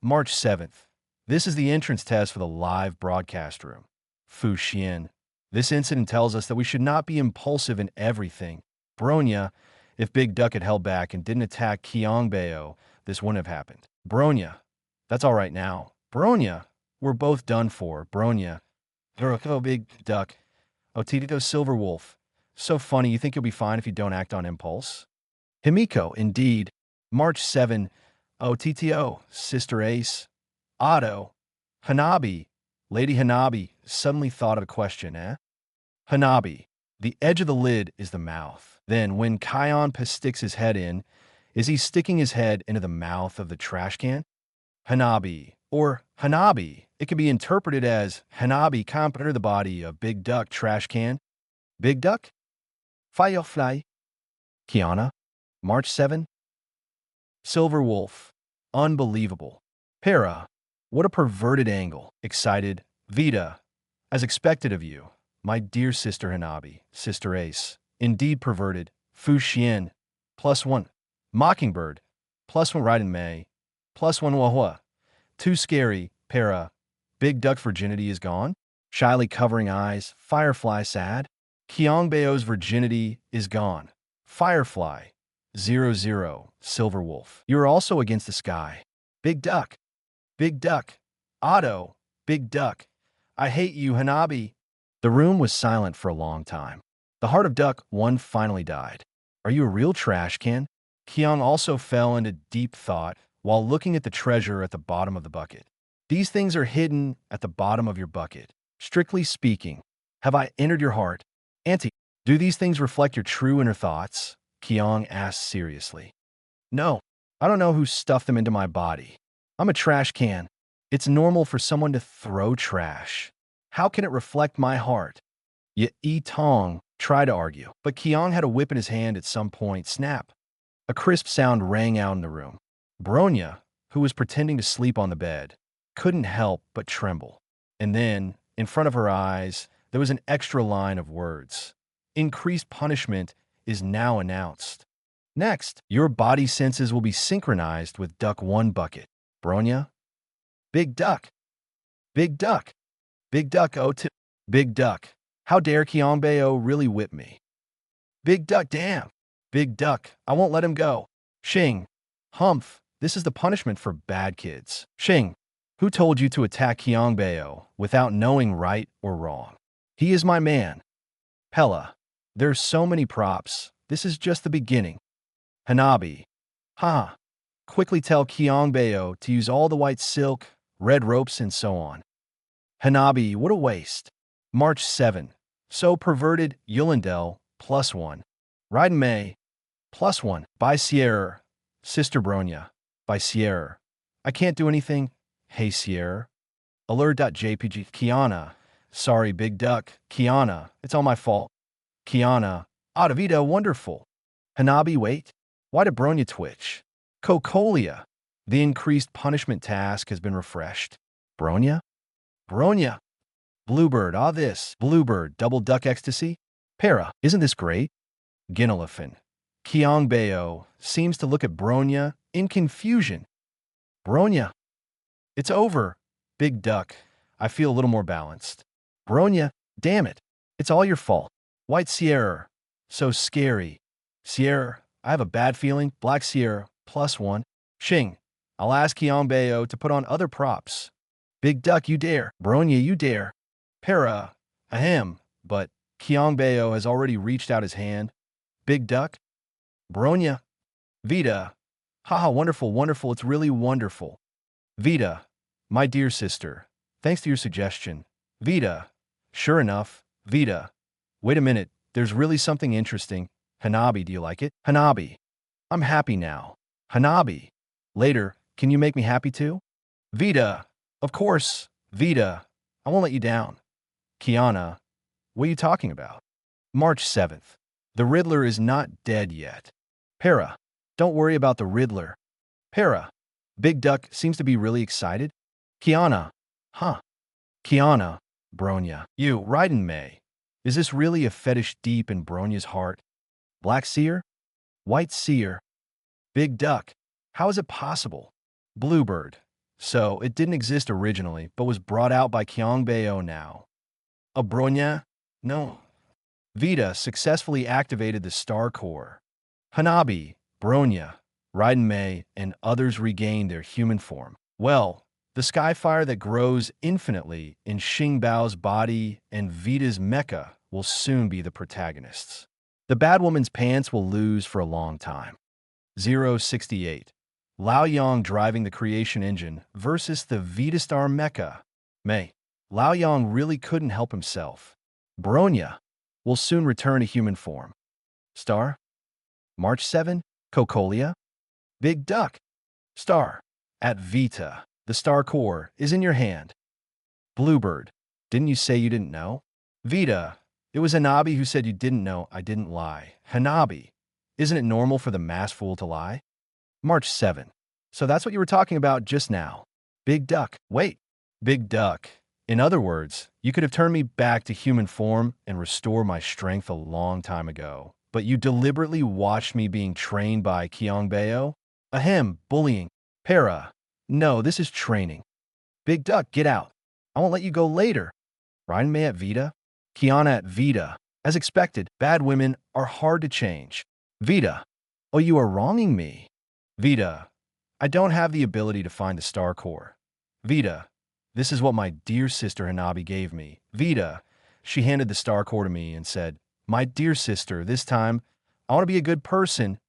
March 7th. This is the entrance test for the live broadcast room. Fu Xian. This incident tells us that we should not be impulsive in everything. Bronya, if Big Duck had held back and didn't attack Qiong Bao, this wouldn't have happened. Bronya. That's all right now. Bronya. We're both done for. Bronya. Oh, Big Duck. Oh, Tito Silver Wolf. So funny, you think you'll be fine if you don't act on impulse? Himiko, indeed. March 7. Oh, TTO. Sister Ace. Otto. Hanabi. Lady Hanabi suddenly thought of a question, Hanabi. The edge of the lid is the mouth. Then, when Qiong sticks his head in, is he sticking his head into the mouth of the trash can? Hanabi. Or Hanabi. It can be interpreted as Hanabi can't enter the body of Big Duck trash can. Big Duck? Firefly. Kiana. March 7. Silver Wolf. Unbelievable. Para. What a perverted angle. Excited. Vita. As expected of you. My dear Sister Hanabi. Sister Ace. Indeed perverted. Fu Xian. +1. Mockingbird. +1 Raiden May. +1 Wahua. Too scary. Para. Big Duck virginity is gone? Shyly covering eyes. Firefly sad. Qiong Bao's virginity is gone. Firefly. 00. Silver Wolf. You are also against the sky. Big Duck. Big Duck. Otto. Big Duck. I hate you, Hanabi. The room was silent for a long time. The heart of Duck 1 finally died. Are you a real trash can? Qiong also fell into deep thought while looking at the treasure at the bottom of the bucket. These things are hidden at the bottom of your bucket. Strictly speaking, have I entered your heart? Auntie, do these things reflect your true inner thoughts? Qiong asked seriously. No, I don't know who stuffed them into my body. I'm a trash can. It's normal for someone to throw trash. How can it reflect my heart? Yi Tong tried to argue, but Qiong had a whip in his hand at some point. Snap. A crisp sound rang out in the room. Bronya, who was pretending to sleep on the bed, couldn't help but tremble. And then, in front of her eyes, there was an extra line of words. Increased punishment is now announced. Next, your body senses will be synchronized with Duck 1 bucket. Bronya? Big Duck. Big Duck. Big Duck, oh, Big Duck. How dare Qiong Bao really whip me? Big Duck, damn. Big Duck, I won't let him go. Xing. Humph, this is the punishment for bad kids. Xing. Who told you to attack Qiong Bao without knowing right or wrong? He is my man. Pella. There's so many props. This is just the beginning. Hanabi. Ha. Quickly tell Qiong Bao to use all the white silk, red ropes, and so on. Hanabi, what a waste. March 7. So perverted, Yulindel, +1. Raiden May, +1. By Sierra. Sister Bronya. By Sierra. I can't do anything. Hey Sierra. Alert.jpg. Kiana. Sorry, Big Duck. Kiana, it's all my fault. Kiana. Adavita, wonderful. Hanabi, wait. Why did Bronya twitch? Cocolia. The increased punishment task has been refreshed. Bronya? Bronya. Bluebird, this. Bluebird, double duck ecstasy? Para, isn't this great? Ginelefin. Qiong Bao seems to look at Bronya in confusion. Bronya. It's over. Big Duck. I feel a little more balanced. Bronya, damn it. It's all your fault. White Sierra. So scary. Sierra, I have a bad feeling. Black Sierra, +1. Xing. I'll ask Qiong Bao to put on other props. Big Duck, you dare. Bronya, you dare. Para, ahem. But Qiong Bao has already reached out his hand. Big Duck. Bronya. Vita. Haha, wonderful, wonderful. It's really wonderful. Vita. My dear sister. Thanks to your suggestion. Vita. Sure enough. Vita. Wait a minute. There's really something interesting. Hanabi, do you like it? Hanabi. I'm happy now. Hanabi. Later, can you make me happy too? Vita. Of course. Vita. I won't let you down. Kiana. What are you talking about? March 7th. The Riddler is not dead yet. Para. Don't worry about the Riddler. Para. Big Duck seems to be really excited. Kiana. Huh. Kiana. Bronya. You, Raiden May. Is this really a fetish deep in Bronya's heart? Black Seer? White Seer? Big Duck. How is it possible? Bluebird. So, it didn't exist originally, but was brought out by Qiong Bao now. A Bronya? No. Vita successfully activated the Star Core. Hanabi, Bronya, Raiden May, and others regained their human form. Well, the skyfire that grows infinitely in Qiong Bao's body and Vita's mecha will soon be the protagonists. The bad woman's pants will lose for a long time. 068. Lao Yang driving the creation engine versus the Vita Star mecha. May. Lao Yang really couldn't help himself. Bronya will soon return to human form. Star. March 7. Cocolia. Big Duck. Star. At Vita. The Star Core is in your hand. Bluebird. Didn't you say you didn't know? Vita. It was Hanabi who said you didn't know. I didn't lie. Hanabi. Isn't it normal for the mass fool to lie? March 7. So that's what you were talking about just now. Big Duck. Wait. Big Duck. In other words, you could have turned me back to human form and restore my strength a long time ago. But you deliberately watched me being trained by Qiong Bao? Ahem, bullying. Para. No, this is training. Big Duck, get out. I won't let you go later. Raiden May at Vita? Kiana at Vita. As expected, bad women are hard to change. Vita. Oh, you are wronging me. Vita. I don't have the ability to find the Star Core. Vita. This is what my dear sister Hanabi gave me. Vita. She handed the Star Core to me and said, my dear sister, this time, I want to be a good person.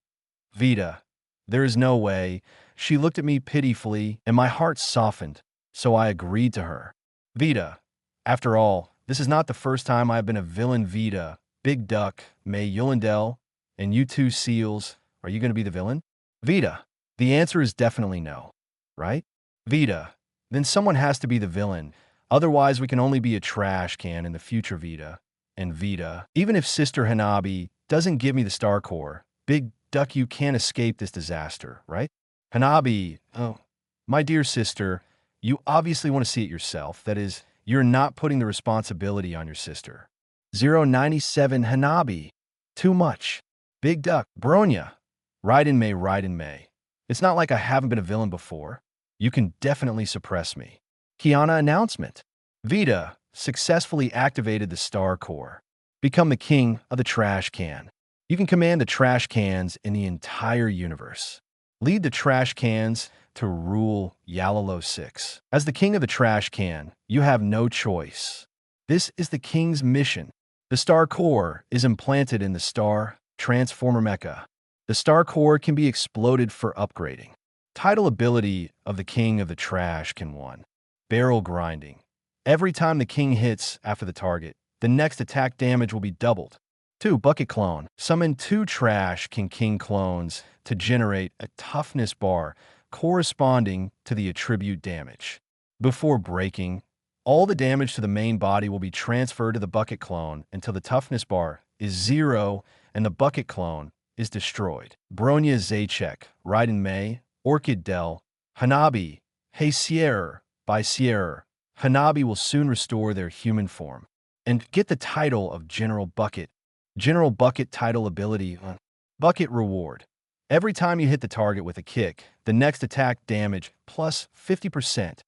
Vita. There is no way. She looked at me pitifully, and my heart softened, so I agreed to her. Vita. After all, this is not the first time I have been a villain. Vita. Big Duck, May Yulindel, and you two seals, are you going to be the villain? Vita. The answer is definitely no. Right? Vita. Then someone has to be the villain. Otherwise, we can only be a trash can in the future, Vita. And Vita. Even if Sister Hanabi doesn't give me the Star Core, Big Duck, you can't escape this disaster, right? Hanabi. Oh. My dear sister, you obviously want to see it yourself. That is, you're not putting the responsibility on your sister. 097 Hanabi. Too much. Big Duck. Bronya. Ride in May. It's not like I haven't been a villain before. You can definitely suppress me. Kiana announcement. Vita successfully activated the Star Core. Become the king of the trash can. You can command the trash cans in the entire universe. Lead the trash cans to rule Yalalo 6. As the king of the trash can, you have no choice. This is the king's mission. The Star Core is implanted in the Star Transformer Mecha. The Star Core can be exploded for upgrading. Title ability of the king of the trash can 1. Barrel grinding. Every time the king hits after the target, the next attack damage will be doubled. 2. Bucket clone. Summon 2 trash can king clones to generate a toughness bar corresponding to the attribute damage. Before breaking, all the damage to the main body will be transferred to the bucket clone until the toughness bar is 0 and the bucket clone is destroyed. Bronya Zaychek, Raiden Mei, Orchid Del, Hanabi, Hey Sierra, by Sierra. Hanabi will soon restore their human form and get the title of General Bucket. General Bucket title ability. Bucket reward. Every time you hit the target with a kick, the next attack damage plus 50%.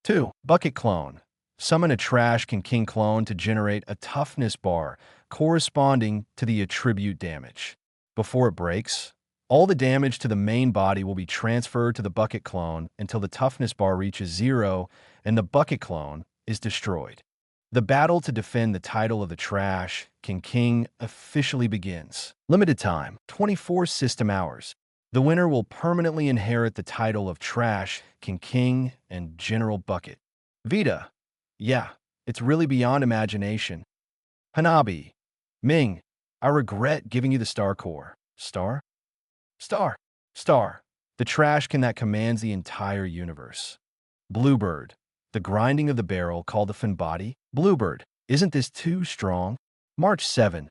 2. Bucket clone. Summon a trash can king clone to generate a toughness bar corresponding to the attribute damage. Before it breaks, all the damage to the main body will be transferred to the bucket clone until the toughness bar reaches 0 and the bucket clone is destroyed. The battle to defend the title of the Trash Can King officially begins. Limited time, 24 system hours. The winner will permanently inherit the title of Trash Can King and General Bucket. Vita. Yeah, it's really beyond imagination. Hanabi. Ming. I regret giving you the Star Core. Star? Star. Star. The trash can that commands the entire universe. Bluebird. The grinding of the barrel called the fin body. Bluebird. Isn't this too strong? March 7.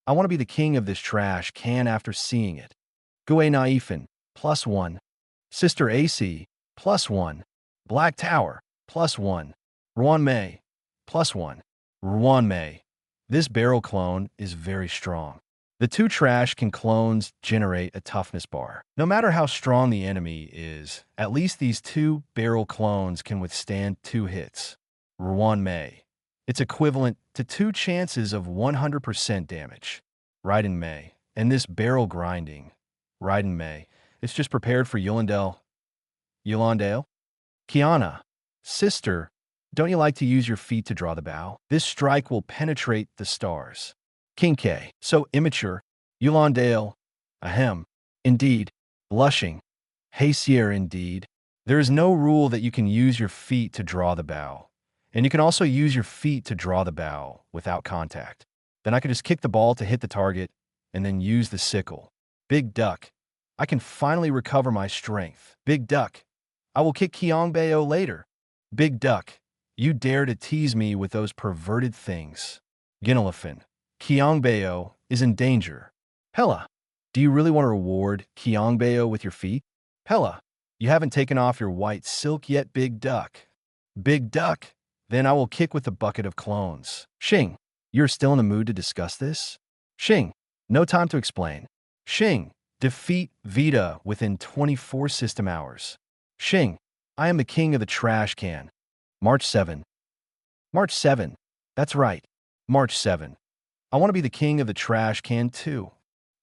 I want to be the king of this trash can after seeing it. Gue Naifin. +1. Sister AC. +1. Black Tower. +1. Ruan Mei. +1. Ruan Mei. This barrel clone is very strong. The 2 trash can clones generate a toughness bar. No matter how strong the enemy is, at least these 2 barrel clones can withstand 2 hits. Ruan Mei. It's equivalent to 2 chances of 100% damage. Raiden Mei. And this barrel grinding. Raiden Mei. It's just prepared for Yolandale. Yolandale? Kiana. Sister, don't you like to use your feet to draw the bow? This strike will penetrate the stars. Qingque. So immature. Yolandale. Ahem. Indeed. Blushing. Hey Sierra indeed. There is no rule that you can use your feet to draw the bow. And you can also use your feet to draw the bow without contact. Then I could just kick the ball to hit the target and then use the sickle. Big Duck. I can finally recover my strength. Big Duck. I will kick Qiong Bao later. Big Duck. You dare to tease me with those perverted things. Ginelefin. Qiong Bao is in danger. Pella. Do you really want to reward Qiong Bao with your feet? Pella. You haven't taken off your white silk yet, Big Duck. Big Duck. Then I will kick with the bucket of clones. Xing. You're still in the mood to discuss this? Xing. No time to explain. Xing. Defeat Vita within 24 system hours. Xing. I am the king of the trash can. March 7. March 7. That's right. March 7. I want to be the king of the trash can too.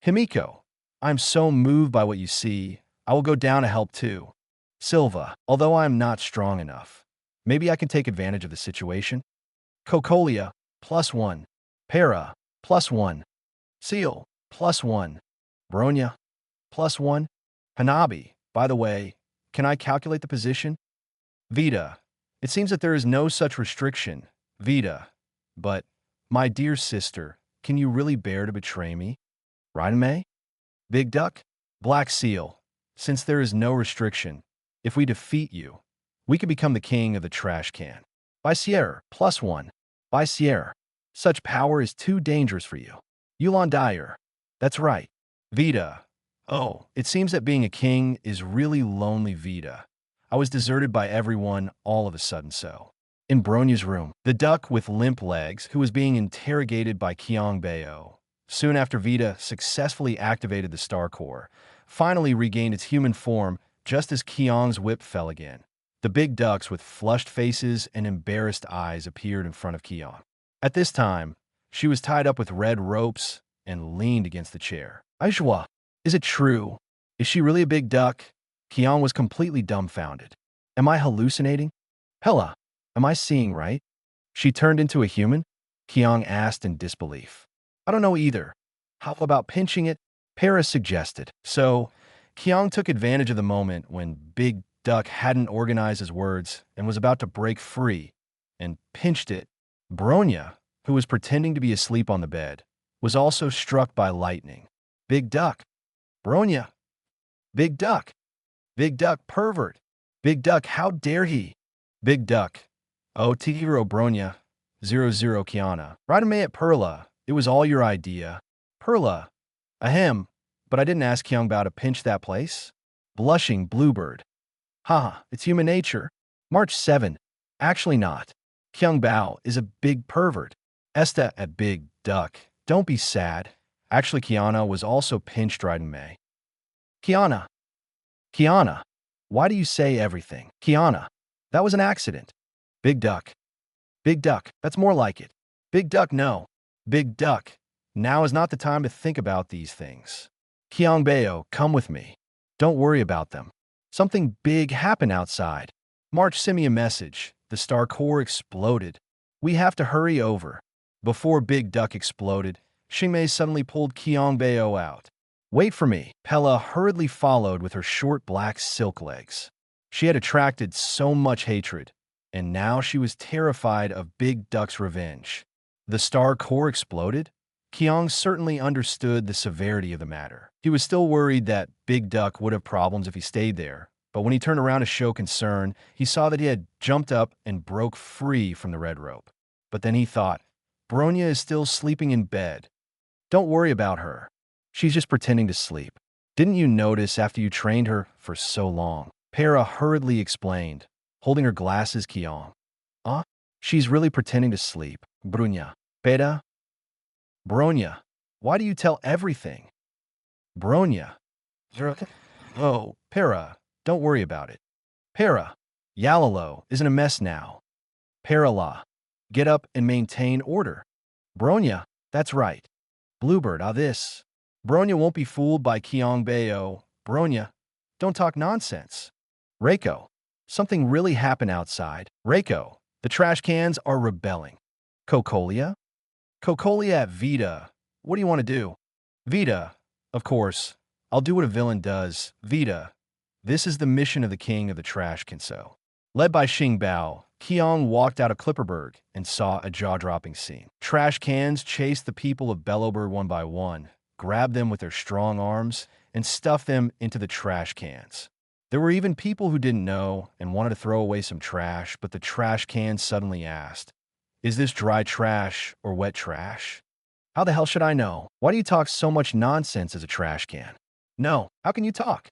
Himiko. I'm so moved by what you see. I will go down to help too. Silva. Although I am not strong enough, maybe I can take advantage of the situation. Cocolia. +1. Para. +1. Seal. +1. Bronya. +1. Hanabi. By the way, can I calculate the position? Vita. It seems that there is no such restriction. Vita. But, my dear sister, can you really bear to betray me? Raiden Mei? Big Duck? Black Seal. Since there is no restriction, if we defeat you, we can become the king of the trash can. By Sierra. +1. By Sierra. Such power is too dangerous for you. Yulan Dyer. That's right. Vita. Oh, it seems that being a king is really lonely, Vita. I was deserted by everyone all of a sudden so. In Bronya's room, the duck with limp legs, who was being interrogated by Qiong Bao, soon after Vita successfully activated the Star Core, finally regained its human form just as Qiong's whip fell again. The big ducks with flushed faces and embarrassed eyes appeared in front of Qiong. At this time, she was tied up with red ropes and leaned against the chair. Aishwa, is it true? Is she really a big duck? Qiong was completely dumbfounded. Am I hallucinating? Pella, am I seeing right? She turned into a human? Qiong asked in disbelief. I don't know either. How about pinching it? Paris suggested. So, Qiong took advantage of the moment when Big Duck hadn't organized his words and was about to break free, and pinched it. Bronya, who was pretending to be asleep on the bed, was also struck by lightning. Big Duck. Bronya. Big Duck. Big Duck, pervert. Big Duck, how dare he? Big Duck. Oh, Tihiro Bronya. 00 Kiana. Radame at Perla. It was all your idea. Perla. Ahem. But I didn't ask Qiong Bao to pinch that place. Blushing Bluebird. Haha, it's human nature. March 7. Actually not. Qiong Bao is a big pervert. Esta at Big Duck. Don't be sad. Actually, Kiana was also pinched right in May. Kiana. Kiana. Why do you say everything? Kiana. That was an accident. Big Duck. Big Duck. That's more like it. Big Duck, no. Big Duck. Now is not the time to think about these things. Qiong Bao, come with me. Don't worry about them. Something big happened outside. March, send me a message. The Star Core exploded. We have to hurry over. Before Big Duck exploded, Qingque suddenly pulled Qiong Bao out. Wait for me. Pella hurriedly followed with her short black silk legs. She had attracted so much hatred, and now she was terrified of Big Duck's revenge. The Star Core exploded? Qiong certainly understood the severity of the matter. He was still worried that Big Duck would have problems if he stayed there, but when he turned around to show concern, he saw that he had jumped up and broke free from the red rope. But then he thought, Bronya is still sleeping in bed. Don't worry about her. She's just pretending to sleep. Didn't you notice after you trained her for so long? Para hurriedly explained, holding her glasses. Qiong. She's really pretending to sleep. Brunya. Beta? Bronya. Why do you tell everything? Bronya. Oh, Para. Don't worry about it. Para. Yalalo isn't a mess now. Parala. Get up and maintain order. Bronya. That's right. Bluebird, this. Bronya won't be fooled by Qiong Bao. Bronya. Don't talk nonsense. Reiko. Something really happened outside. Reiko. The trash cans are rebelling. Cocolia? Cocolia at Vita. What do you want to do? Vita. Of course. I'll do what a villain does. Vita. This is the mission of the king of the trash Qingque. Led by Qingque Bao, Qiong walked out of Clipperberg and saw a jaw-dropping scene. Trash cans chased the people of Bellowberg one by one, grabbed them with their strong arms, and stuffed them into the trash cans. There were even people who didn't know and wanted to throw away some trash, but the trash cans suddenly asked, is this dry trash or wet trash? How the hell should I know? Why do you talk so much nonsense as a trash can? No, how can you talk?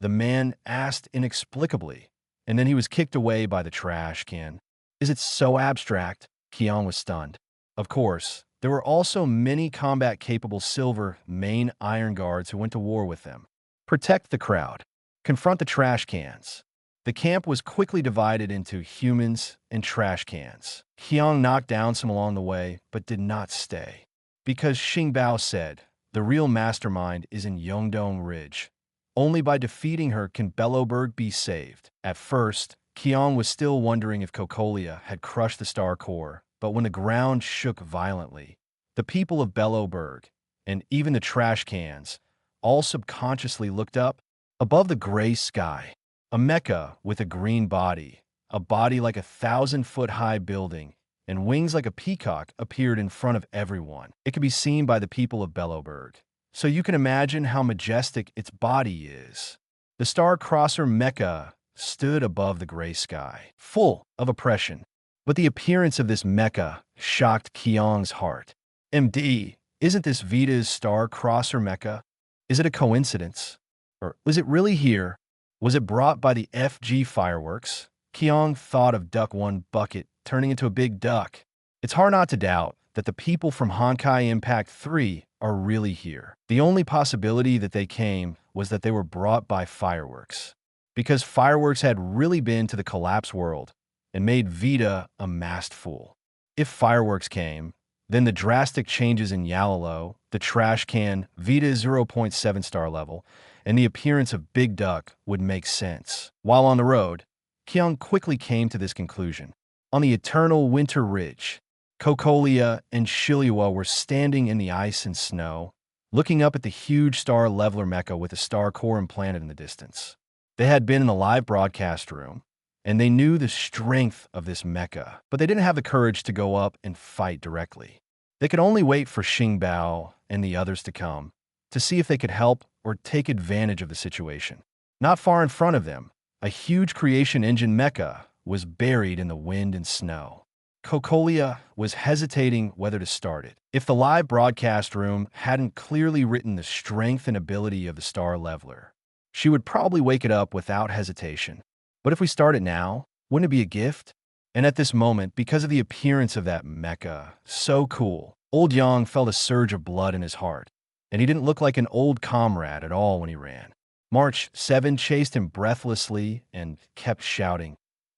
The man asked inexplicably, and then he was kicked away by the trash can. Is it so abstract? Qiong was stunned. Of course, there were also many combat-capable silver main iron guards who went to war with them. Protect the crowd. Confront the trash cans. The camp was quickly divided into humans and trash cans. Qiong knocked down some along the way, but did not stay. Because Qingque Bao said, the real mastermind is in Yongdong Ridge. Only by defeating her can Bellowberg be saved. At first, Qiong was still wondering if Cocolia had crushed the Star Core, but when the ground shook violently, the people of Bellowberg, and even the trash cans, all subconsciously looked up. Above the gray sky, a mecha with a green body, a body like a 1,000-foot-high building, and wings like a peacock appeared in front of everyone. It could be seen by the people of Bellowberg, so you can imagine how majestic its body is. The star-crosser mecha stood above the gray sky, full of oppression. But the appearance of this mecha shocked Qiong's heart. MD, isn't this Vita's star-crosser mecha? Is it a coincidence? Or was it really here? Was it brought by the FG fireworks? Qiong thought of Duck 1 bucket turning into a big duck. It's hard not to doubt that the people from Honkai Impact 3 are really here. The only possibility that they came was that they were brought by fireworks, because fireworks had really been to the collapse world and made Vita a masked fool. If fireworks came, then the drastic changes in Yalalo, the trash can, Vita 0.7 star level, and the appearance of Big Duck would make sense. While on the road, Qiong quickly came to this conclusion. On the eternal winter ridge, Kokolia and Shiliwa were standing in the ice and snow, looking up at the huge star leveler mecha with a star core implanted in the distance. They had been in the live broadcast room, and they knew the strength of this mecha, but they didn't have the courage to go up and fight directly. They could only wait for Qiong Bao and the others to come, to see if they could help or take advantage of the situation. Not far in front of them, a huge creation engine mecha was buried in the wind and snow. Kokolia was hesitating whether to start it. If the live broadcast room hadn't clearly written the strength and ability of the star leveler, she would probably wake it up without hesitation. But if we start it now, wouldn't it be a gift? And at this moment, because of the appearance of that mecha, so cool, old Yang felt a surge of blood in his heart, and he didn't look like an old comrade at all when he ran. March 7 chased him breathlessly and kept shouting,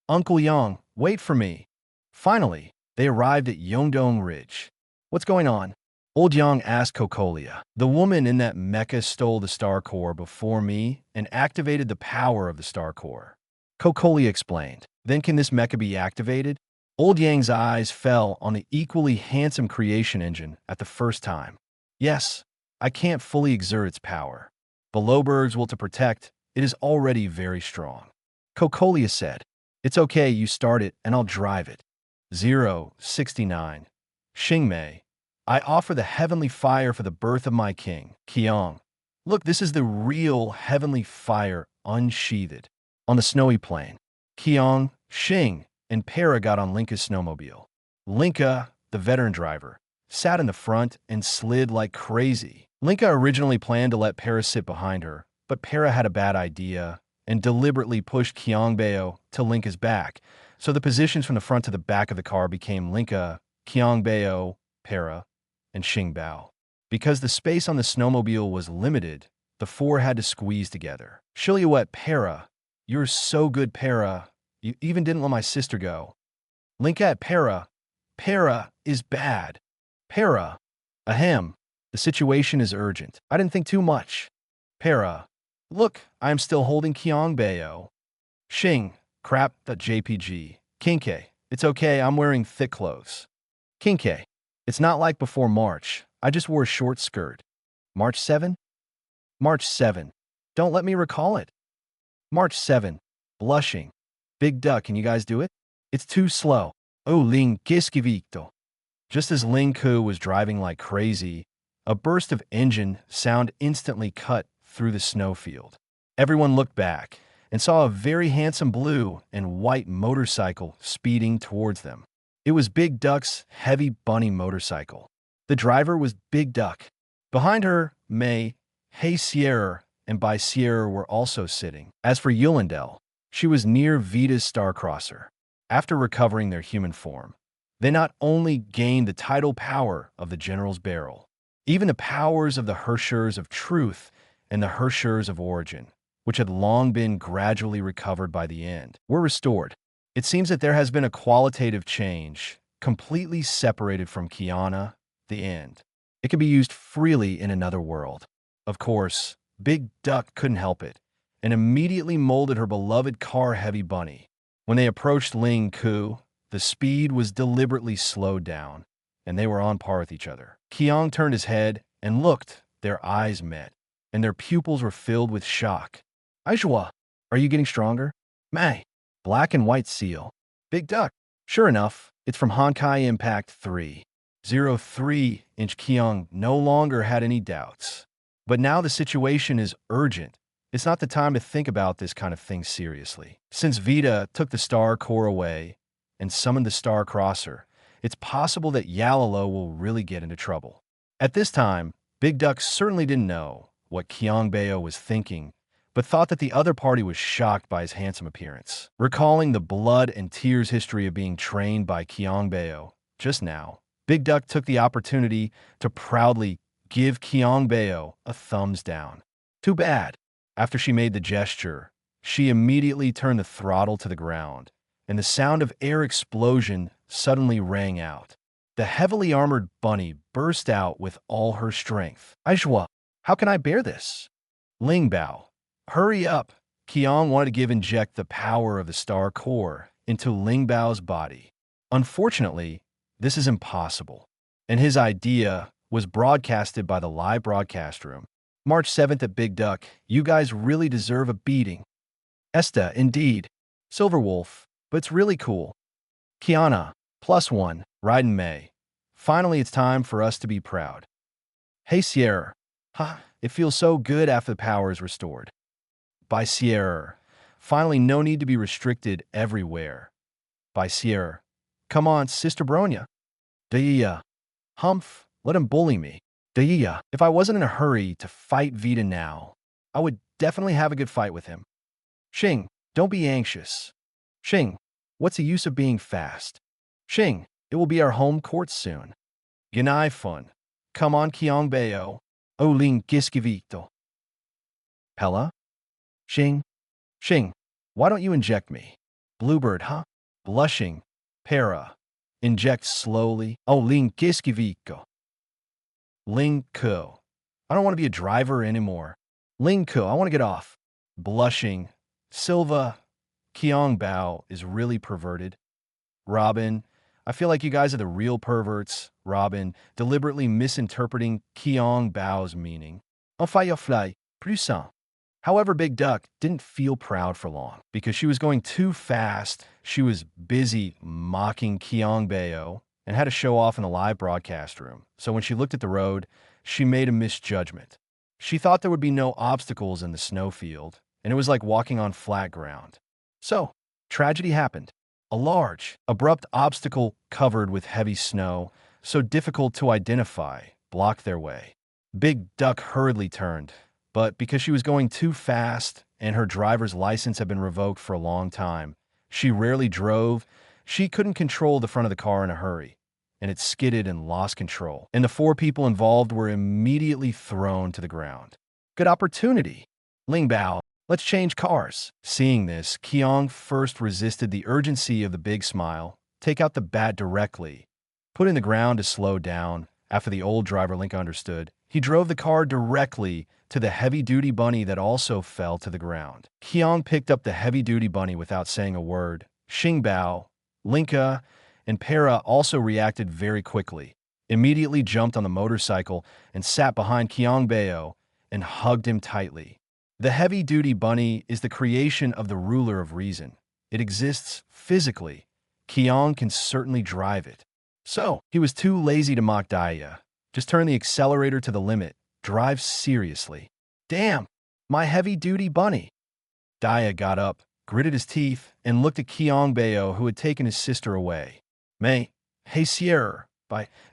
"Uncle Yang, wait for me." Finally, they arrived at Yongdong Ridge. "What's going on?" Old Yang asked Kokolia. "The woman in that mecha stole the star core before me and activated the power of the star core." Kokolia explained. "Then can this mecha be activated?" Old Yang's eyes fell on the equally handsome creation engine at the first time. "Yes, I can't fully exert its power. Belowberg's will to protect, it is already very strong." Kokolia said. "It's okay, you start it and I'll drive it." 069. Qingque. "I offer the heavenly fire for the birth of my king, Qiong. Look, this is the real heavenly fire unsheathed." On the snowy plain, Qiong, Xing, and Para got on Linka's snowmobile. Linka, the veteran driver, sat in the front and slid like crazy. Linka originally planned to let Para sit behind her, but Para had a bad idea and deliberately pushed Qiong Bao to Linka's back, so the positions from the front to the back of the car became Linka, Qiong Bao, Para, and Qing Bao. Because the space on the snowmobile was limited, the four had to squeeze together. Shiliwa, Para, "You're so good, Para. You even didn't let my sister go." Linka at Para, "Para is bad. Para, ahem. The situation is urgent. I didn't think too much." Para, "Look, I am still holding Qiong Bao." Xing, "Crap, that JPG." Qingque, "It's okay, I'm wearing thick clothes." Qingque, "It's not like before March. I just wore a short skirt." March 7? March 7. "Don't let me recall it." March 7. Blushing. "Big Duck, can you guys do it?" "It's too slow." "Oh, Ling Giskivito." Just as Ling Ku was driving like crazy, a burst of engine sound instantly cut through the snowfield. Everyone looked back and saw a very handsome blue and white motorcycle speeding towards them. It was Big Duck's heavy bunny motorcycle. The driver was Big Duck. Behind her, May, Hey Sierra, and Bai Sierra were also sitting. As for Yulindel, she was near Vita's Starcrosser. After recovering their human form, they not only gained the tidal power of the General's Barrel, even the powers of the Hershers of Truth and the Hershers of Origin, which had long been gradually recovered by the end, were restored. It seems that there has been a qualitative change, completely separated from Kiana, the end. It can be used freely in another world. Of course, Big Duck couldn't help it, and immediately molded her beloved car-heavy bunny. When they approached Ling Ku, the speed was deliberately slowed down, and they were on par with each other. Qiong turned his head and looked. Their eyes met, and their pupils were filled with shock. "Aishwa, are you getting stronger?" "May, black and white seal." "Big Duck." "Sure enough, it's from Honkai Impact 3. 03-inch Qiong no longer had any doubts. But now the situation is urgent. It's not the time to think about this kind of thing seriously. Since Vita took the star core away and summoned the star crosser, it's possible that Yalalo will really get into trouble. At this time, Big Duck certainly didn't know what Qiong Bao was thinking but thought that the other party was shocked by his handsome appearance. Recalling the blood and tears history of being trained by Qiong Bao just now, Big Duck took the opportunity to proudly give Qiong Bao a thumbs down. Too bad. After she made the gesture, she immediately turned the throttle to the ground, and the sound of air explosion suddenly rang out. The heavily armored bunny burst out with all her strength. Aishwa, how can I bear this? Ling Bao, hurry up. Qiong wanted to inject the power of the star core into Ling Bao's body. Unfortunately, this is impossible, and his idea was broadcasted by the live broadcast room. March 7th at Big Duck, you guys really deserve a beating. Esta, indeed. Silver Wolf, but it's really cool. Kiana, +1, Raiden May. Finally, it's time for us to be proud. Hey Sierra, it feels so good after the power is restored. By Sierra, finally no need to be restricted everywhere. By Sierra, come on, Sister Bronya. Daya, Humph, let him bully me. Daya, if I wasn't in a hurry to fight Vita now, I would definitely have a good fight with him. Xing, don't be anxious. Xing, what's the use of being fast? Xing, it will be our home court soon. Ganai fun. Come on, Qiong Bao. Oling Giskivito. Pella? Xing? Xing, why don't you inject me? Bluebird, Blushing. Para. Inject slowly. Oling Giskivito. Ling Ko. I don't want to be a driver anymore. Ling Ko, I want to get off. Blushing. Silva. Qiong Bao is really perverted. Robin. I feel like you guys are the real perverts. Robin, deliberately misinterpreting Qiong Bao's meaning. Firefly, puissant. However, Big Duck didn't feel proud for long. Because she was going too fast, she was busy mocking Qiong Bao and had to show off in the live broadcast room. So when she looked at the road, she made a misjudgment. She thought there would be no obstacles in the snowfield, and it was like walking on flat ground. So, tragedy happened. A large, abrupt obstacle covered with heavy snow, so difficult to identify, blocked their way. Big Duck hurriedly turned, but because she was going too fast and her driver's license had been revoked for a long time, she rarely drove, she couldn't control the front of the car in a hurry, and it skidded and lost control. And the 4 people involved were immediately thrown to the ground. Good opportunity. Ling Bao, let's change cars. Seeing this, Qiong first resisted the urgency of the big smile, take out the bat directly, put in the ground to slow down. After the old driver Link understood, he drove the car directly to the heavy-duty bunny that also fell to the ground. Qiong picked up the heavy-duty bunny without saying a word. Xing Bao, Linka, and Para also reacted very quickly, immediately jumped on the motorcycle and sat behind Qiong Bao and hugged him tightly. The heavy-duty bunny is the creation of the ruler of reason. It exists physically. Qiong can certainly drive it. So, he was too lazy to mock Daya. Just turn the accelerator to the limit. Drive seriously. Damn, my heavy-duty bunny. Daya got up, gritted his teeth, and looked at Qiong Bao, who had taken his sister away. Hey Sierra.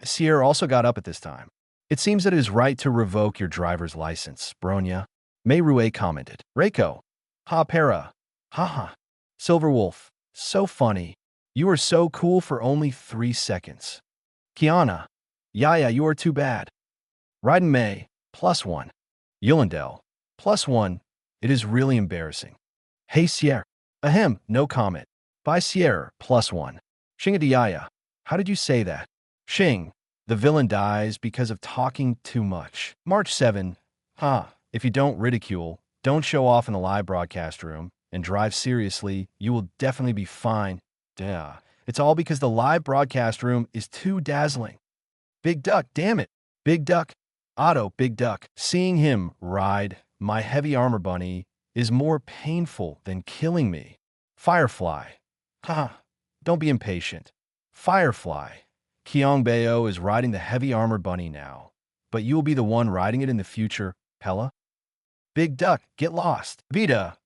Sierra also got up at this time. It seems that it is right to revoke your driver's license, Bronya. Mei Rue commented. Reiko. Para. Haha. Silver Wolf. So funny. You are so cool for only 3 seconds. Kiana. Yaya, you are too bad. Raiden May. +1. Yulindel. +1. It is really embarrassing. Hey Sierra. Ahem, no comment. By Sierra. +1. Yaya. How did you say that? Xing. The villain dies because of talking too much. March 7. If you don't ridicule, don't show off in the live broadcast room, and drive seriously, you will definitely be fine. Duh. It's all because the live broadcast room is too dazzling. Big Duck, damn it. Big Duck. Otto, Big Duck. Seeing him ride my heavy armor bunny is more painful than killing me. Firefly. Don't be impatient. Firefly. Qiong Bao is riding the heavy armor bunny now, but you will be the one riding it in the future, Pella. Big Duck, get lost. Vita.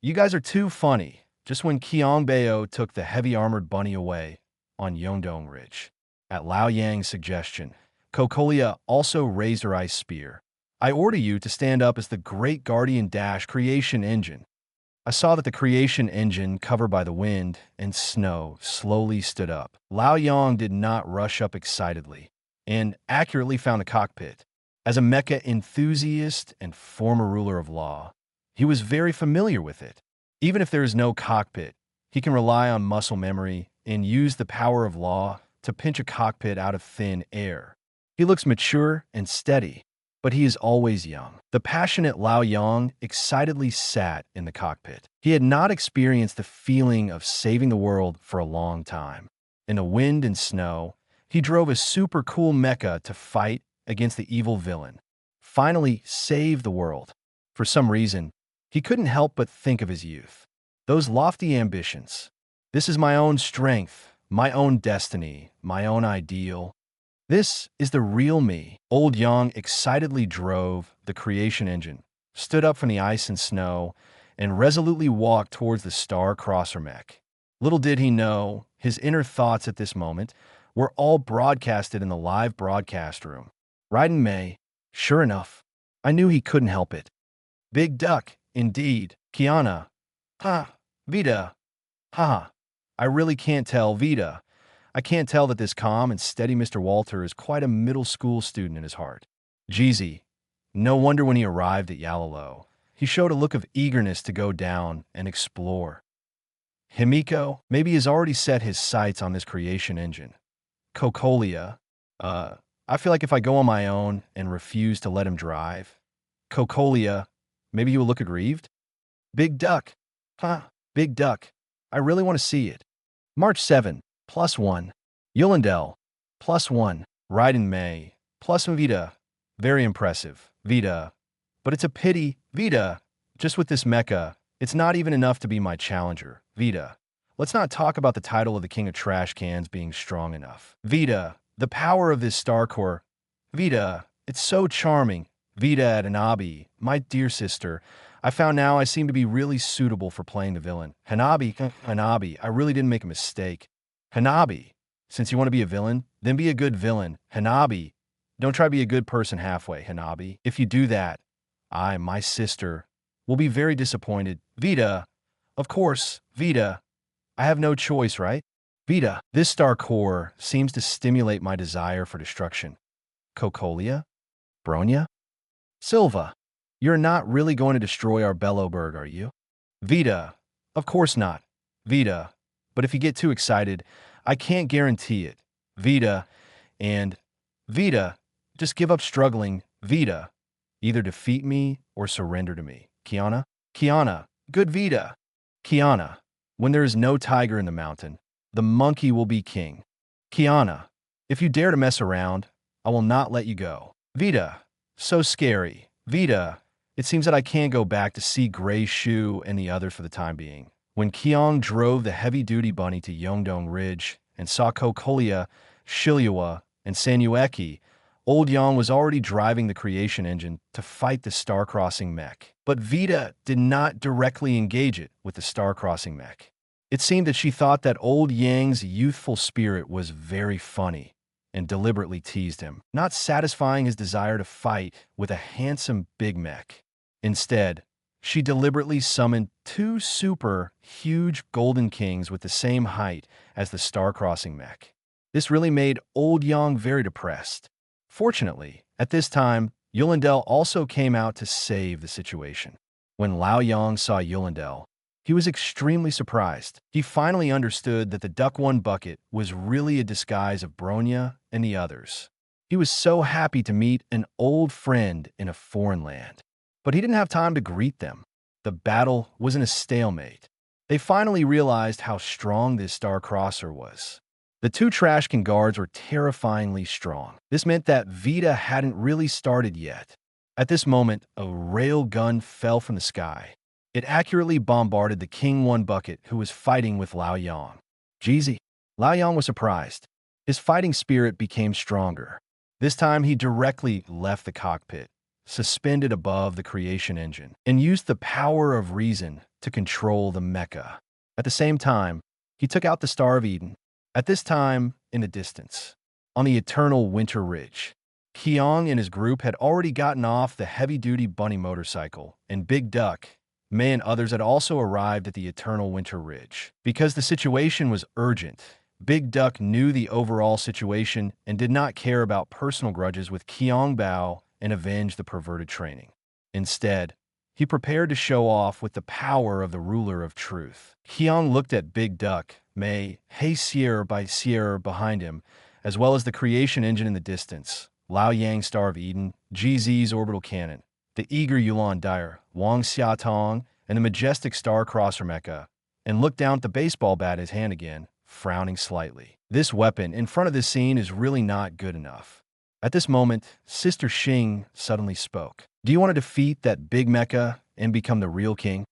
You guys are too funny. Just when Qiong Bao took the heavy armored bunny away on Yongdong Ridge. At Lao Yang's suggestion, Kokolia also raised her ice spear. I order you to stand up as the Great Guardian Dash Creation Engine. I saw that the creation engine, covered by the wind and snow, slowly stood up. Lao Yang did not rush up excitedly, and accurately found the cockpit. As a mecha enthusiast and former ruler of law, he was very familiar with it. Even if there is no cockpit, he can rely on muscle memory and use the power of law to pinch a cockpit out of thin air. He looks mature and steady, but he is always young. The passionate Lao Yang excitedly sat in the cockpit. He had not experienced the feeling of saving the world for a long time. In the wind and snow, he drove a super cool mecha to fight against the evil villain. Finally, save the world. For some reason, he couldn't help but think of his youth. Those lofty ambitions. This is my own strength, my own destiny, my own ideal. This is the real me. Old Yang excitedly drove the creation engine, stood up from the ice and snow, and resolutely walked towards the Star Crosser mech. Little did he know, his inner thoughts at this moment were all broadcasted in the live broadcast room. Raiden Mei, sure enough, I knew he couldn't help it. Big duck, indeed. Kiana. Ha. Vita. Ha. I really can't tell, Vita. I can't tell that this calm and steady Mr. Walter is quite a middle school student in his heart. Jeezy. No wonder when he arrived at Yalalo, he showed a look of eagerness to go down and explore. Himiko, maybe he's already set his sights on this creation engine. Kokolia. I feel like if I go on my own and refuse to let him drive. Kokolia, maybe you will look aggrieved? Big duck. Huh, big duck. I really want to see it. March 7, +1. Yolandel, +1. Raiden Mei, +1 Vita. Very impressive, Vita. But it's a pity, Vita. Just with this mecha, it's not even enough to be my challenger, Vita. Let's not talk about the title of the King of Trash Cans being strong enough. Vita, the power of this Star Core. Vita, it's so charming. Vita Atanabe, my dear sister. I found now I seem to be really suitable for playing the villain. Hanabi, I really didn't make a mistake. Hanabi, since you want to be a villain, then be a good villain. Hanabi, don't try to be a good person halfway, Hanabi. If you do that, my sister, will be very disappointed. Vita, of course, Vita. I have no choice, right? Vita, this Star Core seems to stimulate my desire for destruction. Kokolia? Bronya? Silva, you're not really going to destroy our Belloberg, are you? Vita, of course not. Vita, but if you get too excited, I can't guarantee it. Vita, and Vita, just give up struggling. Vita, either defeat me or surrender to me. Kiana? Kiana, good Vita. Kiana, when there is no tiger in the mountain, the monkey will be king. Kiana, if you dare to mess around, I will not let you go. Vita, so scary. Vita, it seems that I can't go back to see Gray Shoe and the others for the time being. When Qiong drove the heavy-duty bunny to Yongdong Ridge and saw Kokolia, Shiliua, and Sanyueki, Old Yang was already driving the creation engine to fight the star-crossing mech. But Vita did not directly engage it with the star-crossing mech. It seemed that she thought that Old Yang's youthful spirit was very funny and deliberately teased him, not satisfying his desire to fight with a handsome big mech. Instead, she deliberately summoned two super huge Golden Kings with the same height as the star-crossing mech. This really made Old Yang very depressed. Fortunately, at this time, Yolandel also came out to save the situation. When Lao Yang saw Yolandel, he was extremely surprised. He finally understood that the Duck One bucket was really a disguise of Bronya and the others. He was so happy to meet an old friend in a foreign land. But he didn't have time to greet them. The battle was in a stalemate. They finally realized how strong this Star Crosser was. The two Trashcan guards were terrifyingly strong. This meant that Vita hadn't really started yet. At this moment, a rail gun fell from the sky. It accurately bombarded the King One bucket who was fighting with Lao Yang. Jeezy. Lao Yang was surprised. His fighting spirit became stronger. This time he directly left the cockpit, suspended above the creation engine, and used the power of reason to control the mecha. At the same time, he took out the Star of Eden. At this time, in the distance, on the eternal winter ridge, Qiong and his group had already gotten off the heavy-duty bunny motorcycle, and Big Duck, May and others had also arrived at the Eternal Winter Ridge. Because the situation was urgent, Big Duck knew the overall situation and did not care about personal grudges with Qiong Bao and avenge the perverted training. Instead, he prepared to show off with the power of the ruler of truth. Qiong looked at Big Duck, May, Hey Sierra by Sierra behind him, as well as the creation engine in the distance, Lao Yang Star of Eden, GZ's orbital cannon, the eager Yuan Dyer, Wang Xiaotong, and the majestic Star-Crosser mecha, and looked down at the baseball bat in his hand again, frowning slightly. This weapon in front of this scene is really not good enough. At this moment, Sister Qing suddenly spoke. Do you want to defeat that big mecha and become the real king?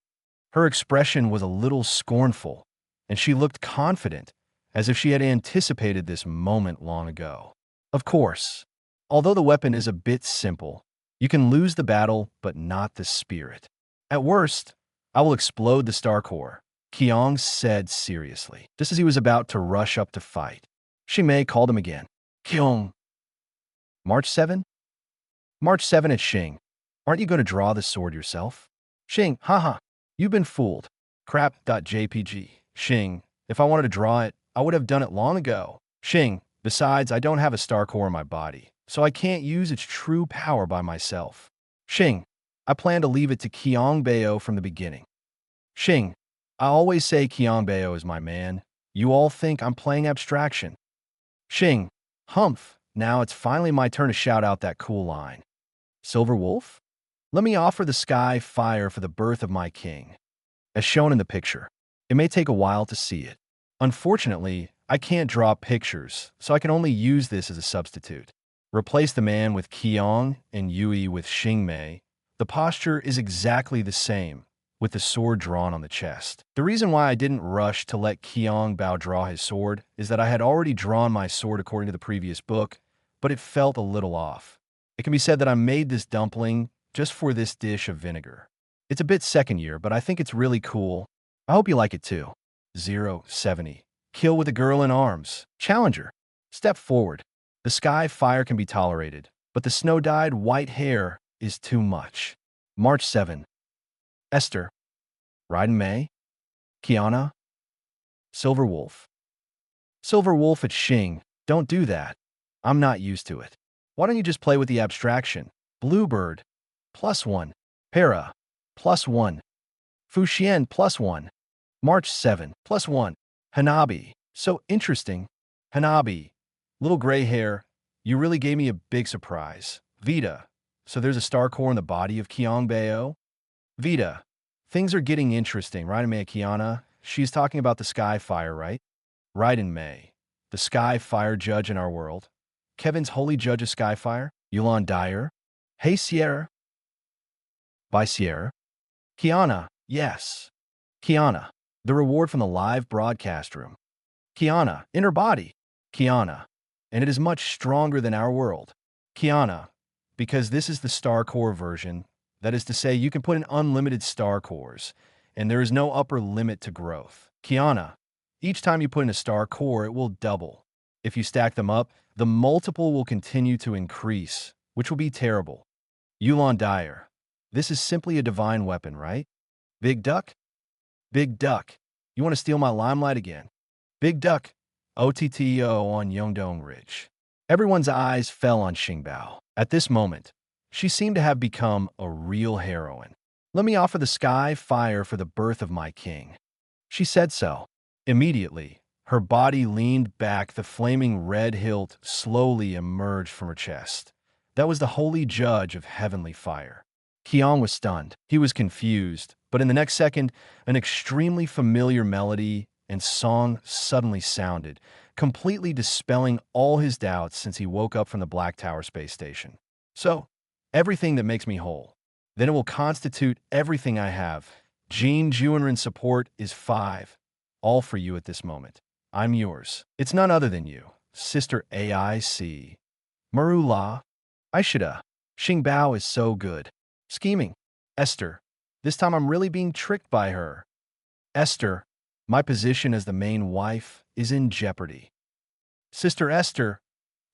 Her expression was a little scornful, and she looked confident, as if she had anticipated this moment long ago. Of course, although the weapon is a bit simple, you can lose the battle, but not the spirit. At worst, I will explode the star core, Qiong said seriously, just as he was about to rush up to fight. Xingmei called him again. Qiong. March 7? March 7 at Qing. Aren't you going to draw the sword yourself? Qing, haha, you've been fooled. Crap.jpg. Qing, if I wanted to draw it, I would have done it long ago. Qing, besides, I don't have a star core in my body, so I can't use its true power by myself. Qing, I plan to leave it to Qiong Bao from the beginning. Qing, I always say Qiong Bao is my man. You all think I'm playing abstraction. Qing, humph, now it's finally my turn to shout out that cool line. Silver Wolf? Let me offer the sky fire for the birth of my king. As shown in the picture, it may take a while to see it. Unfortunately, I can't draw pictures, so I can only use this as a substitute. Replace the man with Qiong and Yui with Xingmei. The posture is exactly the same, with the sword drawn on the chest. The reason why I didn't rush to let Qiong Bao draw his sword is that I had already drawn my sword according to the previous book, but it felt a little off. It can be said that I made this dumpling just for this dish of vinegar. It's a bit second year, but I think it's really cool. I hope you like it too. 070. Kill with a girl in arms. Challenger. Step forward. The sky fire can be tolerated, but the snow-dyed white hair is too much. March 7. Esther. Raiden May. Kiana. Silver Wolf. Silver Wolf at Qing. Don't do that. I'm not used to it. Why don't you just play with the abstraction? Bluebird. +1. Para. +1. Fuxian +1. March 7. +1. Hanabi. So interesting. Hanabi. Little gray hair. You really gave me a big surprise. Vita. So there's a star core in the body of Qiong Bao? Vita. Things are getting interesting. Raiden May Kiana. She's talking about the sky fire, right? Raiden May. The sky fire judge in our world. Kevin's holy judge of sky fire. Yuan Dyer. Hey Sierra. By Sierra. Kiana. Yes. Kiana. The reward from the live broadcast room. Kiana. In her body. Kiana. And it is much stronger than our world. Kiana. Because this is the star core version. That is to say, you can put in unlimited star cores, and there is no upper limit to growth. Kiana. Each time you put in a star core, it will double. If you stack them up, the multiple will continue to increase, which will be terrible. Yuan Dyer. This is simply a divine weapon, right? Big Duck? Big Duck. You want to steal my limelight again? Big Duck. OTTO on Yongdong Ridge. Everyone's eyes fell on Qingbao. At this moment, she seemed to have become a real heroine. Let me offer the sky fire for the birth of my king. She said so. Immediately, her body leaned back, the flaming red hilt slowly emerged from her chest. That was the holy judge of heavenly fire. Qiong was stunned. He was confused, but in the next second, an extremely familiar melody and song suddenly sounded, completely dispelling all his doubts since he woke up from the Black Tower space station. So, everything that makes me whole. Then it will constitute everything I have. Jean Juanren's support is 5. All for you at this moment. I'm yours. It's none other than you, Sister AIC. Marula. Aishida. Qingbao is so good. Scheming. Esther. This time I'm really being tricked by her. Esther. My position as the main wife is in jeopardy. Sister Esther.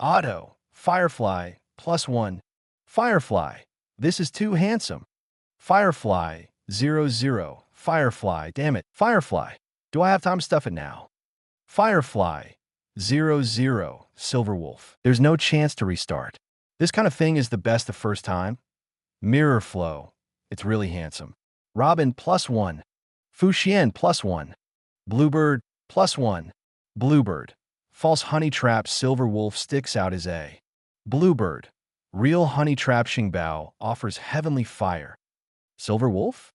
Otto. Firefly. +1. Firefly. This is too handsome. Firefly. 00. Firefly. Damn it. Firefly. Do I have time to stuff it now? Firefly. 00. Silverwolf. There's no chance to restart. This kind of thing is the best the first time. Mirror flow. It's really handsome. Robin +1. Fuxian +1. Bluebird +1. Bluebird. False honey trap Silverwolf sticks out as A. Bluebird. Real honey trap Qiong Bao offers heavenly fire. Silverwolf?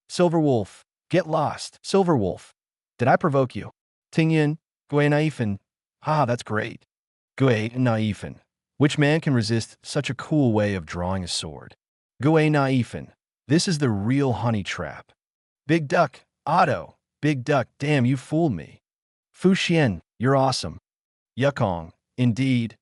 Silverwolf. Get lost. Silverwolf. Did I provoke you? Tingyan. Gui Naifen. Haha, that's great. Gui Naifen. Which man can resist such a cool way of drawing a sword? Gui Naifen. This is the real honey trap. Big Duck. Otto. Big Duck. Damn, you fooled me. Fuxian. You're awesome. Yukong. Indeed.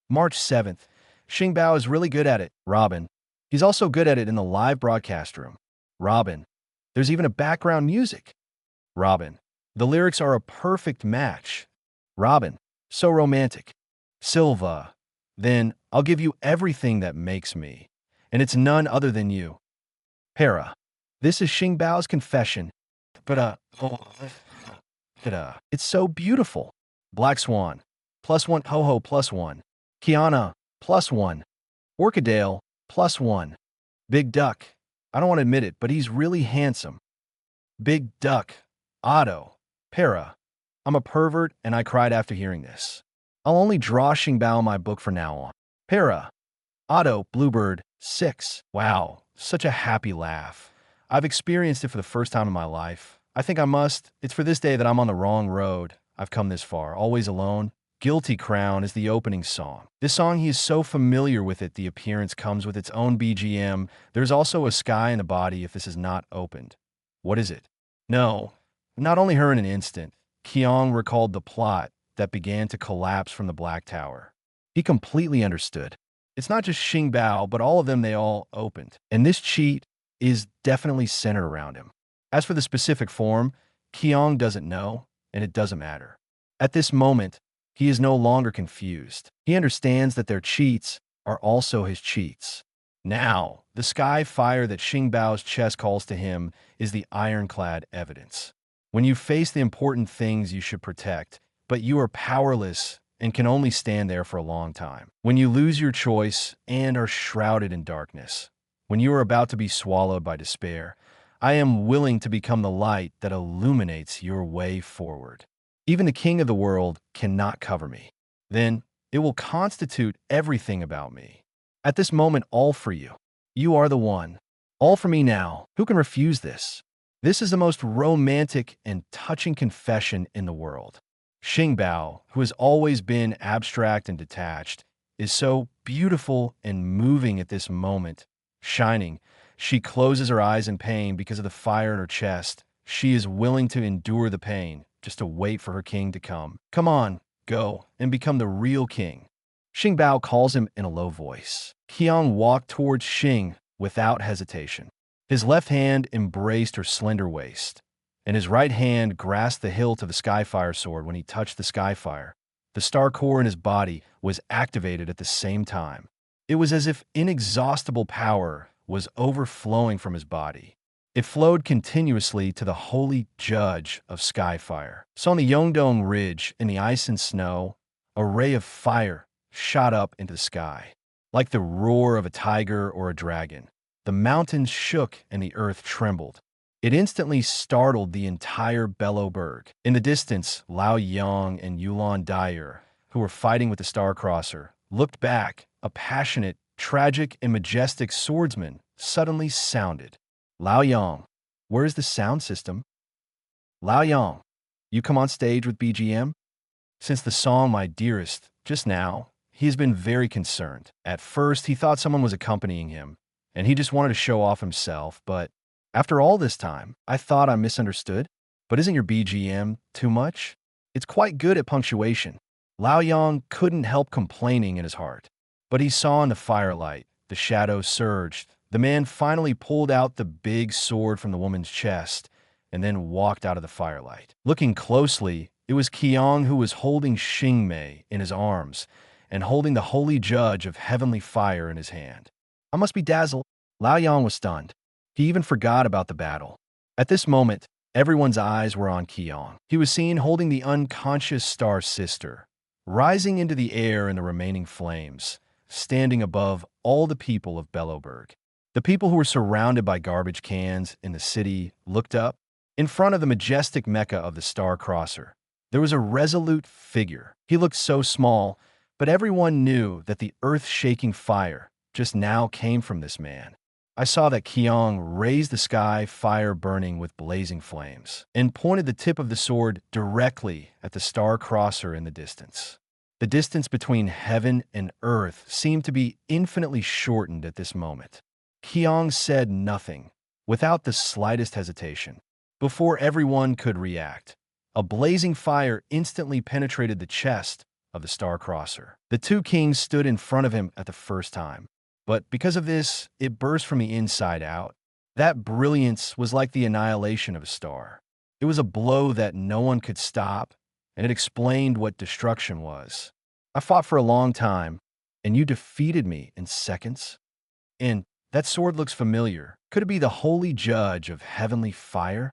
March 7th. Qiong Bao is really good at it. Robin. He's also good at it in the live broadcast room. Robin. There's even a background music. Robin. The lyrics are a perfect match. Robin. So romantic. Silva. Then I'll give you everything that makes me. And it's none other than you. Para. This is Qiong Bao's confession. But it's so beautiful. Black Swan. +1. Ho-Ho +1. Kiana. +1. Orchidale. +1. Big Duck. I don't want to admit it, but he's really handsome. Big Duck. Otto. Para. I'm a pervert, and I cried after hearing this. I'll only draw Qiong Bao in my book from now on. Para. Otto. Bluebird. 6. Wow. Such a happy laugh. I've experienced it for the first time in my life. I think I must. It's for this day that I'm on the wrong road. I've come this far, always alone. Guilty Crown is the opening song. This song, he is so familiar with it, the appearance comes with its own BGM. There's also a sky in the body if this is not opened. What is it? No, not only her in an instant. Qiong recalled the plot that began to collapse from the Black Tower. He completely understood. It's not just Qiong Bao, but all of them, they all opened. And this cheat is definitely centered around him. As for the specific form, Qiong doesn't know, and it doesn't matter. At this moment, he is no longer confused. He understands that their cheats are also his cheats. Now, the sky fire that Qiong Bao's chest calls to him is the ironclad evidence. When you face the important things you should protect, but you are powerless and can only stand there for a long time. When you lose your choice and are shrouded in darkness. When you are about to be swallowed by despair, I am willing to become the light that illuminates your way forward. Even the king of the world cannot cover me. Then it will constitute everything about me. At this moment, all for you. You are the one. All for me now. Who can refuse this? This is the most romantic and touching confession in the world. Qiong Bao, who has always been abstract and detached, is so beautiful and moving at this moment. Shining, she closes her eyes in pain because of the fire in her chest. She is willing to endure the pain, just to wait for her king to come. Come on, go, and become the real king. Qiong Bao calls him in a low voice. Qiong walked towards Qiong without hesitation. His left hand embraced her slender waist, and his right hand grasped the hilt of the Skyfire sword when he touched the Skyfire. The star core in his body was activated at the same time. It was as if inexhaustible power was overflowing from his body. It flowed continuously to the holy judge of Skyfire. So on the Yongdong Ridge, in the ice and snow, a ray of fire shot up into the sky. Like the roar of a tiger or a dragon, the mountains shook and the earth trembled. It instantly startled the entire Bellowberg. In the distance, Lao Yang and Yulan Dyer, who were fighting with the Starcrosser, looked back. A passionate, tragic, and majestic swordsman suddenly sounded. Lao Yang, where is the sound system? Lao Yang, you come on stage with BGM? Since the song My Dearest, just now, he has been very concerned. At first, he thought someone was accompanying him, and he just wanted to show off himself, but after all this time, I thought I misunderstood. But isn't your BGM too much? It's quite good at punctuation. Lao Yang couldn't help complaining in his heart. But he saw in the firelight, the shadows surged. The man finally pulled out the big sword from the woman's chest and then walked out of the firelight. Looking closely, it was Qiong who was holding Xingmei in his arms, and holding the holy judge of heavenly fire in his hand. I must be dazzled. Lao Yang was stunned. He even forgot about the battle. At this moment, everyone's eyes were on Qiong. He was seen holding the unconscious star sister, rising into the air in the remaining flames, standing above all the people of Bellowburg. The people who were surrounded by garbage cans in the city looked up. In front of the majestic Mecca of the Star Crosser, there was a resolute figure. He looked so small, but everyone knew that the earth-shaking fire just now came from this man. I saw that Qiong raised the sky, fire burning with blazing flames, and pointed the tip of the sword directly at the Star Crosser in the distance. The distance between heaven and earth seemed to be infinitely shortened at this moment. Qiong said nothing, without the slightest hesitation. Before everyone could react, a blazing fire instantly penetrated the chest of the Star Crosser. The two kings stood in front of him at the first time, but because of this, it burst from the inside out. That brilliance was like the annihilation of a star. It was a blow that no one could stop, and it explained what destruction was. I fought for a long time, and you defeated me in seconds? And that sword looks familiar. Could it be the holy judge of heavenly fire?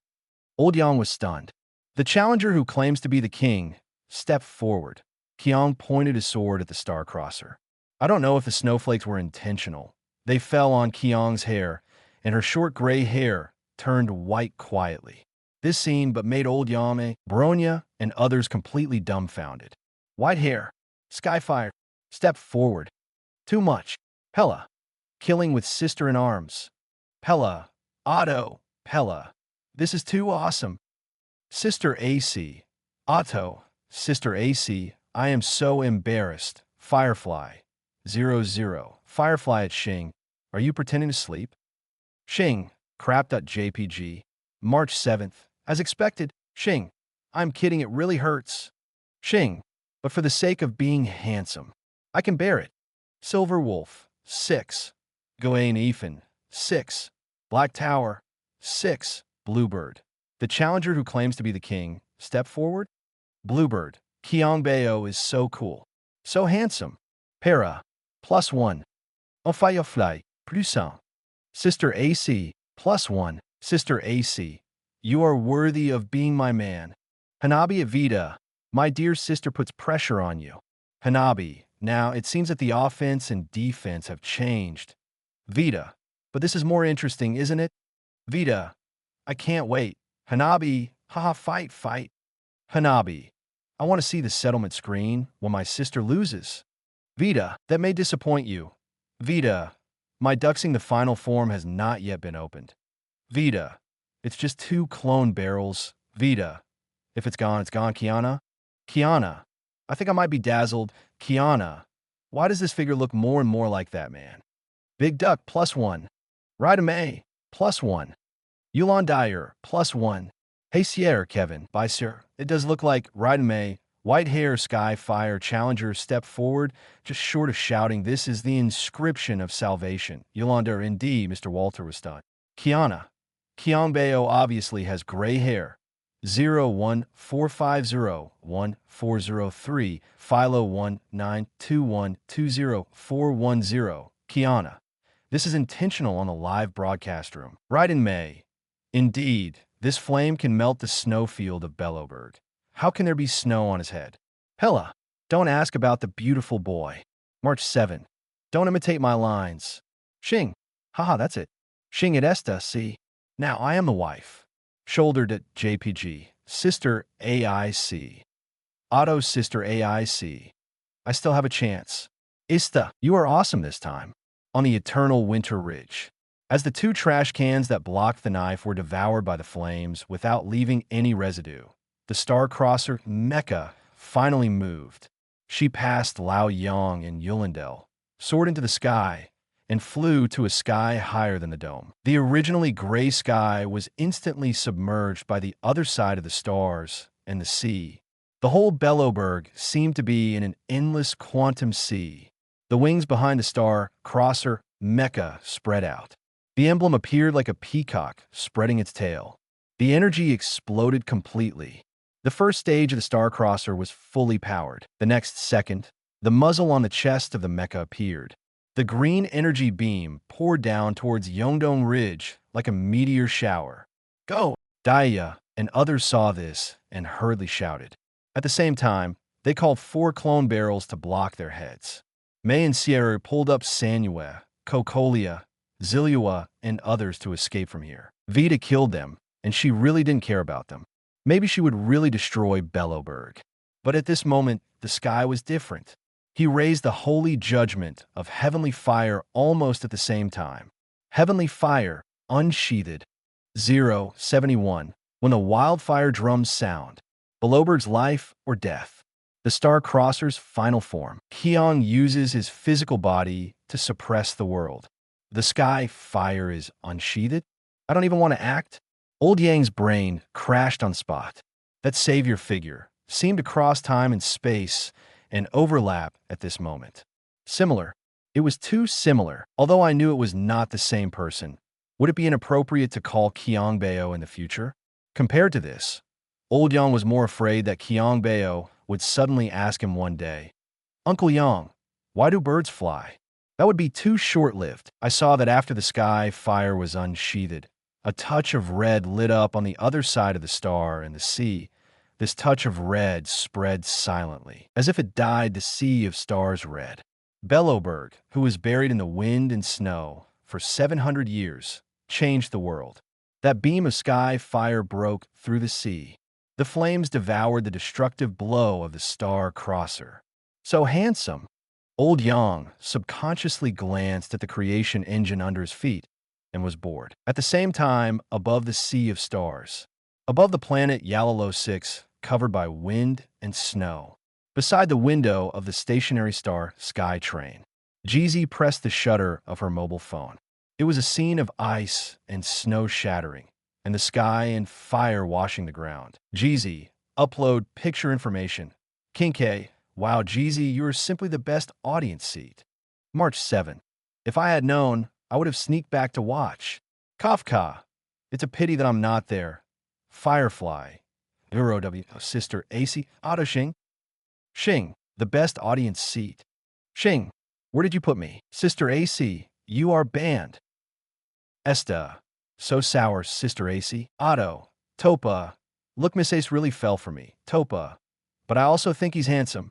Old Yang was stunned. The challenger who claims to be the king stepped forward. Qiong pointed his sword at the Star Crosser. I don't know if the snowflakes were intentional. They fell on Qiong's hair, and her short gray hair turned white quietly. This scene but made old Yame, Bronya, and others completely dumbfounded. White hair, Skyfire, step forward. Too much. Pella, killing with sister in arms. Pella, Otto, Pella. This is too awesome. Sister AC, Otto, Sister AC, I am so embarrassed. Firefly, 00. Firefly at Qing, are you pretending to sleep? Qing, crap.jpg, March 7th. As expected, Qing, I'm kidding, it really hurts. Qing, but for the sake of being handsome, I can bear it. Silver Wolf, 6. Gawain Ethan, 6. Black Tower, 6. Bluebird, the challenger who claims to be the king, step forward. Bluebird, Qiong Bao is so cool, so handsome. Para, +1. Firefly, +1. Sister AC, +1. Sister AC, you are worthy of being my man. Hanabi Avita, my dear sister puts pressure on you. Hanabi, now it seems that the offense and defense have changed. Vita, but this is more interesting, isn't it? Vita, I can't wait. Hanabi, haha, fight. Hanabi, I want to see the settlement screen when my sister loses. Vita, that may disappoint you. Vita, my duxing the final form has not yet been opened. Vita, it's just 2 clone barrels. Vita, if it's gone, it's gone. Kiana? Kiana, I think I might be dazzled. Kiana, why does this figure look more and more like that man? Big Duck, +1. Rida May, +1. Yulon Dyer, +1. Hey Sierra, Kevin, bye sir. It does look like Rida May, white hair, sky, fire, challenger, step forward, just short of shouting, this is the inscription of salvation. Yolanda, indeed, Mr. Walter was stunned. Kiana, Qiong Bao obviously has gray hair. 014501403, Philo 192120410. Kiana, this is intentional on the live broadcast room. Right in May. Indeed, this flame can melt the snowfield of Bellowburg. How can there be snow on his head? Pella, don't ask about the beautiful boy. March 7. Don't imitate my lines. Qing, haha, that's it. Qing et esta, see. Now I am the wife. Shouldered at JPG. Sister AIC. Otto, Sister AIC. I still have a chance. Ista, you are awesome this time. On the eternal winter ridge. As the 2 trash cans that blocked the knife were devoured by the flames without leaving any residue, the Star Crosser, Mecca, finally moved. She passed Lao Yang and Yulindel, soared into the sky, and flew to a sky higher than the dome. The originally gray sky was instantly submerged by the other side of the stars and the sea. The whole Bellowburg seemed to be in an endless quantum sea. The wings behind the Star Crosser, Mecca, spread out. The emblem appeared like a peacock spreading its tail. The energy exploded completely. The first stage of the Star Crosser was fully powered. The next second, The muzzle on the chest of the mecha appeared. The green energy beam poured down towards Yongdong Ridge like a meteor shower. Go! Daya and others saw this and hurriedly shouted. At the same time, they called 4 clone barrels to block their heads. Mei and Sierra pulled up Sanue, Kokolia, Ziliua, and others to escape from here. Vita killed them, and she really didn't care about them. Maybe she would really destroy Belloberg. But at this moment, the sky was different. He raised the holy judgment of heavenly fire almost at the same time. Heavenly fire, unsheathed. 071. When the wildfire drums sound. Belloberg's life or death. The Star Crosser's final form. Qiong uses his physical body to suppress the world. The sky fire is unsheathed? I don't even want to act. Old Yang's brain crashed on spot. That savior figure seemed to cross time and space and overlap at this moment. Similar. It was too similar. Although I knew it was not the same person, would it be inappropriate to call Qiong Bao in the future? Compared to this, Old Yang was more afraid that Qiong Bao would suddenly ask him one day, "Uncle Yang, why do birds fly?" That would be too short-lived. I saw that after the sky fire was unsheathed, a touch of red lit up on the other side of the star and the sea. This touch of red spread silently, as if it dyed the sea of stars red. Belloberg, who was buried in the wind and snow for 700 years, changed the world. That beam of sky fire broke through the sea. The flames devoured the destructive blow of the star crosser. So handsome. Old Yang subconsciously glanced at the creation engine under his feet and was bored. At the same time, above the sea of stars, above the planet Yalalo 6, covered by wind and snow, beside the window of the stationary star Sky Train, Jeezy pressed the shutter of her mobile phone. It was a scene of ice and snow shattering, and the sky and fire washing the ground. Jeezy, upload picture information. Qingque, wow, Jeezy, you are simply the best audience seat. March 7. If I had known, I would have sneaked back to watch. Kafka, it's a pity that I'm not there. Firefly, Euro W, Sister AC, Auto Xing. Xing, the best audience seat. Xing, where did you put me? Sister AC, you are banned. Esta, so sour, Sister AC. Otto, Topa, look, Miss Ace really fell for me. Topa, but I also think he's handsome.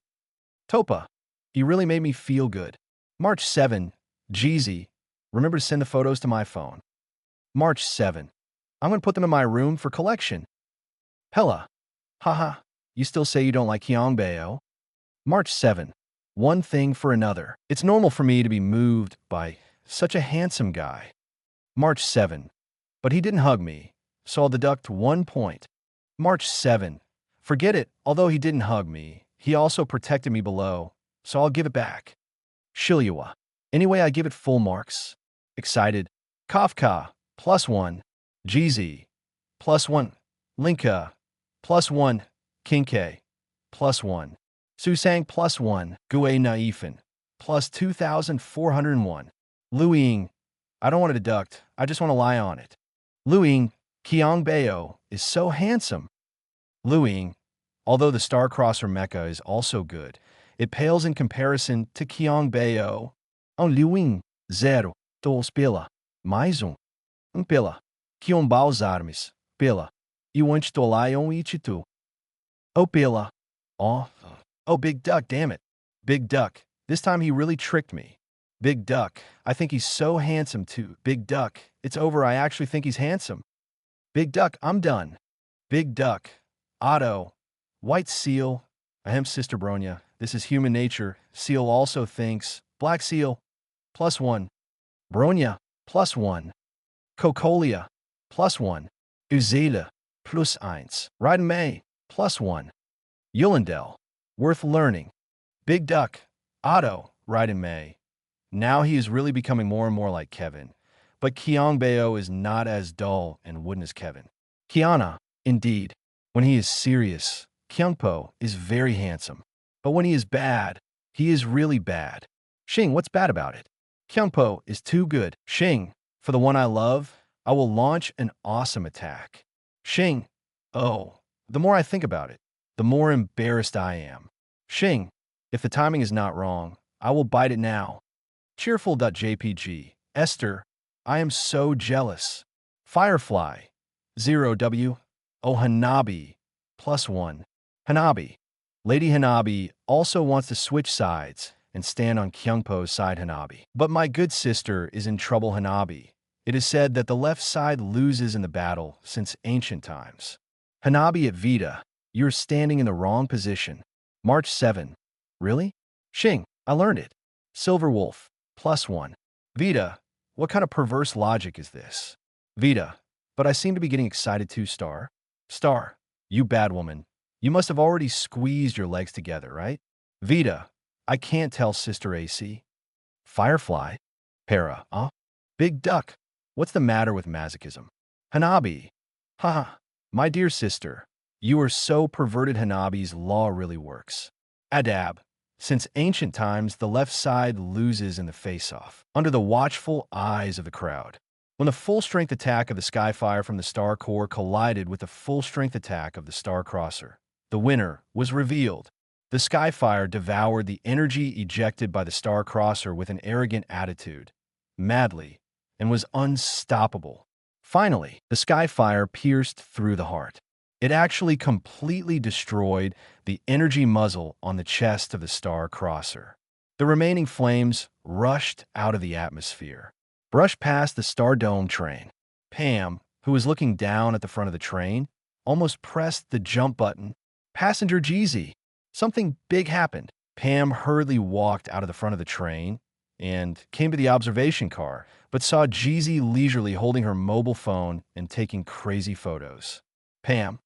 Topa, he really made me feel good. March 7, Jeezy, remember to send the photos to my phone. March 7, I'm going to put them in my room for collection. Pella, haha, you still say you don't like Qiong Bao? March 7, one thing for another. It's normal for me to be moved by such a handsome guy. March 7, but he didn't hug me, so I'll deduct 1 point. March 7, forget it, although he didn't hug me, he also protected me below, so I'll give it back. Shiliwa, anyway I give it full marks. Excited. Kafka, +1. Jeezy, +1. Linka, +1. Qingque, +1. Susang, +1. Gue Naifan, +2,401. Luiying, I don't want to deduct, I just want to lie on it. Luiying, Qiong Bao is so handsome. Luiying, although the Star Crosser mecha is also good, it pales in comparison to Qiong Bao. On Luiying, 0, dos pela, mais pela. Qiong Bao's armas, pela. E o antitolaion ichitu. Oh pela. Oh, Big Duck, damn it. Big Duck, this time he really tricked me. Big Duck, I think he's so handsome too. Big Duck, it's over, I actually think he's handsome. Big Duck, I'm done. Big Duck, Otto, White Seal, ahem, Sister Bronya, this is human nature. Seal also thinks. Black Seal, +1. Bronya, +1. Kokolia, +1. Uzela, +1. Raiden May, +1. Yulendel, worth learning. Big Duck, Otto, Raiden May. Now he is really becoming more and more like Kevin. But Qiong Bao is not as dull and wooden as Kevin. Kiana, indeed. When he is serious, Qiongpo is very handsome. But when he is bad, he is really bad. Xing, what's bad about it? Qiongpo is too good. Xing, for the one I love, I will launch an awesome attack. Xing, oh, the more I think about it, the more embarrassed I am. Xing, If the timing is not wrong, I will bite it now. Cheerful.jpg. Esther, I am so jealous. Firefly. 0W. Oh Hanabi. +1. Hanabi. Lady Hanabi also wants to switch sides and stand on Qingque's side Hanabi. But my good sister is in trouble Hanabi. It is said that the left side loses in the battle since ancient times. Hanabi at Vita, you're standing in the wrong position. March 7. Really? Xing, I learned it. Silver Wolf. +1. Vita, what kind of perverse logic is this? Vita, but I seem to be getting excited too, Star. Star, you bad woman. You must have already squeezed your legs together, right? Vita, I can't tell Sister AC. Firefly? Para, Big Duck, what's the matter with masochism? Hanabi, haha, my dear sister, you are so perverted Hanabi's law really works. Adab, since ancient times the left side loses in the face-off, under the watchful eyes of the crowd. When the full-strength attack of the Skyfire from the Star Core collided with the full-strength attack of the Star Crosser, the winner was revealed. The Skyfire devoured the energy ejected by the Star Crosser with an arrogant attitude, madly, and was unstoppable. Finally, the Skyfire pierced through the heart. It actually completely destroyed the energy muzzle on the chest of the Star Crosser. The remaining flames rushed out of the atmosphere, brushed past the Star Dome train. Pam, who was looking down at the front of the train, almost pressed the jump button. Passenger Jeezy. Something big happened. Pam hurriedly walked out of the front of the train and came to the observation car, but saw Jeezy leisurely holding her mobile phone and taking crazy photos. Pam.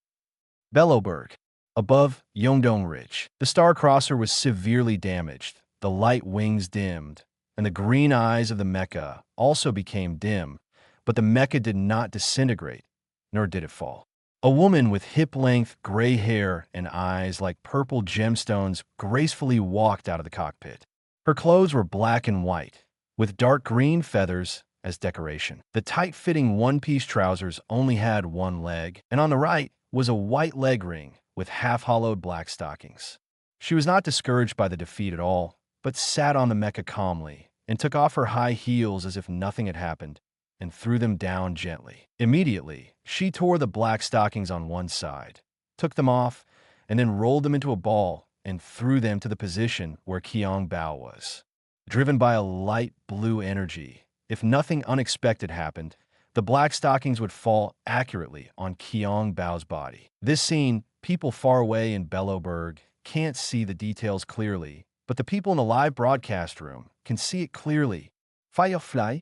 Bellowberg. Above Yongdong Ridge, the Star Crosser was severely damaged. The light wings dimmed, and the green eyes of the mecha also became dim, but the mecha did not disintegrate, nor did it fall. A woman with hip-length gray hair and eyes like purple gemstones gracefully walked out of the cockpit. Her clothes were black and white, with dark green feathers as decoration. The tight-fitting one-piece trousers only had one leg, and on the right was a white leg ring with half-hollowed black stockings. She was not discouraged by the defeat at all, but sat on the mecha calmly and took off her high heels as if nothing had happened and threw them down gently. Immediately, she tore the black stockings on one side, took them off, and then rolled them into a ball and threw them to the position where Qiong Bao was. Driven by a light blue energy, if nothing unexpected happened, the black stockings would fall accurately on Qiong Bao's body. This scene, people far away in Bellowberg can't see the details clearly, but the people in the live broadcast room can see it clearly. Firefly?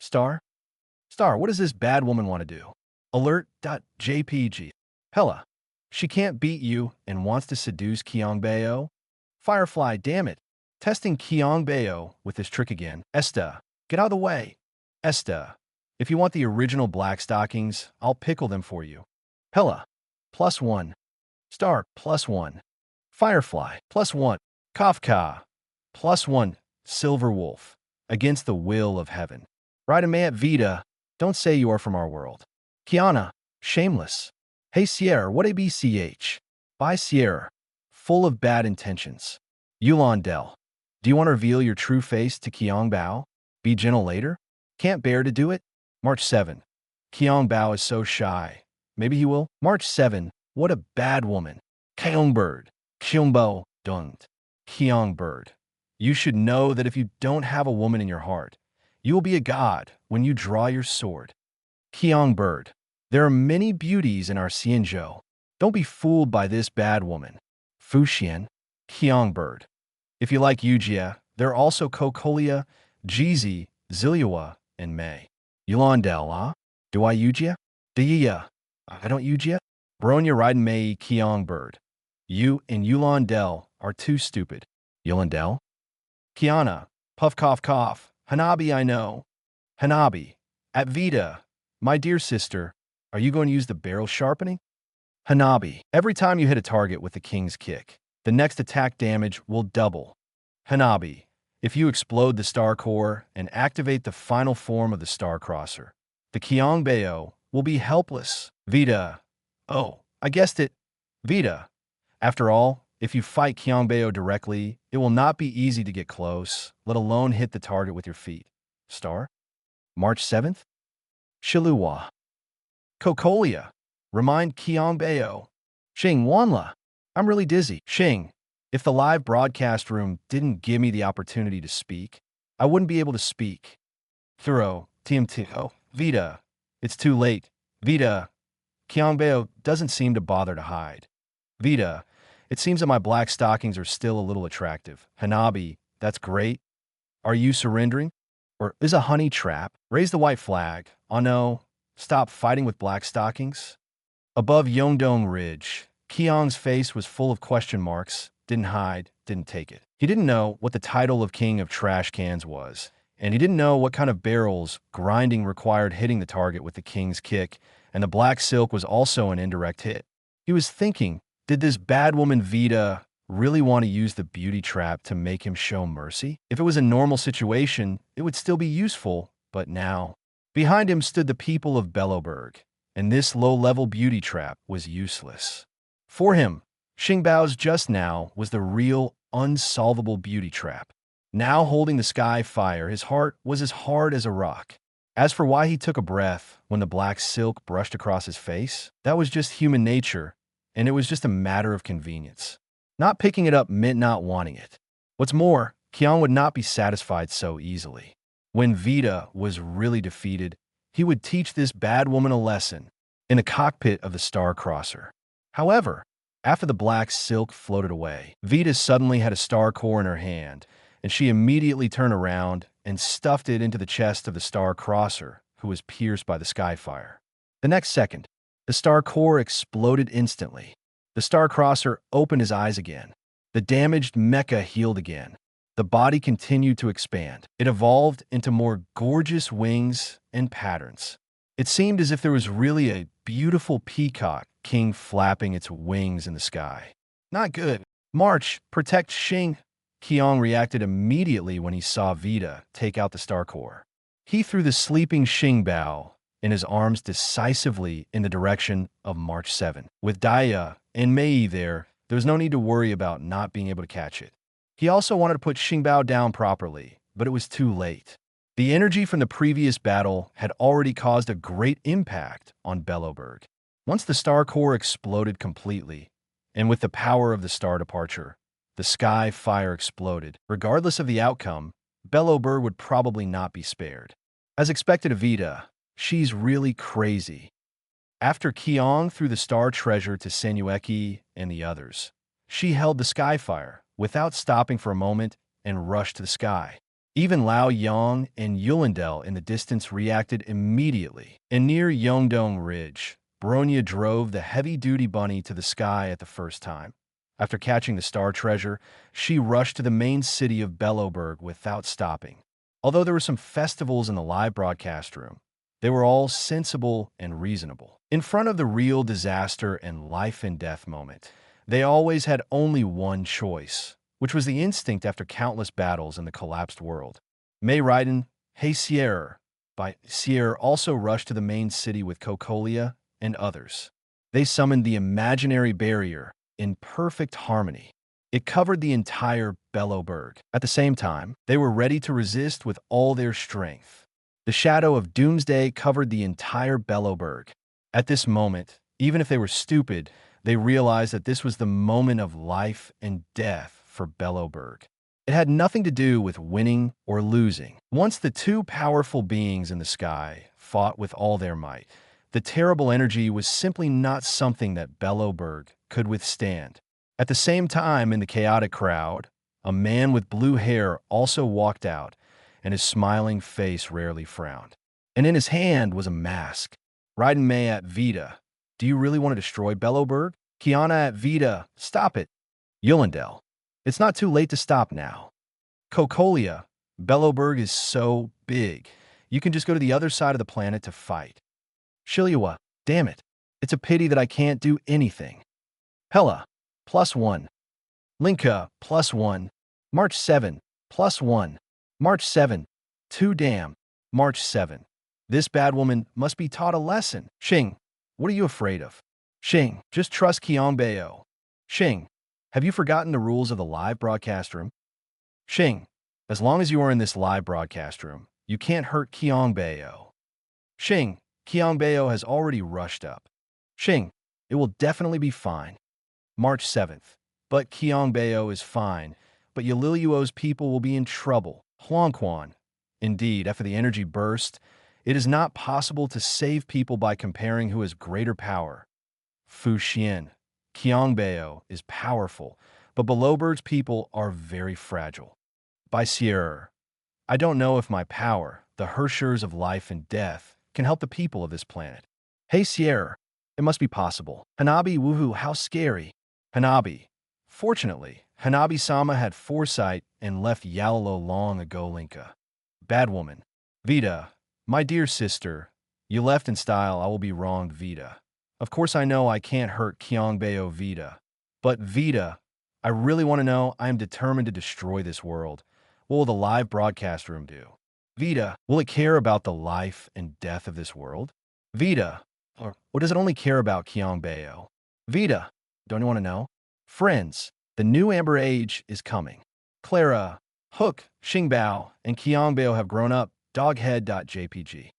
Star? Star, what does this bad woman want to do? Alert.jpg. Hella, she can't beat you and wants to seduce Qiong Bao? Firefly, damn it. Testing Qiong Bao with this trick again. Esta, get out of the way. Esta, if you want the original black stockings, I'll pickle them for you. Hella, +1. Star, +1. Firefly, +1. Kafka, +1. Silver Wolf, against the will of heaven. Raidame at Vita, don't say you are from our world. Kiana, shameless. Hey Sierra, what ABCH? Bye Sierra, full of bad intentions. Yulan Del, do you want to reveal your true face to Qiong Bao? Be gentle later? Can't bear to do it? March 7. Qiong Bao is so shy. Maybe he will? March 7. What a bad woman. Qiong Bird. Qiong Bao, don't. Qiong Bird. You should know that if you don't have a woman in your heart, you will be a god when you draw your sword. Qiong Bird. There are many beauties in our Xianzhou. Don't be fooled by this bad woman. Fuxian. Qiong Bird. If you like Yujia, there are also Kokolia, Jeezy, Ziliua, and Mei. Yulandel, Do I Yujia? Diya. I don't Yujia? Bronya riding Mei Qiong Bird. You and Yulandel are too stupid. Yulandel? Kiana. Puff cough cough. Hanabi, I know. Hanabi. At Vita. My dear sister, are you going to use the barrel sharpening? Hanabi. Every time you hit a target with the King's Kick, the next attack damage will double. Hanabi. If you explode the Star Core and activate the final form of the Star Crosser, the Qiong Bao will be helpless. Vita. Oh, I guessed it. Vita. After all, If you fight Qiong Bao directly, it will not be easy to get close, let alone hit the target with your feet. Star? March 7th? Shilua. Kokolia. Remind Qiong Bao. Xing Wanla. I'm really dizzy. Xing. If the live broadcast room didn't give me the opportunity to speak, I wouldn't be able to speak. Thuro. TMTO. Vita. It's too late. Vita. Qiong Bao doesn't seem to bother to hide. Vita. It seems that my black stockings are still a little attractive. Hanabi. That's great. Are you surrendering? Or is a honey trap? Raise the white flag. Oh no. Stop fighting with black stockings. Above Yongdong Ridge, Qiong's face was full of question marks. Didn't hide, didn't take it. He didn't know what the title of king of trash cans was, and he didn't know what kind of barrels grinding required hitting the target with the king's kick, and the black silk was also an indirect hit. He was thinking, did this bad woman Vita really want to use the beauty trap to make him show mercy? If it was a normal situation, it would still be useful, but now... Behind him stood the people of Bellowburg, and this low-level beauty trap was useless. For him, Xingbao's just now was the real, unsolvable beauty trap. Now holding the sky fire, his heart was as hard as a rock. As for why he took a breath when the black silk brushed across his face, that was just human nature, and it was just a matter of convenience. Not picking it up meant not wanting it. What's more, Qiong would not be satisfied so easily. When Vita was really defeated, he would teach this bad woman a lesson in the cockpit of the Star Crosser. However, after the black silk floated away, Vita suddenly had a star core in her hand, and she immediately turned around and stuffed it into the chest of the Star Crosser, who was pierced by the skyfire. The next second, the star core exploded instantly. The Star Crosser opened his eyes again. The damaged mecha healed again. The body continued to expand. It evolved into more gorgeous wings and patterns. It seemed as if there was really a beautiful peacock king flapping its wings in the sky. Not good. March, protect Xing. Qiong reacted immediately when he saw Vita take out the star core. He threw the sleeping Xing Bao in his arms decisively in the direction of March 7. With Daya and Mei there was no need to worry about not being able to catch it. He also wanted to put Xing Bao down properly, but it was too late. The energy from the previous battle had already caused a great impact on Bellowburg. Once the star core exploded completely, and with the power of the star departure, the sky fire exploded. Regardless of the outcome, Bellowburg would probably not be spared. As expected of Vita, she's really crazy. After Qiong threw the star treasure to Synopsis and the others, she held the skyfire without stopping for a moment and rushed to the sky. Even Lao Yang and Yulindel in the distance reacted immediately. And near Yongdong Ridge, Bronya drove the heavy-duty bunny to the sky at the first time. After catching the star treasure, she rushed to the main city of Bellowburg without stopping. Although there were some festivals in the live broadcast room, they were all sensible and reasonable. In front of the real disaster and life-and-death moment, they always had only one choice, which was the instinct after countless battles in the collapsed world. Mei Raiden, Hey Sierra, by Sierra also rushed to the main city with Kokolia and others. They summoned the imaginary barrier in perfect harmony. It covered the entire Bellowburg. At the same time, they were ready to resist with all their strength. The shadow of Doomsday covered the entire Bellowburg. At this moment, even if they were stupid, they realized that this was the moment of life and death for Bellowburg. It had nothing to do with winning or losing. Once the two powerful beings in the sky fought with all their might, the terrible energy was simply not something that Bellowburg could withstand. At the same time, in the chaotic crowd, a man with blue hair also walked out, and his smiling face rarely frowned. And in his hand was a mask. Raiden Mei at Vita. Do you really want to destroy Bellowburg? Kiana at Vita. Stop it. Yulindel. It's not too late to stop now. Kokolia. Bellowburg is so big. You can just go to the other side of the planet to fight. Shilua. Damn it. It's a pity that I can't do anything. Hella. +1. Linka. +1. March 7. +1. March 7. Too damn. March 7. This bad woman must be taught a lesson. Xing. What are you afraid of? Xing. Just trust Qiong Bao. Xing. Have you forgotten the rules of the live broadcast room? Xing, as long as you are in this live broadcast room, you can't hurt Qiong Bao. Xing, Qiong Bao has already rushed up. Xing, it will definitely be fine. March 7th. But Qiong Bao is fine, but Yaliluo's people will be in trouble. Huangquan. Indeed, after the energy burst, it is not possible to save people by comparing who has greater power. Fu Xian. Qiong Bao is powerful, but Belowbird's people are very fragile. By Sierra. I don't know if my power, the Hershers of life and death, can help the people of this planet. Hey Sierra, it must be possible. Hanabi, woohoo, how scary. Hanabi. Fortunately, Hanabi-sama had foresight and left Yalalo long ago. Linka. Bad woman. Vita. My dear sister. You left in style. I will be wronged, Vita. Of course I know I can't hurt Qiong Bao, Vita. But Vita, I really want to know. I am determined to destroy this world. What will the live broadcast room do? Vita, will it care about the life and death of this world? Vita, or does it only care about Qiong Bao? Vita, don't you want to know? Friends, the new Amber Age is coming. Clara, Hook, Xingbao, and Qiong Bao have grown up. Doghead.jpg.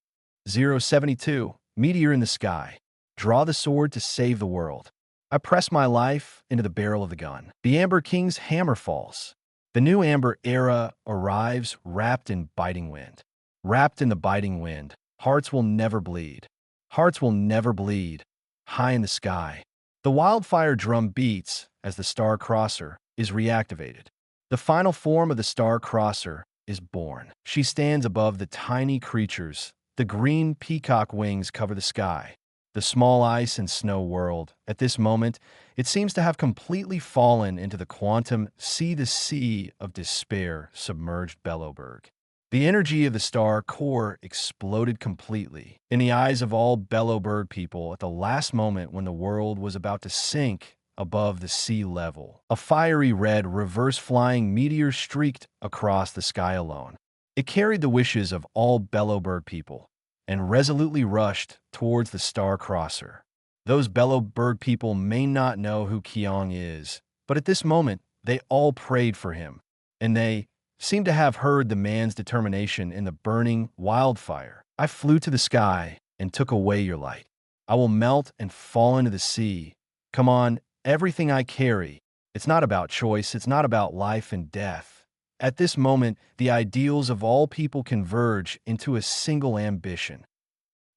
072, Meteor in the Sky. Draw the sword to save the world. I press my life into the barrel of the gun. The Amber King's hammer falls. The new Amber era arrives wrapped in biting wind. Wrapped in the biting wind, hearts will never bleed. Hearts will never bleed. High in the sky. The wildfire drum beats as the Star Crosser is reactivated. The final form of the Star Crosser is born. She stands above the tiny creatures. The green peacock wings cover the sky. The small ice and snow world, at this moment, it seems to have completely fallen into the quantum sea of despair submerged Belowberg. The energy of the star core exploded completely in the eyes of all Belowberg people at the last moment when the world was about to sink above the sea level. A fiery red reverse-flying meteor streaked across the sky alone. It carried the wishes of all Belowberg people and resolutely rushed towards the Star Crosser. Those Belowberg people may not know who Qiong is, but at this moment, they all prayed for him, and they seemed to have heard the man's determination in the burning wildfire. I flew to the sky and took away your light. I will melt and fall into the sea. Come on, everything I carry. It's not about choice, it's not about life and death. At this moment, the ideals of all people converge into a single ambition.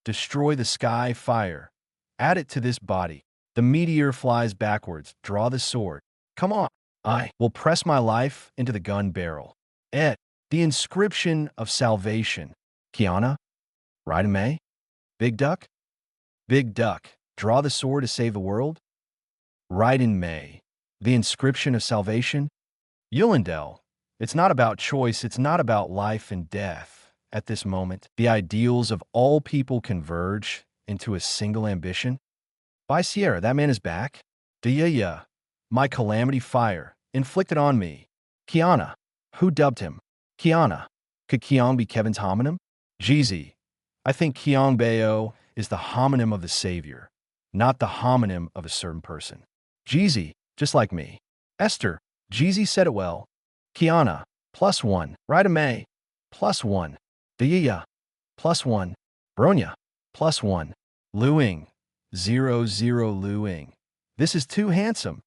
Destroy the sky fire. Add it to this body. The meteor flies backwards. Draw the sword. Come on. I will press my life into the gun barrel. The inscription of salvation. Kiana? Ride May? Big Duck? Big Duck. Draw the sword to save the world? Ride in May. The inscription of salvation? Yulindel. It's not about choice, it's not about life and death. At this moment, the ideals of all people converge into a single ambition. By Sierra, that man is back. Diyaya, my calamity fire, inflicted on me. Kiana, who dubbed him? Kiana, could Qiong be Kevin's homonym? Jeezy, I think Qiong Bao is the homonym of the savior, not the homonym of a certain person. Jeezy, just like me. Esther, Jeezy said it well. Kiana, +1. Rida May, +1. Diyaya, +1. Bronya, +1. Luing, 0 Luing. This is too handsome.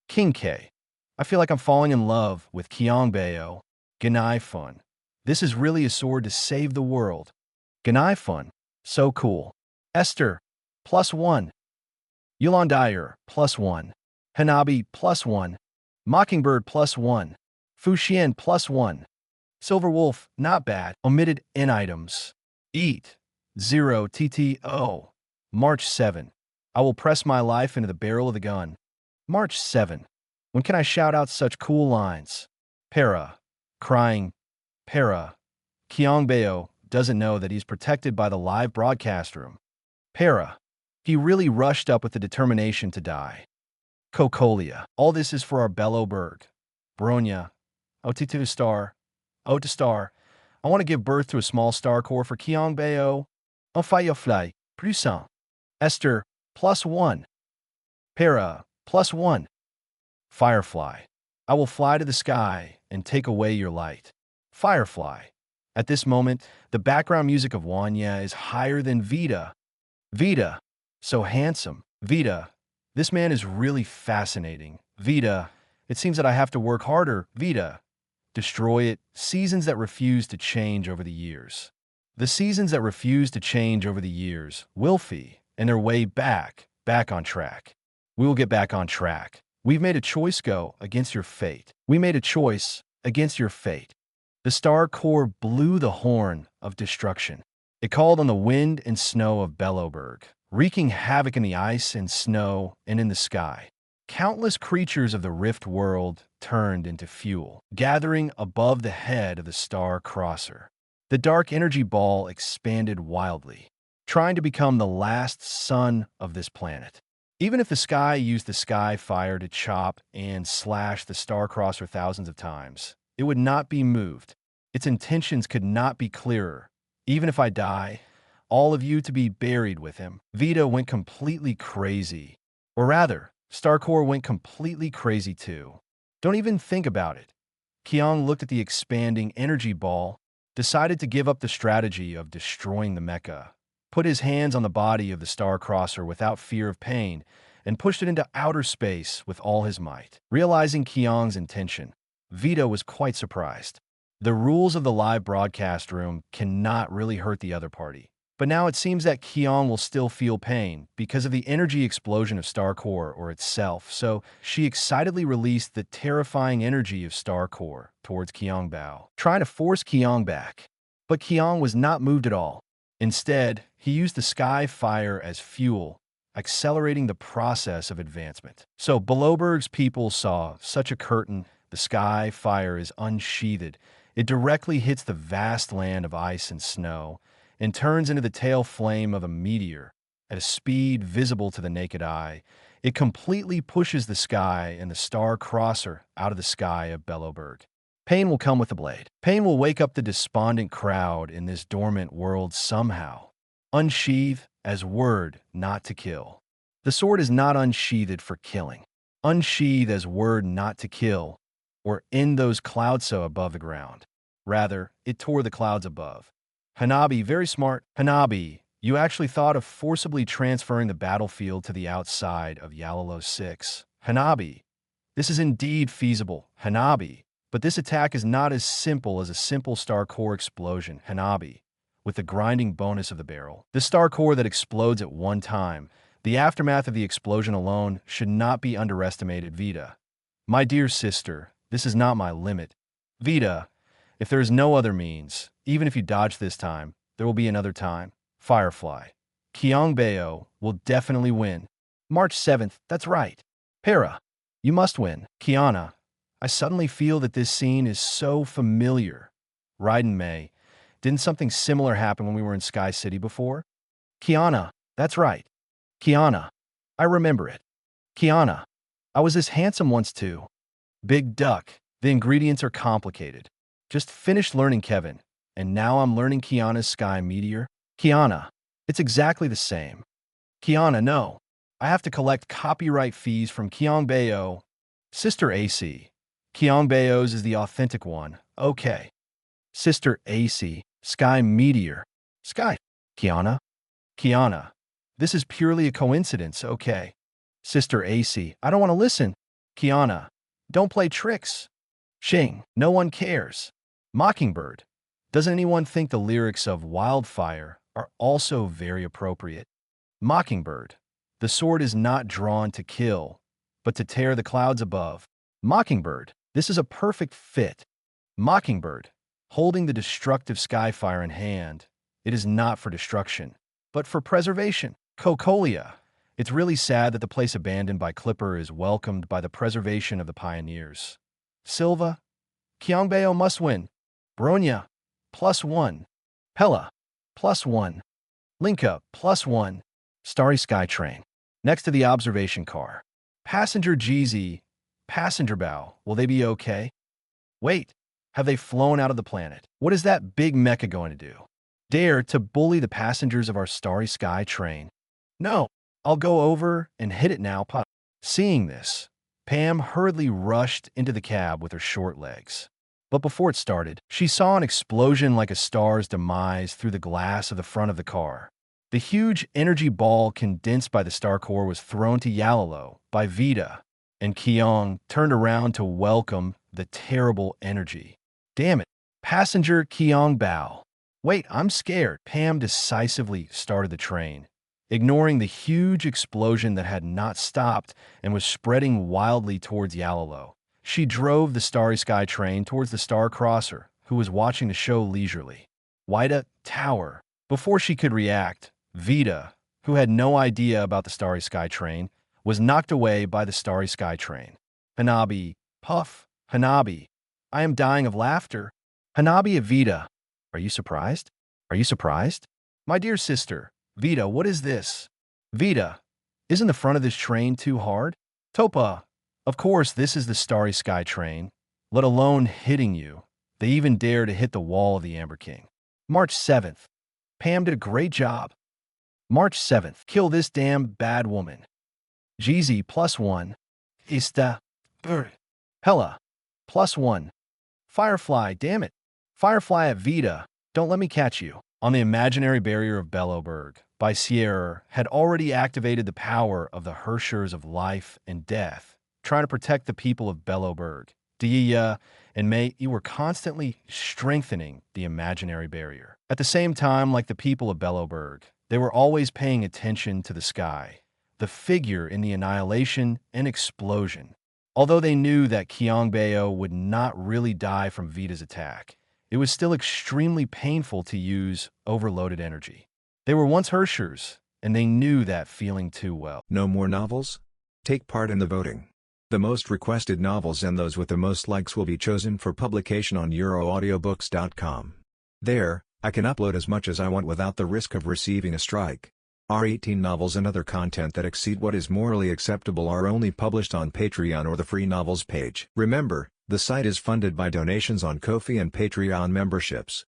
Qingque, I feel like I'm falling in love with Qiong Bao. Ganai Fun, this is really a sword to save the world. Ganai Fun, so cool. Esther, +1. Yulan Dyer, +1. Hanabi, +1. Mockingbird, +1. Fuxian, +1. Silver Wolf, not bad. Omitted N items. Eat. 0 TTO. March 7. I will press my life into the barrel of the gun. March 7. When can I shout out such cool lines? Para. Crying. Para. Qiong Bao doesn't know that he's protected by the live broadcast room. Para. He really rushed up with the determination to die. Cocolia. All this is for our Belowberg. Bronya. Otitu star. Ota star. I want to give birth to a small star core for Qiong Bao. Firefly. Puissant. Esther, +1. Para, +1. Firefly. I will fly to the sky and take away your light. Firefly. At this moment, the background music of Wanya is higher than Vita. Vita. So handsome. Vita. This man is really fascinating. Vita. It seems that I have to work harder. Vita. Destroy it. Seasons that refuse to change over the years. The seasons that refuse to change over the years will fee, and their way back on track. We will get back on track. We've made a choice go against your fate. We made a choice against your fate. The star core blew the horn of destruction. It called on the wind and snow of Bellowberg, wreaking havoc in the ice and snow and in the sky. Countless creatures of the Rift world turned into fuel, gathering above the head of the star crosser. The dark energy ball expanded wildly, trying to become the last sun of this planet. Even if the sky used the sky fire to chop and slash the star crosser thousands of times, it would not be moved. Its intentions could not be clearer. Even if I die, all of you to be buried with him. Vita went completely crazy. Or rather, Starcore went completely crazy too. Don't even think about it. Qiong looked at the expanding energy ball, decided to give up the strategy of destroying the mecha, put his hands on the body of the star crosser without fear of pain, and pushed it into outer space with all his might. Realizing Qiong's intention, Vita was quite surprised. The rules of the live broadcast room cannot really hurt the other party. But now it seems that Qiong will still feel pain because of the energy explosion of Star Core or itself, so she excitedly released the terrifying energy of Star Core towards Qiong Bao, trying to force Qiong back. But Qiong was not moved at all. Instead, he used the sky fire as fuel, accelerating the process of advancement. So Bellowberg's people saw such a curtain. The sky fire is unsheathed. It directly hits the vast land of ice and snow, and turns into the tail flame of a meteor at a speed visible to the naked eye. It completely pushes the sky and the star crosser out of the sky of Bellowberg. Pain will come with the blade. Pain will wake up the despondent crowd in this dormant world somehow. Unsheathe as word not to kill. The sword is not unsheathed for killing. Unsheathe as word not to kill, or end those clouds so above the ground. Rather, it tore the clouds above. Hanabi, very smart. Hanabi, you actually thought of forcibly transferring the battlefield to the outside of Yalalo 6. Hanabi, this is indeed feasible. Hanabi, but this attack is not as simple as a simple star core explosion. Hanabi, with the grinding bonus of the barrel. The star core that explodes at one time, the aftermath of the explosion alone should not be underestimated. Vita, my dear sister, this is not my limit. Vita, if there is no other means, even if you dodge this time, there will be another time. Firefly. Qiong Bao will definitely win. March 7th, that's right. Para, you must win. Kiana, I suddenly feel that this scene is so familiar. Raiden May, didn't something similar happen when we were in Sky City before? Kiana, that's right. Kiana, I remember it. Kiana, I was this handsome once too. Big duck, the ingredients are complicated. Just finished learning Kevin, and now I'm learning Kiana's Sky Meteor. Kiana, it's exactly the same. Kiana, no. I have to collect copyright fees from Qiong Bao. Sister AC. Qiong Bao's is the authentic one. Okay. Sister AC. Sky Meteor. Sky. Kiana. Kiana. This is purely a coincidence. Okay. Sister AC. I don't want to listen. Kiana. Don't play tricks. Xing. No one cares. Mockingbird. Doesn't anyone think the lyrics of Wildfire are also very appropriate? Mockingbird. The sword is not drawn to kill, but to tear the clouds above. Mockingbird. This is a perfect fit. Mockingbird. Holding the destructive skyfire in hand. It is not for destruction, but for preservation. Cocolia. It's really sad that the place abandoned by Clipper is welcomed by the preservation of the pioneers. Silva. Qiong Bao must win. Bronya, +1. Pella, +1. Linka, +1. Starry Sky Train. Next to the observation car. Passenger GZ, Passenger Bao, will they be okay? Wait, have they flown out of the planet? What is that big mecha going to do? Dare to bully the passengers of our Starry Sky Train? No, I'll go over and hit it now. Seeing this, Pam hurriedly rushed into the cab with her short legs. But before it started, she saw an explosion like a star's demise through the glass of the front of the car. The huge energy ball condensed by the star core was thrown to Yalalo by Vita, and Qiong turned around to welcome the terrible energy. Damn it, passenger Qiong Bao. Wait, I'm scared. Pam decisively started the train, ignoring the huge explosion that had not stopped and was spreading wildly towards Yalalo. She drove the Starry Sky train towards the Star Crosser, who was watching the show leisurely. Wida Tower. Before she could react, Vita, who had no idea about the Starry Sky train, was knocked away by the Starry Sky train. Hanabi, puff, Hanabi. I am dying of laughter. Hanabi at Vita. Are you surprised? Are you surprised? My dear sister, Vita, what is this? Vita, isn't the front of this train too hard? Topa, of course this is the Starry Sky train, let alone hitting you. They even dare to hit the wall of the Amber King. March 7th. Pam did a great job. March 7th. Kill this damn bad woman. Jeezy +1. Ista. Hella. +1. Firefly, damn it. Firefly at Vita. Don't let me catch you. On the imaginary barrier of Bellowberg, by Sierra, had already activated the power of the Hershers of life and death, trying to protect the people of Bellowberg. Dia and May, you were constantly strengthening the imaginary barrier. At the same time, like the people of Bellowberg, they were always paying attention to the sky, the figure in the annihilation and explosion. Although they knew that Qiong Bao would not really die from Vita's attack, it was still extremely painful to use overloaded energy. They were once Hershers, and they knew that feeling too well. No more novels? Take part in the voting. The most requested novels and those with the most likes will be chosen for publication on euroaudiobooks.com. There, I can upload as much as I want without the risk of receiving a strike. Our 18 novels and other content that exceed what is morally acceptable are only published on Patreon or the free novels page. Remember, the site is funded by donations on Ko-fi and Patreon memberships.